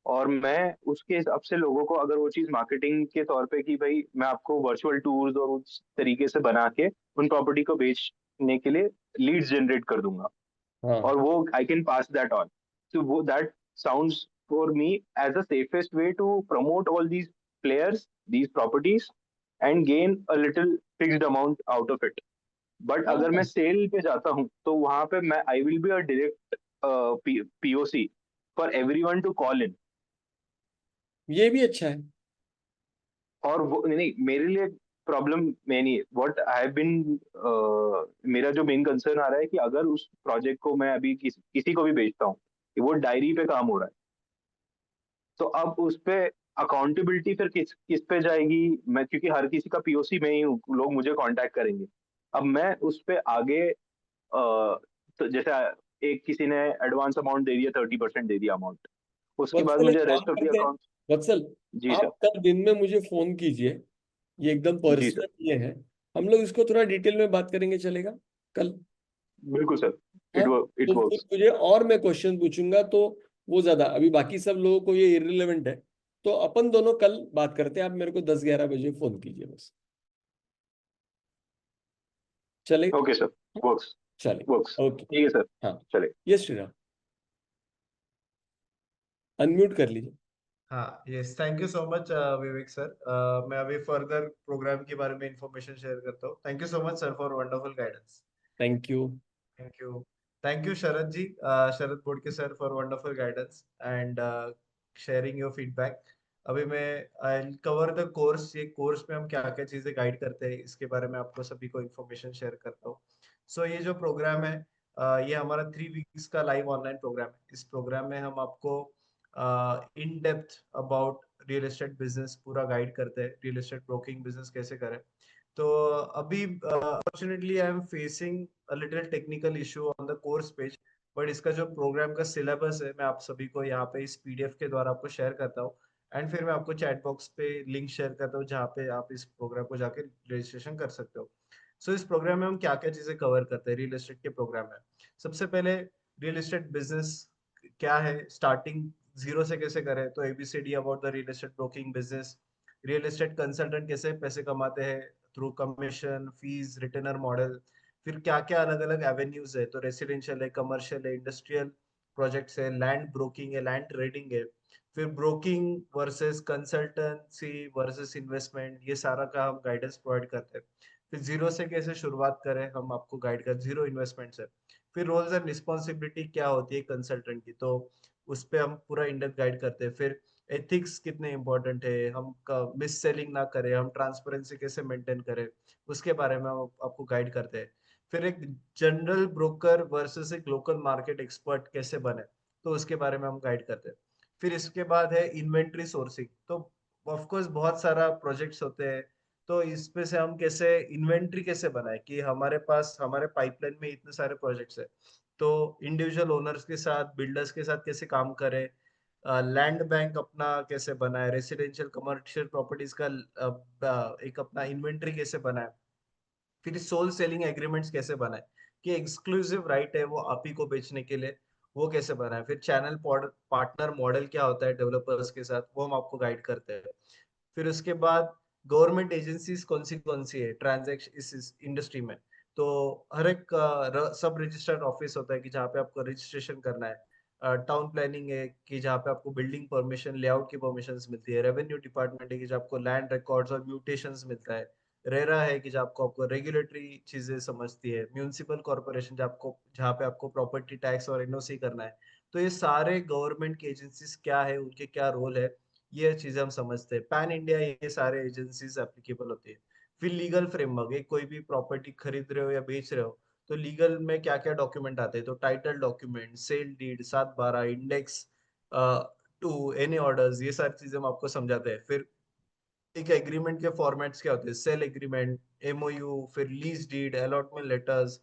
और मैं उसके हिसाब से लोगों को अगर वो चीज मार्केटिंग के तौर पे कि भाई मैं आपको वर्चुअल टूर्स और उस तरीके से बना के उन प्रॉपर्टी को बेचने के लिए लीड्स जनरेट कर दूंगा, हाँ, और वो I can pass that on, so वो that sounds for me as the safest way to promote all these players, these properties, and gain a little fixed amount out of it. But अगर मैं हाँ, सेल पे जाता हूँ तो वहां पे मैं I will be a direct POC for everyone to call in, ये भी अच्छा है। और वो नहीं नहीं, मेरे लिए प्रॉब्लम में नहीं है व्हाट आई हैव बीन, मेरा जो मेन कंसर्न आ रहा है कि अगर उस प्रोजेक्ट को मैं अभी किसी को भी बेचता हूँ, वो डायरी पे काम हो रहा है, तो अब उस पे अकाउंटेबिलिटी फिर किस किस पे जाएगी? मैं क्योंकि हर किसी का पीओसी में ही हूँ, लोग मुझे कांटेक्ट करेंगे। अब मैं उस पे आगे तो जैसे एक किसी ने एडवांस अमाउंट दे दिया, 30% दे दिया अमाउंट, उसके बाद वत्सल एक मुझे काम रेस्ट ऑफ द करते हैं, अकाउंट। वत्सल जी सर। आप कल दिन में मुझे फोन कीजिए, ये एकदम जी सर। पर्सनल ये है, हम लोग इसको थोड़ा डिटेल में बात करेंगे, चलेगा कल? बिल्कुल सर। हाँ, इट तो फिर वर्क्स। तुझे और मैं क्वेश्चन पूछूंगा तो वो ज्यादा, अभी बाकी सब लोगों को ये इररिलेवेंट है, तो अपन दोनों कल बात करते हैं। आप मेरे को 10-11 बजे फोन कीजिए बस, चलेगा? Okay sir. वर्क्स। चले, वर्क्स ओके। ठीक है सर। हाँ, चले। यस श्रीराम, अनम्यूट कर लीजिए। हाँ, yes, thank you so much Vivek sir. मैं अभी फर्दर प्रोग्राम के बारे में इंफॉर्मेशन शेयर करता हूँ। Thank you so much sir for wonderful guidance. Thank you. Thank you. Thank you Sharad ji, Sharad Bodke sir for wonderful guidance and sharing your feedback. अभी मैं आई कवर द कोर्स, ये कोर्स में हम क्या क्या चीजें गाइड करते हैं इसके बारे में आपको सभी को इन्फॉर्मेशन शेयर करता हूँ। सो ये जो प्रोग्राम है, ये हमारा 3 वीक्स का लाइव ऑनलाइन प्रोग्राम है। इस प्रोग्राम में हम आपको in depth about real estate business पूरा गाइड करते हैं, रियल एस्टेट ब्रोकिंग बिजनेस कैसे करें। तो अभी unfortunately I am facing a little technical issue on the course page, but इसका जो प्रोग्राम का सिलेबस है मैं आप सभी को यहाँ पे इस पीडीएफ के द्वारा आपको शेयर करता हूँ, एंड फिर मैं आपको चैट बॉक्स पे लिंक शेयर करता हूँ जहाँ पे आप इस प्रोग्राम को जाके रजिस्ट्रेशन कर सकते हो। सो इस प्रोग्राम में हम क्या क्या चीजें कवर करते हैं रियल एस्टेट के प्रोग्राम में। सबसे पहले रियल एस्टेट बिजनेस क्या है, स्टार्टिंग जीरो से कैसे करें, तो ABCD about the real estate broking business. Real estate consultant कैसे पैसे कमाते हैं through commission, fees, retainer model. फिर क्या क्या अलग अलग एवेन्यूज है, तो रेसिडेंशियल है, कमर्शियल है, इंडस्ट्रियल प्रोजेक्ट्स है, लैंड ब्रोकिंग है, लैंड ट्रेडिंग है। फिर broking versus consultancy versus investment, ये सारा का हम गाइडेंस प्रोवाइड करते हैं। फिर जीरो से कैसे शुरुआत करें हम आपको गाइड कर, जीरो इन्वेस्टमेंट से। फिर रोल्स एंड रिस्पॉन्सिबिलिटी क्या होती है कंसल्टेंट की, तो उस पे हम पूरा इन डेप्थ गाइड करते हैं। फिर एथिक्स कितने इंपॉर्टेंट है, हम मिस सेलिंग ना करें, हम ट्रांसपेरेंसी कैसे मेंटेन करें, उसके बारे में हम आपको गाइड करते हैं। फिर एक जनरल ब्रोकर वर्सेस एक लोकल मार्केट एक्सपर्ट कैसे बने, तो उसके बारे में हम गाइड करते हैं। फिर इसके बाद है इन्वेंट्री सोर्सिंग। तो ऑफ कोर्स बहुत सारा प्रोजेक्ट्स होते हैं, तो इसमें से हम कैसे इन्वेंट्री कैसे बनाए कि हमारे पास हमारे पाइपलाइन में इतने सारे प्रोजेक्ट्स है, तो इंडिविजुअल ओनर्स के साथ, बिल्डर्स के साथ कैसे काम करें, लैंड बैंक अपना कैसे बनाए, रेसिडेंशियल कमर्शियल प्रॉपर्टीज का एक अपना इन्वेंट्री कैसे बनाए। फिर सोल सेलिंग एग्रीमेंट्स कैसे बनाए कि एक्सक्लूसिव राइट है वो आप ही को बेचने के लिए, वो कैसे बनाए। फिर चैनल पार्टनर मॉडल क्या होता है डेवलपर्स के साथ, वो हम आपको गाइड करते हैं। फिर उसके बाद गवर्नमेंट एजेंसीज कौन सी है ट्रांजैक्शन इस इंडस्ट्री में, तो हर एक सब रजिस्टर्ड ऑफिस होता है कि जहाँ पे आपको रजिस्ट्रेशन करना है। टाउन प्लानिंग है कि जहाँ पे आपको बिल्डिंग परमिशन, लेआउट की परमिशन मिलती है। रेवेन्यू डिपार्टमेंट है कि जहाँ आपको लैंड रिकॉर्ड्स और म्यूटेशंस मिलता है। रेरा है कि जहाँ आपको रेगुलेटरी चीजें समझती है। म्यूनिसिपल कॉर्पोरेशन जहाँ पे आपको प्रॉपर्टी टैक्स और एनओसी करना है। तो ये सारे गवर्नमेंट की एजेंसीज क्या है, उनके क्या रोल है, ये चीजें हम समझते हैं। पैन इंडिया ये सारे एजेंसीज एप्लीकेबल होती है। फिर लीगल फ्रेमवर्क है, कोई भी प्रॉपर्टी खरीद रहे हो या बेच रहे हो तो लीगल में क्या क्या डॉक्यूमेंट आते हैं, तो title document, sale deed, 7/12, index two any orders, ये सारी चीजें हम आपको समझाते हैं। फिर एक एग्रीमेंट के फॉर्मेट्स क्या होते हैं, सेल एग्रीमेंट, एमओयू, फिर लीज डीड, अलॉटमेंट लेटर्स,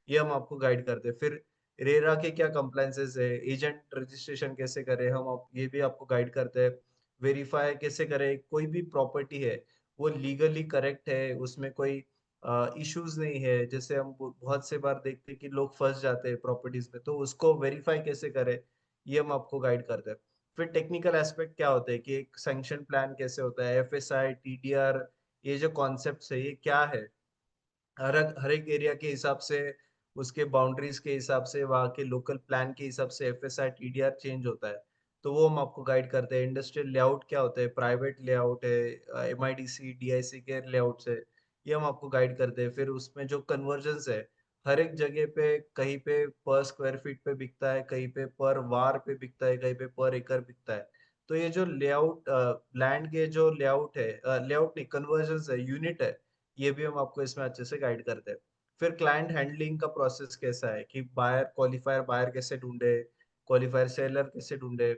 ये हम आपको गाइड करते हैं। फिर रेरा के क्या कंप्लायंसेस है, एजेंट रजिस्ट्रेशन कैसे करें, ये भी आपको गाइड करते हैं। वेरीफाई कैसे करें कोई भी प्रॉपर्टी है वो लीगली करेक्ट है, उसमें कोई इश्यूज नहीं है। जैसे हम बहुत से बार देखते हैं कि लोग फंस जाते हैं प्रॉपर्टीज में, तो उसको वेरीफाई कैसे करें, ये हम आपको गाइड करते हैं। फिर टेक्निकल एस्पेक्ट क्या होता है कि एक सैंक्शन प्लान कैसे होता है, एफएसआई, टीडीआर, ये जो कॉन्सेप्ट है ये क्या है, हर एक एरिया के हिसाब से, उसके बाउंड्रीज के हिसाब से, वहाँ के लोकल प्लान के हिसाब से एफएसआई टीडीआर चेंज होता है। तो वो हम आपको गाइड करते हैं। इंडस्ट्रियल लेआउट क्या होता है, प्राइवेट लेआउट है, एमआईडीसी डीआईसी के लेआउट है, ये हम आपको गाइड करते हैं। फिर उसमें जो कन्वर्जेंस है, हर एक जगह पे कहीं पे पर स्क्वायर फीट पे बिकता है, कहीं पे पर वार पे बिकता है, कहीं पे पर एकड़ बिकता है। तो ये जो लेआउट, लैंड के जो लेआउट है, लेआउट नहीं, कन्वर्जेंस है, यूनिट है, ये भी हम आपको इसमें अच्छे से गाइड करते हैं। फिर क्लाइंट हैंडलिंग का प्रोसेस कैसा है कि बायर क्वालिफायर बायर कैसे ढूंढे, क्वालिफायर सेलर कैसे ढूंढे।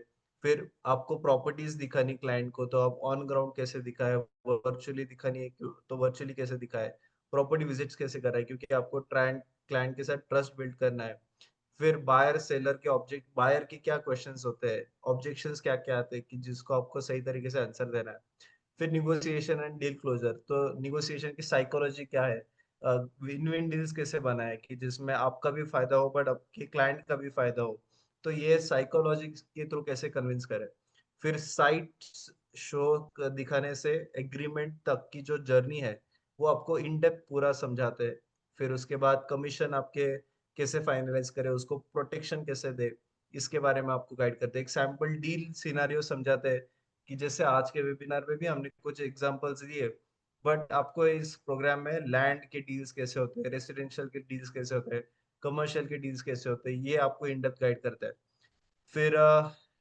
फिर आपको प्रॉपर्टीज दिखानी क्लाइंट को, तो आप ऑन ग्राउंड कैसे दिखाए, वर्चुअली दिखानी है तो वर्चुअली कैसे दिखाए, प्रॉपर्टी विजिट्स कैसे कराए, क्योंकि आपको क्लाइंट के साथ ट्रस्ट बिल्ड करना है। फिर बायर सेलर के ऑब्जेक्ट, बायर के क्या क्वेश्चंस होते हैं, ऑब्जेक्शंस क्या क्या आते हैं कि जिसको आपको सही तरीके से आंसर देना है। फिर निगोशिएशन एंड डील क्लोजर, तो निगोशिएशन की साइकोलॉजी क्या है, विन विन डील्स कैसे बनाए कि जिसमें आपका भी फायदा हो बट आपके क्लाइंट का भी फायदा हो, तो ये साइकोलॉजी के थ्रू कैसे कन्विंस करें। फिर साइट शो दिखाने से एग्रीमेंट तक की जो जर्नी है वो आपको इन डेप्थ पूरा समझाते हैं। फिर उसके बाद कमीशन आपके कैसे फाइनलाइज करें, उसको प्रोटेक्शन कैसे दे, इसके बारे में आपको गाइड करते हैं। एक सैम्पल डील सिनारियो समझाते हैं कि जैसे आज के वेबिनार में भी हमने कुछ एग्जांपल्स दिए, बट आपको इस प्रोग्राम में लैंड के डील्स कैसे होते हैं, रेसिडेंशियल के डील्स कैसे होते हैं, कमर्शियल के डील्स कैसे होते हैं, ये आपको इन डेप्थ गाइड करता है। फिर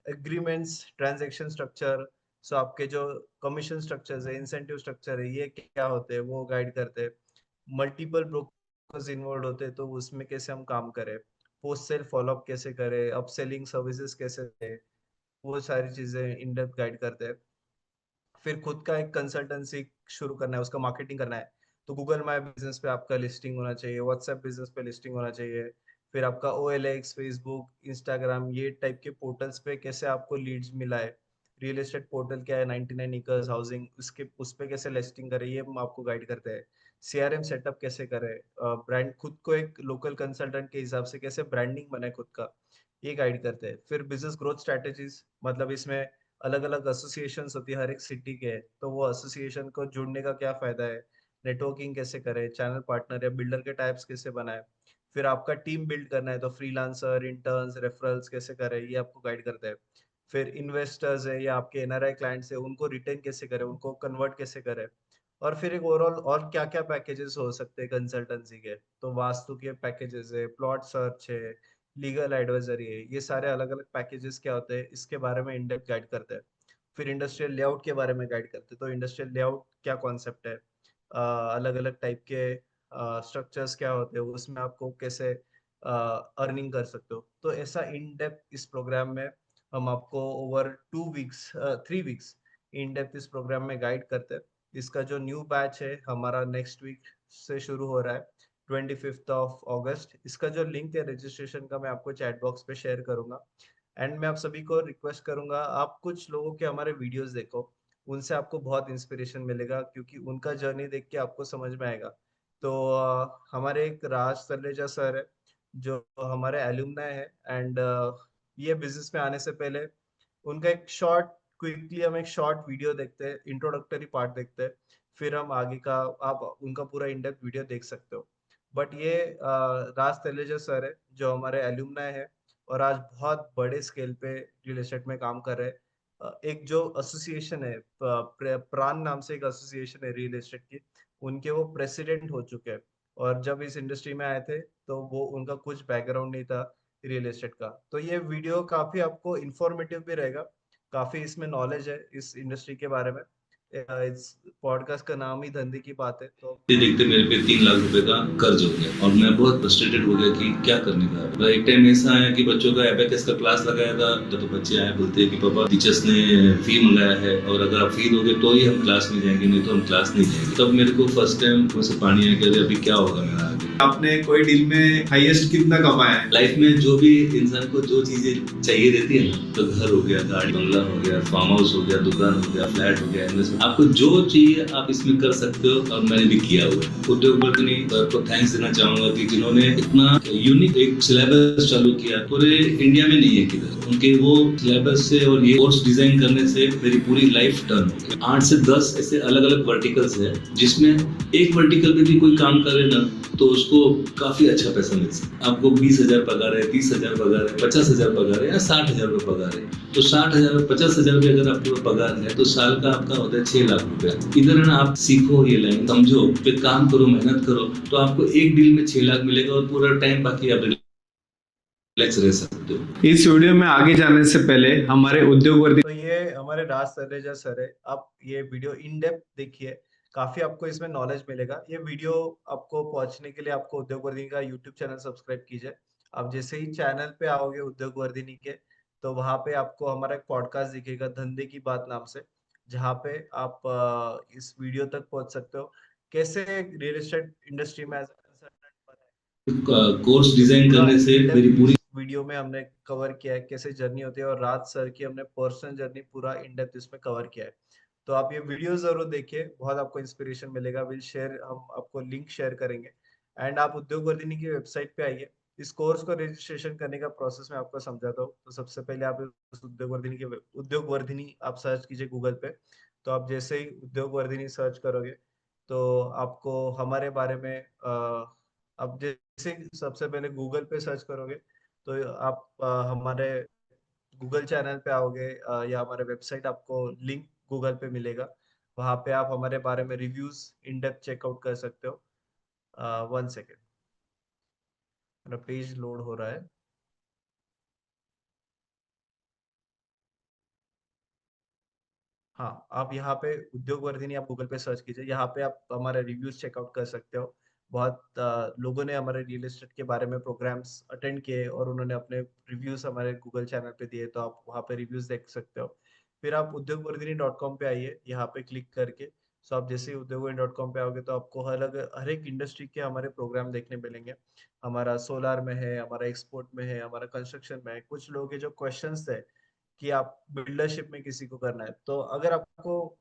एग्रीमेंट्स, ट्रांजैक्शन स्ट्रक्चर, सो आपके जो कमीशन स्ट्रक्चर्स है, इंसेंटिव स्ट्रक्चर है, ये क्या होते हैं वो गाइड करते हैं। मल्टीपल ब्रोकर्स इन्वॉल्व होते हैं तो उसमें कैसे हम काम करें, पोस्ट सेल फॉलोअप कैसे करें, अपसेलिंग सर्विसेज कैसे दें, वो सारी चीजें इन डेप्थ गाइड करते हैं। फिर खुद का एक कंसल्टेंसी शुरू करना है, उसका मार्केटिंग करना है, तो गूगल माय बिजनेस पे आपका लिस्टिंग होना चाहिए, व्हाट्सएप बिजनेस पे लिस्टिंग होना चाहिए। फिर आपका OLX, फेसबुक, इंस्टाग्राम, ये टाइप के पोर्टल्स पे कैसे आपको लीड्स मिला है। रियल एस्टेट पोर्टल क्या है, 99 एकर्स हाउसिंग, उसके उस पे कैसे लिस्टिंग करें, ये हम आपको गाइड करते हैं। CRM सेटअप कैसे करें, ब्रांड खुद को एक लोकल कंसल्टेंट के हिसाब से कैसे ब्रांडिंग बनाए खुद का, ये गाइड करते हैं। फिर बिजनेस ग्रोथ स्ट्रेटेजीज, मतलब इसमें अलग अलग एसोसिएशन होती है हर एक सिटी के, तो वो एसोसिएशन को जुड़ने का क्या फायदा है, नेटवर्किंग कैसे करें, चैनल पार्टनर या बिल्डर के टाइप्स कैसे बनाए। फिर आपका टीम बिल्ड करना है तो फ्रीलांसर, इंटर्न्स, रेफरल्स कैसे करें, ये आपको गाइड करता है। फिर इन्वेस्टर्स है या आपके NRI क्लाइंट्स है, उनको रिटेन कैसे करें, उनको कन्वर्ट कैसे करें। और फिर एक ओवरऑल और क्या क्या पैकेजेस हो सकते हैं कंसल्टेंसी के, तो वास्तु के पैकेजेस है, प्लॉट सर्च है, लीगल एडवाइजरी है, ये सारे अलग अलग पैकेजेस क्या होते हैं इसके बारे में इन डेप्थ गाइड करते हैं। फिर इंडस्ट्रियल लेआउट के बारे में गाइड करते हैं, तो इंडस्ट्रियल लेआउट क्या कॉन्सेप्ट है, अलग अलग टाइप के स्ट्रक्चर्स क्या होते हैं, उसमें आपको कैसे अर्निंग कर सकते हो। तो ऐसा इन डेप्थ इस प्रोग्राम में हम आपको over 2 weeks, 3 weeks in depth इस प्रोग्राम में गाइड करते हैं। इसका जो न्यू बैच है हमारा नेक्स्ट वीक से शुरू हो रहा है, 25 इसका जो लिंक है रजिस्ट्रेशन का मैं आपको चैट बॉक्स पे शेयर करूंगा। एंड मैं आप सभी को रिक्वेस्ट करूंगा, आप कुछ लोगों के हमारे वीडियोस देखो, उनसे आपको बहुत इंस्पिरेशन मिलेगा, क्योंकि उनका जर्नी देख के आपको समझ में आएगा। तो हमारे एक राज तलेजा सर है जो हमारे एल्यूमनाई है, एंड ये बिजनेस में आने से पहले उनका एक शॉर्ट, क्विकली हम एक शॉर्ट वीडियो देखते हैं, इंट्रोडक्टरी पार्ट देखते हैं, फिर हम आगे का, आप उनका पूरा इन डेप्थ वीडियो देख सकते हो। बट ये राज तलेजा सर है जो हमारे एल्यूमनाई है और आज बहुत बड़े स्केल पे रियल एस्टेट में काम कर रहे हैं। एक जो एसोसिएशन है, प्राण नाम से एक एसोसिएशन है रियल एस्टेट की, उनके वो प्रेसिडेंट हो चुके हैं। और जब इस इंडस्ट्री में आए थे तो वो उनका कुछ बैकग्राउंड नहीं था रियल एस्टेट का। तो ये वीडियो काफी आपको इंफॉर्मेटिव भी रहेगा, काफी इसमें नॉलेज है इस इंडस्ट्री के बारे में। इस पॉडकास्ट का नाम ही धंधे की बात है। तो देखते देखते मेरे पे 3 लाख रुपए का कर्ज हो गया और मैं बहुत फ्रस्ट्रेटेड हो गया कि क्या करने का। तो एक टाइम ऐसा आया कि बच्चों का एबेकस का क्लास लगाया था, तो बच्चे आए बोलते हैं कि पापा टीचर्स ने फी मंगाया है और अगर आप फी दोगे तो ही हम क्लास में जाएंगे, नहीं तो हम क्लास नहीं जाएंगे। तब मेरे को फर्स्ट टाइम मुझसे पानी आया कि अरे अभी क्या होगा मेरा आगे। आपने कोई डील में हाईएस्ट कितना कमाया है? लाइफ में जो भी इंसान को जो चीजें चाहिए रहती है ना, तो घर हो गया, गाड़ी बंगला हो गया, फार्म हाउस हो गया, दुकान हो गया, फ्लैट हो गया, इनमें आपको जो चाहिए आप इसमें कर सकते हो और मैंने भी किया हुआ है। उद्योग वर्धिनी सर को थैंक्स देना चाहूंगा कि जिन्होंने इतना यूनिक एक सिलेबस चालू किया, पूरे इंडिया में नहीं है किधर। उनके वो सिलेबस से और ये कोर्स डिजाइन करने से मेरी पूरी लाइफ टर्न हो गई। 8 से 10 ऐसे अलग अलग वर्टिकल्स है, जिसमें एक वर्टिकल पे भी कोई काम करे ना तो उसको काफी अच्छा पैसा मिल सकता है। आपको 20,000 पगार है, 30,000 पगार है, 50,000 पगार है या 60,000 रुपए पगार है, तो 60,000 50,000 रुपए अगर आपके पगार है तो साल का आपका होता है 6 लाख रुपया। इधर है ना, आप सीखो ये लाइन, समझो, फिर काम करो, मेहनत करो, तो आपको एक डील में 6 लाख मिलेगा और पूरा टाइम बाकी आप रिलैक्स रह सकते हो। इस वीडियो में आगे जाने से पहले हमारे उद्योग वर्धिनी तो ये हमारे राज सरेजा सर है। आप ये वीडियो इन डेप्थ देखिए, काफी आपको इसमें नॉलेज मिलेगा। ये वीडियो आपको पहुंचने के लिए आपको उद्योग वर्धिनी का यूट्यूब चैनल सब्सक्राइब कीजिए। आप जैसे ही चैनल पे आओगे उद्योग वर्धिनी के, तो वहां पे आपको हमारा एक पॉडकास्ट दिखेगा धंधे की बात नाम से, जहाँ पे आप इस वीडियो तक पहुंच सकते हो, कैसे रियल एस्टेट इंडस्ट्री में एज कंसल्टेंट बने। कोर्स डिजाइन पूरा करने से in depth मेरी पूरी इस वीडियो में हमने कवर किया है कैसे जर्नी होती है, और राज सर की हमने पर्सनल जर्नी पूरा इन डेप्थ इसमें कवर किया है। तो आप ये वीडियो जरूर देखिए, बहुत आपको इंस्पिरेशन मिलेगा। विल शेयर, हम आपको लिंक शेयर करेंगे। एंड आप उद्योग वर्धिनी की वेबसाइट पे आइए। इस कोर्स को रजिस्ट्रेशन करने का प्रोसेस मैं आपको समझाता हूँ। तो सबसे पहले आप इस उद्योग वर्धिनी आप सर्च कीजिए गूगल पे। तो आप जैसे ही उद्योग वर्धिनी सर्च करोगे तो आपको हमारे बारे में आप जैसे सबसे पहले गूगल पे सर्च करोगे तो आप हमारे गूगल चैनल पे आओगे, या हमारे वेबसाइट आपको लिंक गूगल पे मिलेगा। वहां पे आप हमारे बारे में रिव्यूज इन डेप्थ चेकआउट कर सकते हो। 1 सेकेंड, मेरा पेज लोड हो रहा है। हाँ, आप यहाँ पे उद्योग वर्धिनी आप गूगल पे सर्च कीजिए, यहाँ पे आप हमारे रिव्यूज चेकआउट कर सकते हो। बहुत लोगों ने हमारे रियल एस्टेट के बारे में प्रोग्राम्स अटेंड किए और उन्होंने अपने रिव्यूज हमारे गूगल चैनल पे दिए, तो आप वहाँ पे रिव्यूज देख सकते हो। फिर आप उद्योगवर्धिनी.com पे आइए, यहाँ पे क्लिक करके। सो आप जैसे ही उद्योगवर्धिनी.com पे आओगे तो आपको हर एक इंडस्ट्री के हमारे प्रोग्राम देखने मिलेंगे। हमारा सोलार में है, हमारा एक्सपोर्ट में है, हमारा कंस्ट्रक्शन में है। कुछ लोगों के जो क्वेश्चन थे कि आप बिल्डरशिप में किसी को करना है, तो अगर आपको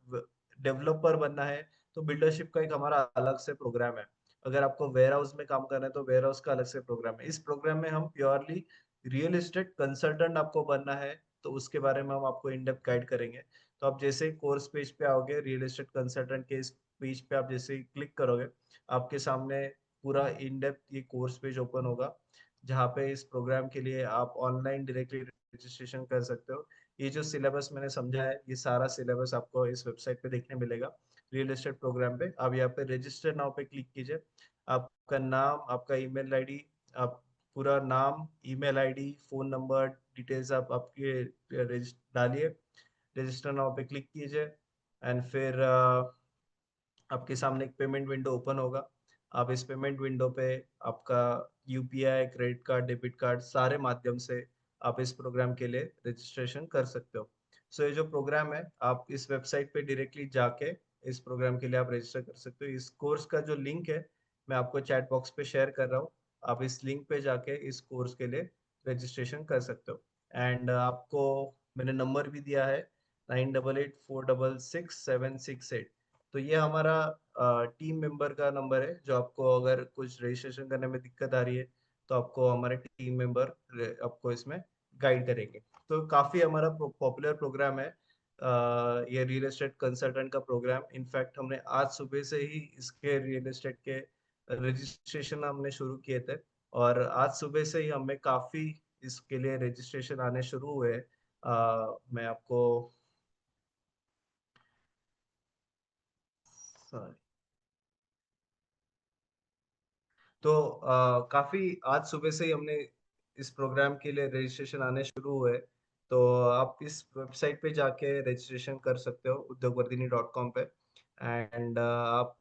डेवलपर बनना है तो बिल्डरशिप का एक हमारा अलग से प्रोग्राम है। अगर आपको वेयर हाउस में काम करना है तो वेयर हाउस का अलग से प्रोग्राम है। इस प्रोग्राम में हम प्योरली रियल एस्टेट कंसल्टेंट आपको बनना है तो उसके बारे में हम आपको इन डेप्थ गाइड करेंगे। तो आप जैसे कोर्स पेज पे आओगे, रियल एस्टेट कंसल्टेंट के इस पेज पे आप जैसे ही क्लिक करोगे, आपके सामने पूरा इन डेप्थ ये कोर्स पेज ओपन होगा, जहाँ पे इस प्रोग्राम के लिए आप ऑनलाइन डायरेक्टली रजिस्ट्रेशन कर सकते हो। ये जो सिलेबस मैंने समझा है, ये सारा सिलेबस आपको इस वेबसाइट पे देखने मिलेगा रियल एस्टेट प्रोग्राम पे। आप यहाँ पे रजिस्टर नाउ पे क्लिक कीजिए। आपका नाम, आपका ईमेल आईडी, आप पूरा नाम, email ID, phone number details आप आपके डालिए। रजिस्टर नाउ पे क्लिक कीजिए एंड फिर आपके सामने एक पेमेंट विंडो ओपन होगा। आप इस पेमेंट विंडो पे आपका UPI, credit card, debit card, सारे माध्यम से आप इस प्रोग्राम के लिए रजिस्ट्रेशन कर सकते हो। सो ये जो प्रोग्राम है, आप इस वेबसाइट पे डायरेक्टली जाके इस प्रोग्राम के लिए आप रजिस्टर कर सकते हो। इस कोर्स का जो लिंक है मैं आपको चैट बॉक्स पे शेयर कर रहा हूँ। आप इस लिंक पे जाके इस कोर्स के लिए रजिस्ट्रेशन कर सकते हो। एंड आपको मैंने नंबर भी दिया है 9884666768। तो ये हमारा टीम मेंबर का नंबर है, जो आपको अगर कुछ रजिस्ट्रेशन करने में दिक्कत आ रही है तो आपको हमारे टीम मेंबर आपको इसमें गाइड करेंगे। तो काफी हमारा पॉपुलर प्रोग्राम है ये रियल एस्टेट कंसल्टेंट का प्रोग्राम। इनफैक्ट हमने आज सुबह से ही इसके रियल एस्टेट के रजिस्ट्रेशन हमने शुरू किए थे, और आज सुबह से ही हमें काफी इसके लिए रजिस्ट्रेशन आने शुरू हुए। मैं आपको sorry, तो काफी आज सुबह से ही हमने इस प्रोग्राम के लिए रजिस्ट्रेशन आने शुरू हुए। तो आप इस वेबसाइट पे जाके रजिस्ट्रेशन कर सकते हो udyogvardhini.com पे। एंड आप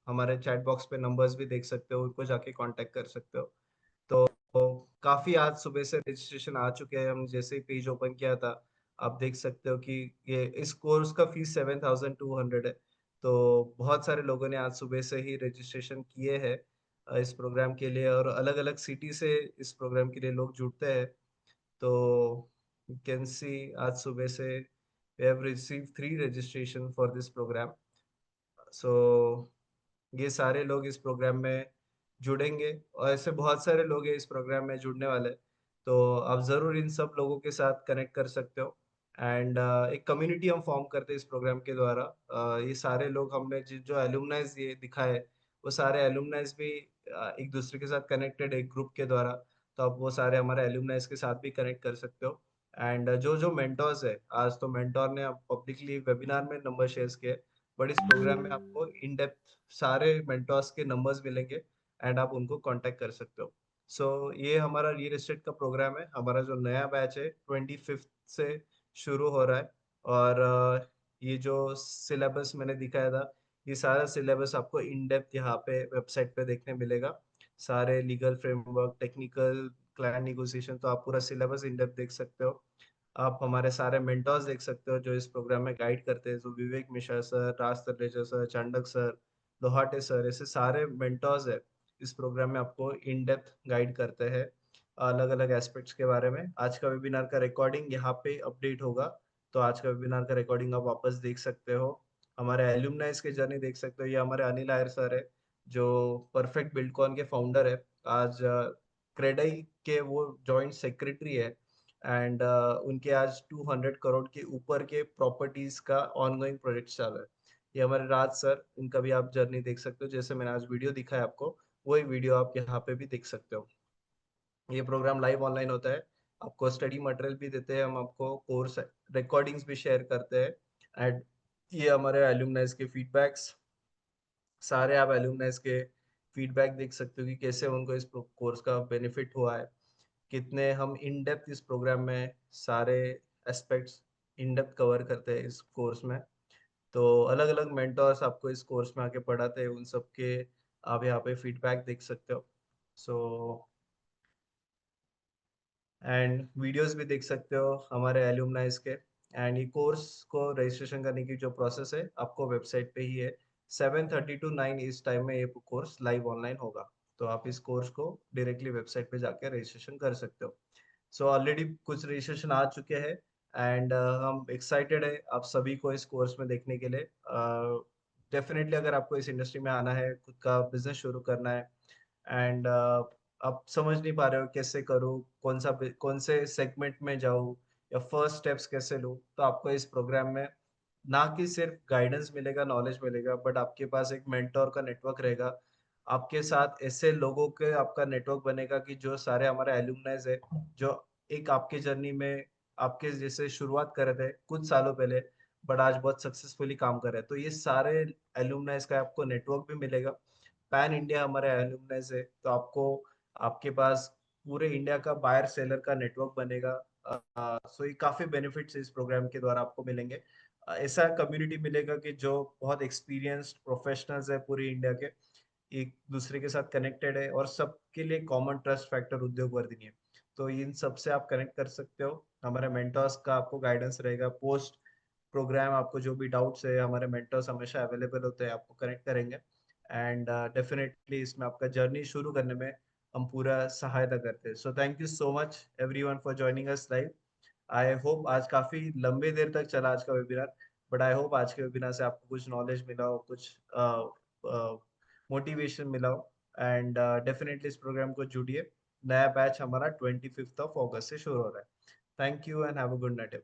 हमारे चैट बॉक्स पे नंबर्स भी देख सकते हो, उनको जाके कांटेक्ट कर सकते हो। तो काफी आज सुबह से रजिस्ट्रेशन आ चुके हैं। हम जैसे ही पेज ओपन किया था, आप देख सकते हो कि ये इस कोर्स का फीस 7,200 है। तो बहुत सारे लोगों ने आज सुबह से ही रजिस्ट्रेशन किए हैं इस प्रोग्राम के लिए, और अलग अलग सिटी से इस प्रोग्राम के लिए लोग जुड़ते हैं। तो यू कैन सी आज सुबह से we have received 3 registration for this program. So ये सारे लोग इस प्रोग्राम में जुड़ेंगे, और ऐसे बहुत सारे लोग हैं इस प्रोग्राम में जुड़ने वाले। तो आप ज़रूर इन सब लोगों के साथ कनेक्ट कर सकते हो। एंड एक कम्युनिटी हम फॉर्म करते हैं इस प्रोग्राम के द्वारा। ये सारे लोग हमने जो एलुमनाइज ये दिखाए, वो सारे एलुमनाइज भी एक दूसरे के साथ कनेक्टेड एक ग्रुप के द्वारा। तो आप वो सारे हमारे एलुमनाइज के साथ भी कनेक्ट कर सकते हो। एंड जो जो मेंटोर्स है, आज तो मेंटोर ने पब्लिकली वेबिनार में नंबर शेयर किए, बट इस प्रोग्राम में आपको इन डेप्थ सारे मेंटोर्स के नंबर्स मिलेंगे एंड आप उनको कांटेक्ट कर सकते हो। सो ये हमारा रियल एस्टेट का प्रोग्राम है। हमारा जो नया बैच है 25 से शुरू हो रहा है। और ये जो सिलेबस मैंने दिखाया था, ये सारा सिलेबस आपको इन डेप्थ यहाँ पे वेबसाइट पे देखने मिलेगा। सारे legal framework, technical, client negotiation, तो आप पूरा सिलेबस इन डेप्थ देख सकते हो। आप हमारे सारे मेंटर्स देख सकते हो जो इस प्रोग्राम में गाइड करते हैं, जो Vivek Mishra sir, Raj Taleja sir, Chandak sir, Lohate sir, ऐसे सारे मेंटर्स है इस प्रोग्राम में आपको इन डेप्थ गाइड करते हैं अलग अलग एस्पेक्ट्स के बारे में। आज का वेबिनार का रिकॉर्डिंग यहाँ पे अपडेट होगा, तो आज का वेबिनार का रिकॉर्डिंग आप वापस देख सकते हो। हमारे एल्यूमनाइज के जर्नी देख सकते हो। ये हमारे अनिल आयर सर है जो परफेक्ट बिल्डकॉन के फाउंडर है। आज क्रेडाई के वो जॉइंट सेक्रेटरी है। एंड उनके आज 200 करोड़ के ऊपर के प्रॉपर्टीज का ऑनगोइंग प्रोजेक्ट चल रहा है। ये हमारे राज सर, इनका भी आप जर्नी देख सकते हो। जैसे मैंने आज वीडियो दिखाया आपको, वही वीडियो आप यहाँ पे भी देख सकते हो। ये प्रोग्राम लाइव ऑनलाइन होता है। आपको स्टडी मटेरियल भी देते हैं हम, आपको कोर्स रिकॉर्डिंग्स भी शेयर करते हैं। एंड ये हमारे एल्यूमनाइज के फीडबैक्स, सारे आप एल्यूमनाइज के फीडबैक देख सकते हो कि कैसे उनको इस कोर्स का बेनिफिट हुआ है, कितने हम इन डेप्थ इस प्रोग्राम में सारे एस्पेक्ट्स इन डेप्थ कवर करते हैं इस कोर्स में। तो अलग अलग मेंटर्स आपको इस कोर्स में आके पढ़ाते हैं, उन सब के आप यहाँ पे फीडबैक देख सकते हो। सो एंड वीडियोस भी देख सकते हो हमारे एल्यूमनाइज के। एंड ये कोर्स को रजिस्ट्रेशन करने की जो प्रोसेस है आपको वेबसाइट पे ही है। 7:30 to 9 इस टाइम में ये कोर्स लाइव ऑनलाइन होगा। तो आप इस कोर्स को डायरेक्टली वेबसाइट पे जाके रजिस्ट्रेशन कर सकते हो। सो ऑलरेडी कुछ रजिस्ट्रेशन आ चुके हैं। एंड हम एक्साइटेड है आप सभी को इस कोर्स में देखने के लिए। डेफिनेटली अगर आपको इस इंडस्ट्री में आना है, खुद का बिजनेस शुरू करना है, एंड आप समझ नहीं पा रहे हो कैसे करूँ, कौन से सेगमेंट में जाऊँ, या फर्स्ट स्टेप्स कैसे लूँ, तो आपको इस प्रोग्राम में ना कि सिर्फ गाइडेंस मिलेगा, नॉलेज मिलेगा, बट आपके पास एक मेंटोर का नेटवर्क रहेगा। आपके साथ ऐसे लोगों के आपका नेटवर्क बनेगा कि जो सारे हमारे एल्यूमनाइज है, जो एक आपके जर्नी में आपके जैसे शुरुआत कर रहे थे कुछ सालों पहले, बट आज बहुत सक्सेसफुली काम कर रहे हैं। तो ये सारे एल्यूमनाइज का आपको नेटवर्क भी मिलेगा। पैन इंडिया हमारे एल्यूमनाइज है, तो आपको आपके पास पूरे इंडिया का बायर सेलर का नेटवर्क बनेगा। सो ये काफी बेनिफिट्स इस प्रोग्राम के द्वारा आपको मिलेंगे। ऐसा कम्युनिटी मिलेगा कि जो बहुत एक्सपीरियंस्ड प्रोफेशनल्स है पूरी इंडिया के, एक दूसरे के साथ कनेक्टेड है, और सबके लिए कॉमन ट्रस्ट फैक्टर उद्योग वर्धिनी है। तो इन सब से आप कनेक्ट कर सकते हो। हमारे मेंटर्स का आपको गाइडेंस रहेगा। पोस्ट प्रोग्राम आपको जो भी डाउट्स है, हमारे मेंटर्स हमेशा अवेलेबल होते हैं, आपको कनेक्ट करेंगे। एंड डेफिनेटली इसमें आपका जर्नी शुरू करने में हम पूरा सहायता करते हैं। So thank you so much everyone for joining us live. I hope आज काफी लंबे देर तक चला आज का वेबिनार, बट आई होप आज के वेबिनार से आपको कुछ नॉलेज मिला हो, कुछ मोटिवेशन मिला हो। एंड डेफिनेटली इस प्रोग्राम को जुड़िए। नया बैच हमारा 25 ऑफ अगस्त से शुरू हो रहा है। Thank you and have a good night.